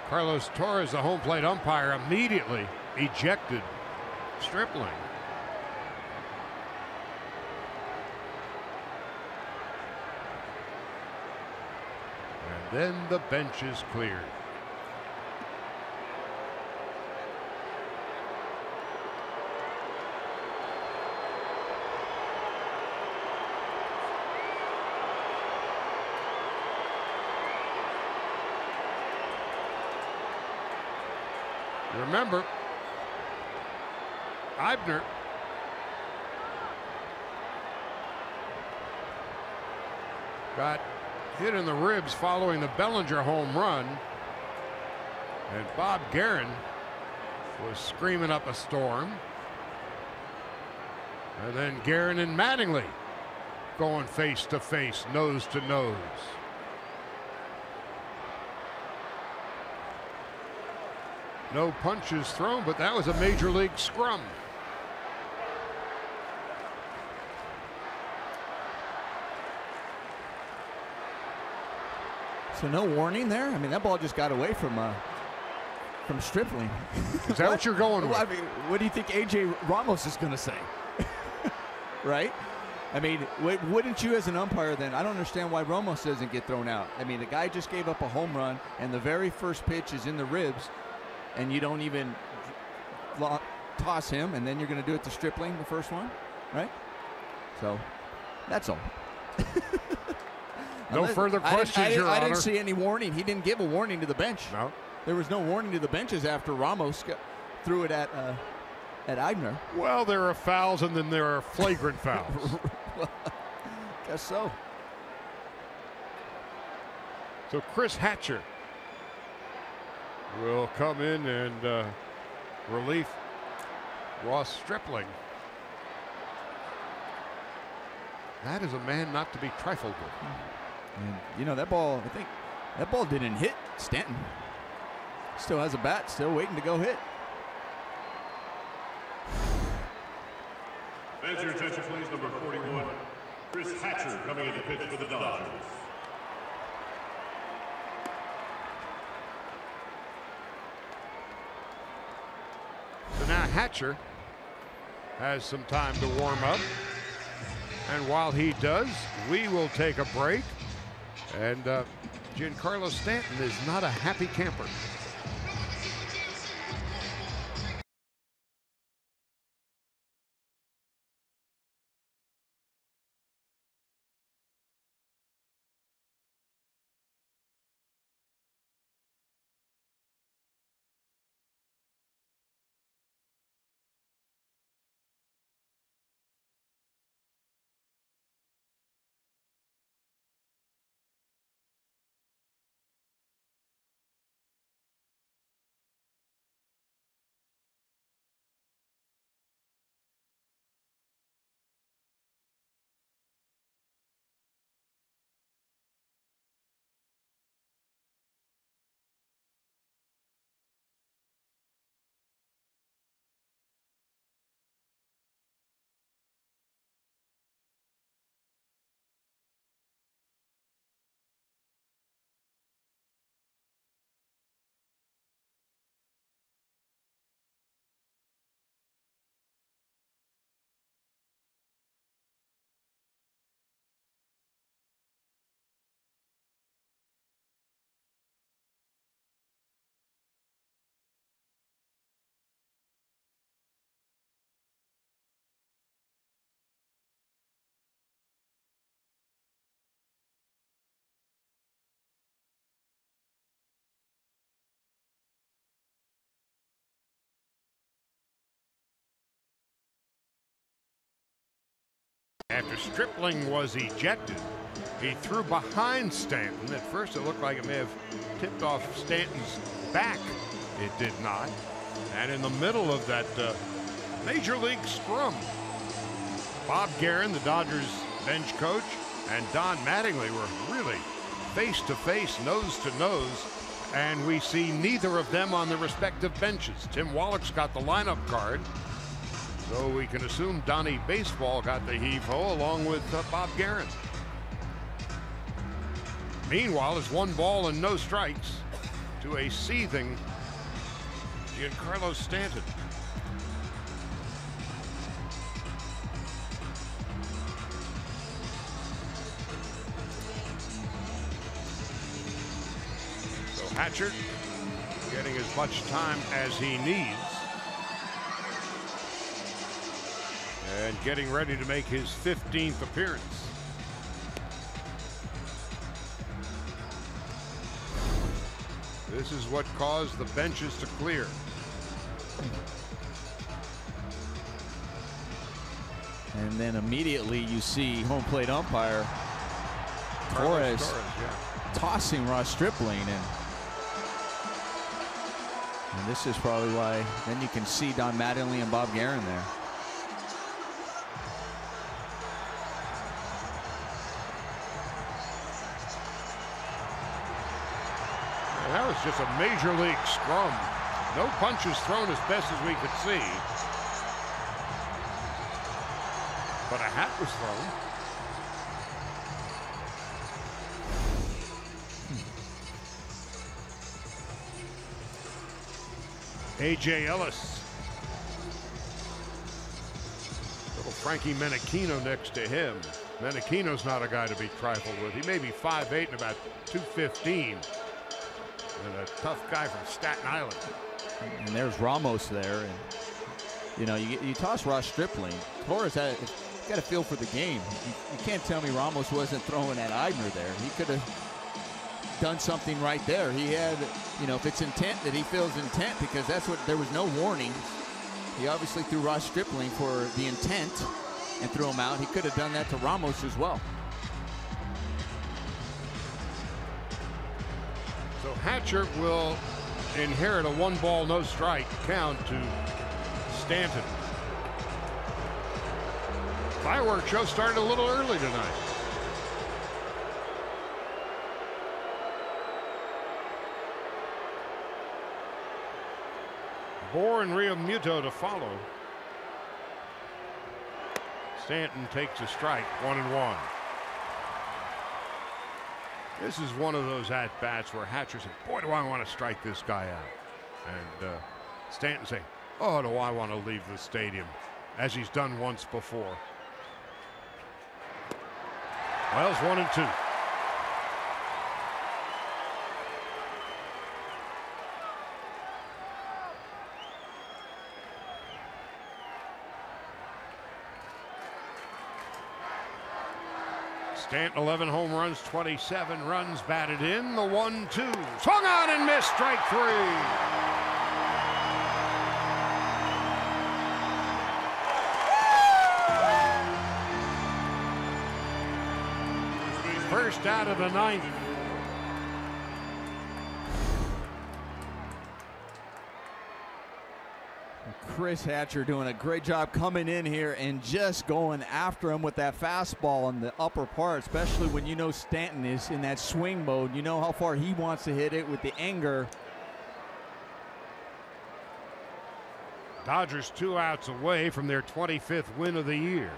Carlos Torres, the home plate umpire, immediately ejected Stripling. And then the bench is cleared. Remember, Eibner got hit in the ribs following the Bellinger home run, and Bob Guerin was screaming up a storm. And then Guerin and Mattingly going face to face, nose to nose. No punches thrown, but that was a major league scrum. So no warning there? I mean, that ball just got away from Stripling. Is that what you're going with? Well, I mean, what do you think A.J. Ramos is going to say? Right? I mean, wouldn't you as an umpire then? I don't understand why Ramos doesn't get thrown out. I mean, the guy just gave up a home run, and the very first pitch is in the ribs, and you don't even toss him, and then you're going to do it to Stripling, the first one, right? So, that's all. No further questions, Your Honor. I didn't see any warning. He didn't give a warning to the bench. No. there was no warning to the benches after Ramos threw it at Eibner. Well, there are fouls, and then there are flagrant fouls. Guess so. So Chris Hatcher will come in and relief Ross Stripling. That is a man not to be trifled with. And, you know, that ball, I think that ball didn't hit Stanton. Still has a bat, still waiting to go hit. Fans, your attention, please. Number 41, Chris Hatcher coming in to pitch for the Dodgers. So now Hatcher has some time to warm up. And while he does, we will take a break. And Giancarlo Stanton is not a happy camper. After Stripling was ejected, he threw behind Stanton. At first it looked like it may have tipped off Stanton's back. It did not. And in the middle of that major league scrum, Bob Guerin, the Dodgers bench coach, and Don Mattingly were really face to face, nose to nose, and we see neither of them on the respective benches. Tim Wallach's got the lineup card, so we can assume Donnie Baseball got the heave-ho along with Bob Guerin. Meanwhile, it's 1 ball and no strikes to a seething Giancarlo Stanton. So Hatcher getting as much time as he needs. And getting ready to make his 15th appearance. This is what caused the benches to clear. And then immediately you see home plate umpire Torres tossing Ross Stripling, and this is probably why then you can see Don Mattingly and Bob Guerin there. That was just a major league scrum. No punches thrown as best as we could see. But a hat was thrown. A.J. Ellis. Little Frankie Menechino next to him. Menechino's not a guy to be trifled with. He may be 5'8" and about 215. And a tough guy from Staten Island. And there's Ramos there. And, you know, you toss Ross Stripling. Torres got a feel for the game. You can't tell me Ramos wasn't throwing at Eibner there. He could have done something right there. He had, you know, if it's intent, that he feels intent, because that's what, there was no warning. He obviously threw Ross Stripling for the intent and threw him out. He could have done that to Ramos as well. So Hatcher will inherit a 1-ball, no strike count to Stanton. Fireworks show started a little early tonight. Bohr and Realmuto to follow. Stanton takes a strike, 1-1. This is one of those at-bats where Hatcher said, boy, do I want to strike this guy out. And Stanton saying, oh, do I want to leave the stadium, as he's done once before. Well, it's 1-2. Stanton 11 home runs, 27 runs batted in. The 1-2 swung on and missed, strike 3. First out of the 9th. Chris Hatcher doing a great job coming in here and just going after him with that fastball in the upper part, especially when you know Stanton is in that swing mode. You know how far he wants to hit it with the anger. Dodgers 2 outs away from their 25th win of the year.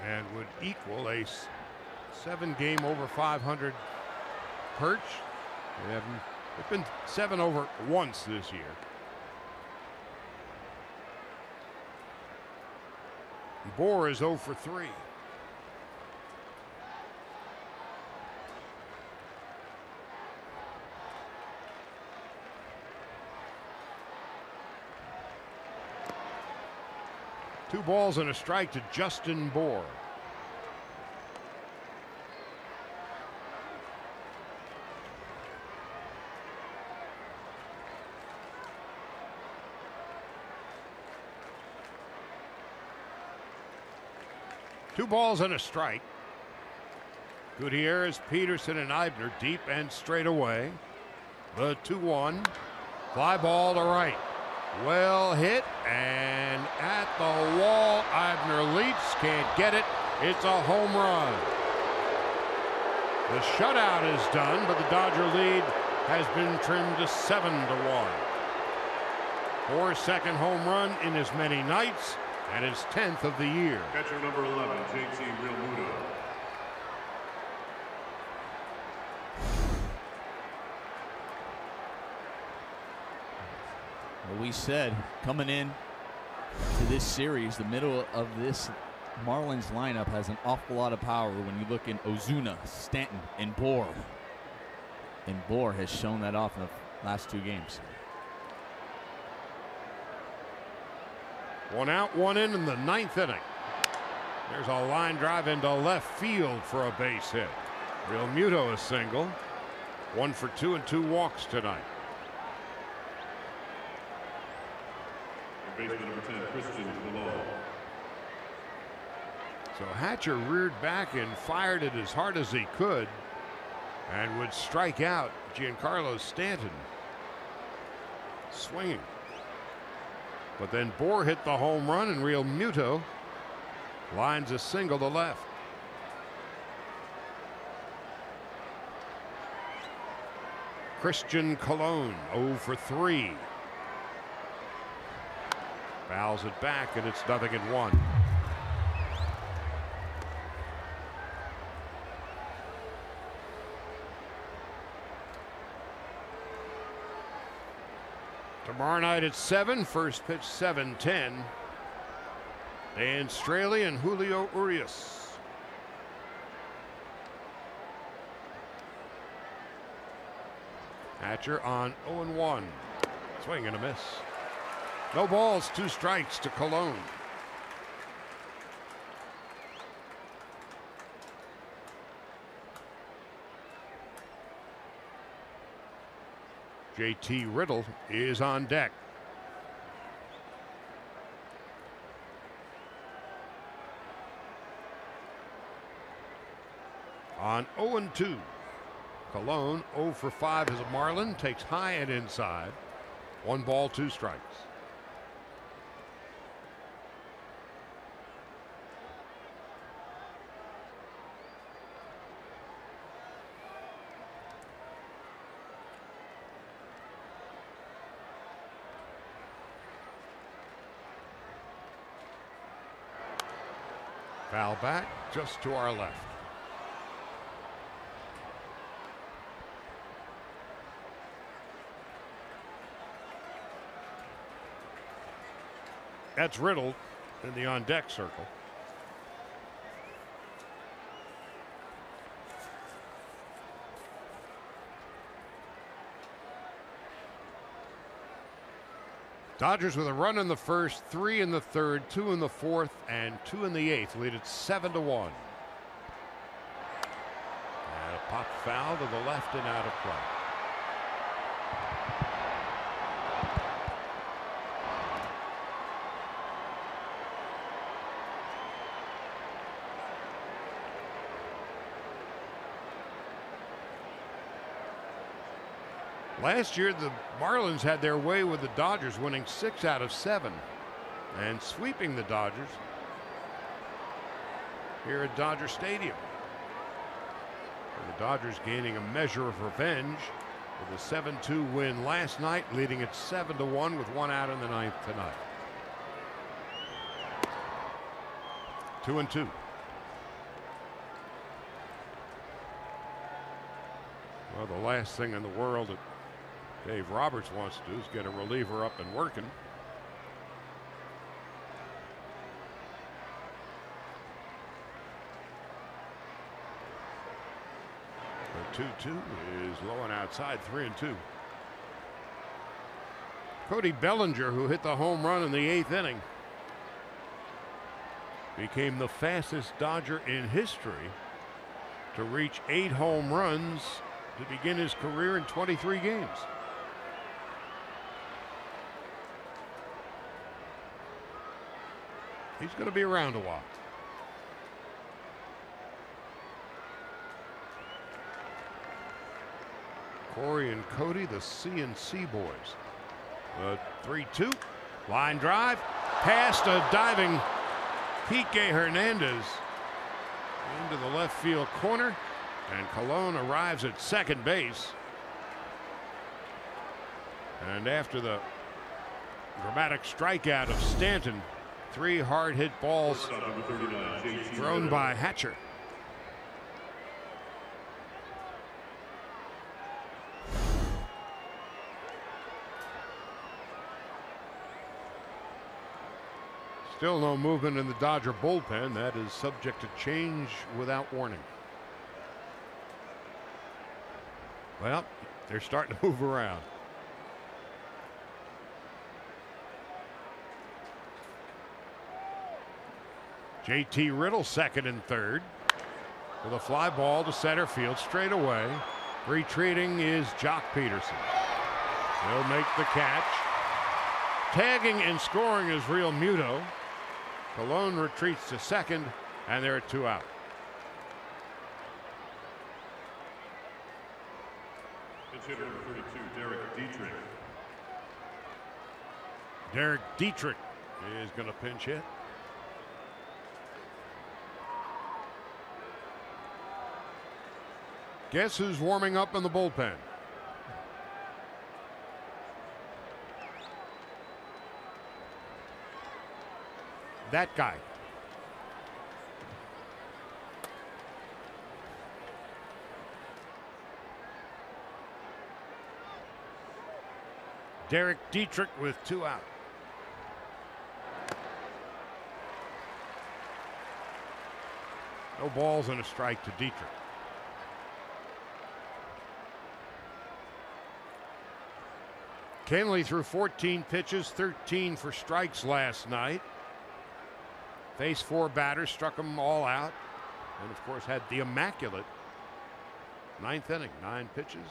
And would equal a 7-game over 500 perch. They've been 7 over once this year. Bohr is 0 for 3. Two balls and a strike to Justin Bohr. Two balls and a strike. Gutierrez, Peterson, and Eibner deep and straight away. The 2-1. Fly ball to right. Well hit and at the wall. Eibner leaps, can't get it. It's a home run. The shutout is done, but the Dodger lead has been trimmed to 7-1. Bohr's second home run in as many nights and his 10th of the year. Catcher number 11, JT Realmuto. We said coming in to this series, the middle of this Marlins lineup has an awful lot of power when you look in Ozuna, Stanton, and Bohr. And Bohr has shown that off in the last 2 games. 1 out, 1 in the 9th inning. There's a line drive into left field for a base hit. Realmuto a single. 1 for 2 and 2 walks tonight. Baseman number 10, Christian below. So Hatcher reared back and fired it as hard as he could and would strike out Giancarlo Stanton swinging. But then Bohr hit the home run and Realmuto lines a single to left. Christian Colon 0 for 3. Fouls it back and it's 0-1. Tomorrow night at 7, first pitch 7:10. Dan Straley and Julio Urias. Hatcher on 0-1. Swing and a miss. No balls, 2 strikes to Colon. JT Riddle is on deck. On 0-2. Colon 0 for 5 as a Marlin, takes high and inside. 1 ball, 2 strikes. Foul back just to our left. That's Riddle in the on deck circle. Dodgers with a run in the first, 3 in the third, 2 in the fourth, and 2 in the eighth. Lead it 7-1. And a pop foul to the left and out of play. Last year, the Marlins had their way with the Dodgers, winning 6 out of 7 and sweeping the Dodgers here at Dodger Stadium. And the Dodgers gaining a measure of revenge with a 7-2 win last night, leading it 7-1 with 1 out in the 9th tonight. 2-2. Well, the last thing in the world that Dave Roberts wants to do is get a reliever up and working. The 2-2 is low and outside, 3-2. Cody Bellinger, who hit the home run in the 8th inning, became the fastest Dodger in history to reach 8 home runs to begin his career in 23 games. He's going to be around a while. Corey and Cody, the CNC boys. The 3-2. Line drive. Past a diving Kike Hernandez into the left field corner. And Colon arrives at second base. And after the dramatic strikeout of Stanton, 3 hard hit balls thrown by Hatcher. Still no movement in the Dodger bullpen. That is subject to change without warning. Well, they're starting to move around. JT Riddle second and third with a fly ball to center field straight away. Retreating is Jock Peterson. He'll make the catch. Tagging and scoring is Real Muto. Colon retreats to second, and there are 2 out. Pitch hitter number 32, Derek Dietrich. Derek Dietrich is going to pinch hit. Guess who's warming up in the bullpen? That guy. Derek Dietrich with 2 out. No balls and a strike to Dietrich. Kenley threw 14 pitches, 13 for strikes last night. Faced 4 batters, struck them all out, and of course had the immaculate 9th inning. 9 pitches,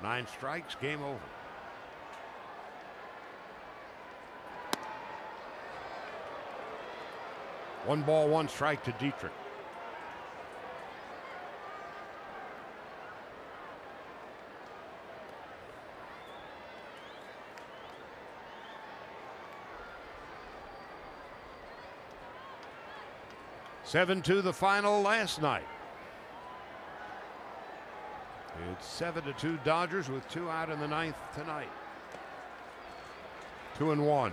9 strikes, game over. One ball, 1 strike to Dietrich. (7-2) the final last night. It's 7-2 Dodgers with 2 out in the 9th tonight. 2-1.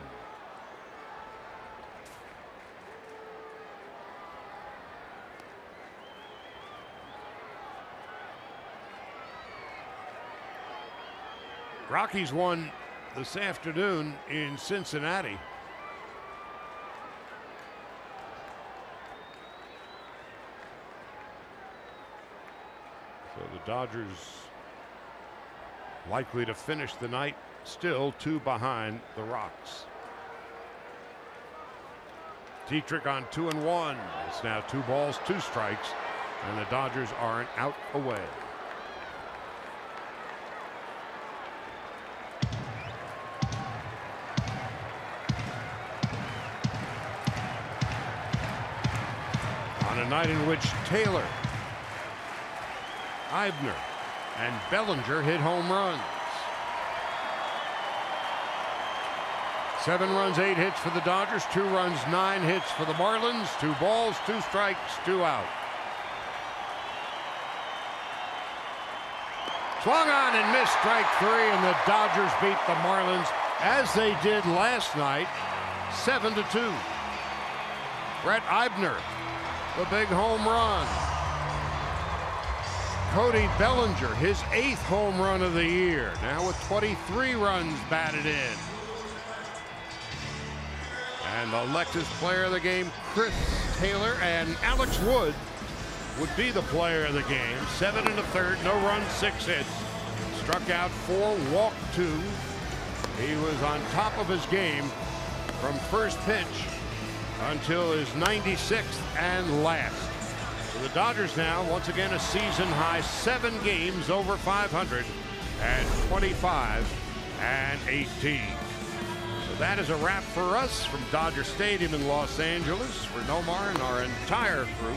Rockies won this afternoon in Cincinnati. So the Dodgers likely to finish the night still 2 behind the Rocks. Dietrich on 2-1. It's now 2 balls, 2 strikes, and the Dodgers are an out away. On a night in which Taylor, Eibner, and Bellinger hit home runs. 7 runs, 8 hits for the Dodgers, 2 runs, 9 hits for the Marlins. 2 balls, 2 strikes, 2 out. Swung on and missed, strike 3, and the Dodgers beat the Marlins as they did last night, 7-2. Brett Eibner, the big home run. Cody Bellinger, his 8th home run of the year, now with 23 runs batted in. And the Lexus player of the game, Chris Taylor, and Alex Wood would be the player of the game. 7 1/3, no runs, 6 hits. Struck out 4, walked 2. He was on top of his game from first pitch until his 96th and last. So the Dodgers now, once again, a season high 7 games over 500 at 25-18. So that is a wrap for us from Dodger Stadium in Los Angeles. For Nomar and our entire crew,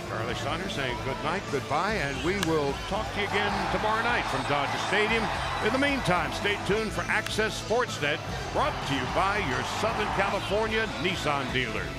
Charlie Steiner saying good night, goodbye, and we will talk to you again tomorrow night from Dodger Stadium. In the meantime, stay tuned for Access Sportsnet, brought to you by your Southern California Nissan dealers.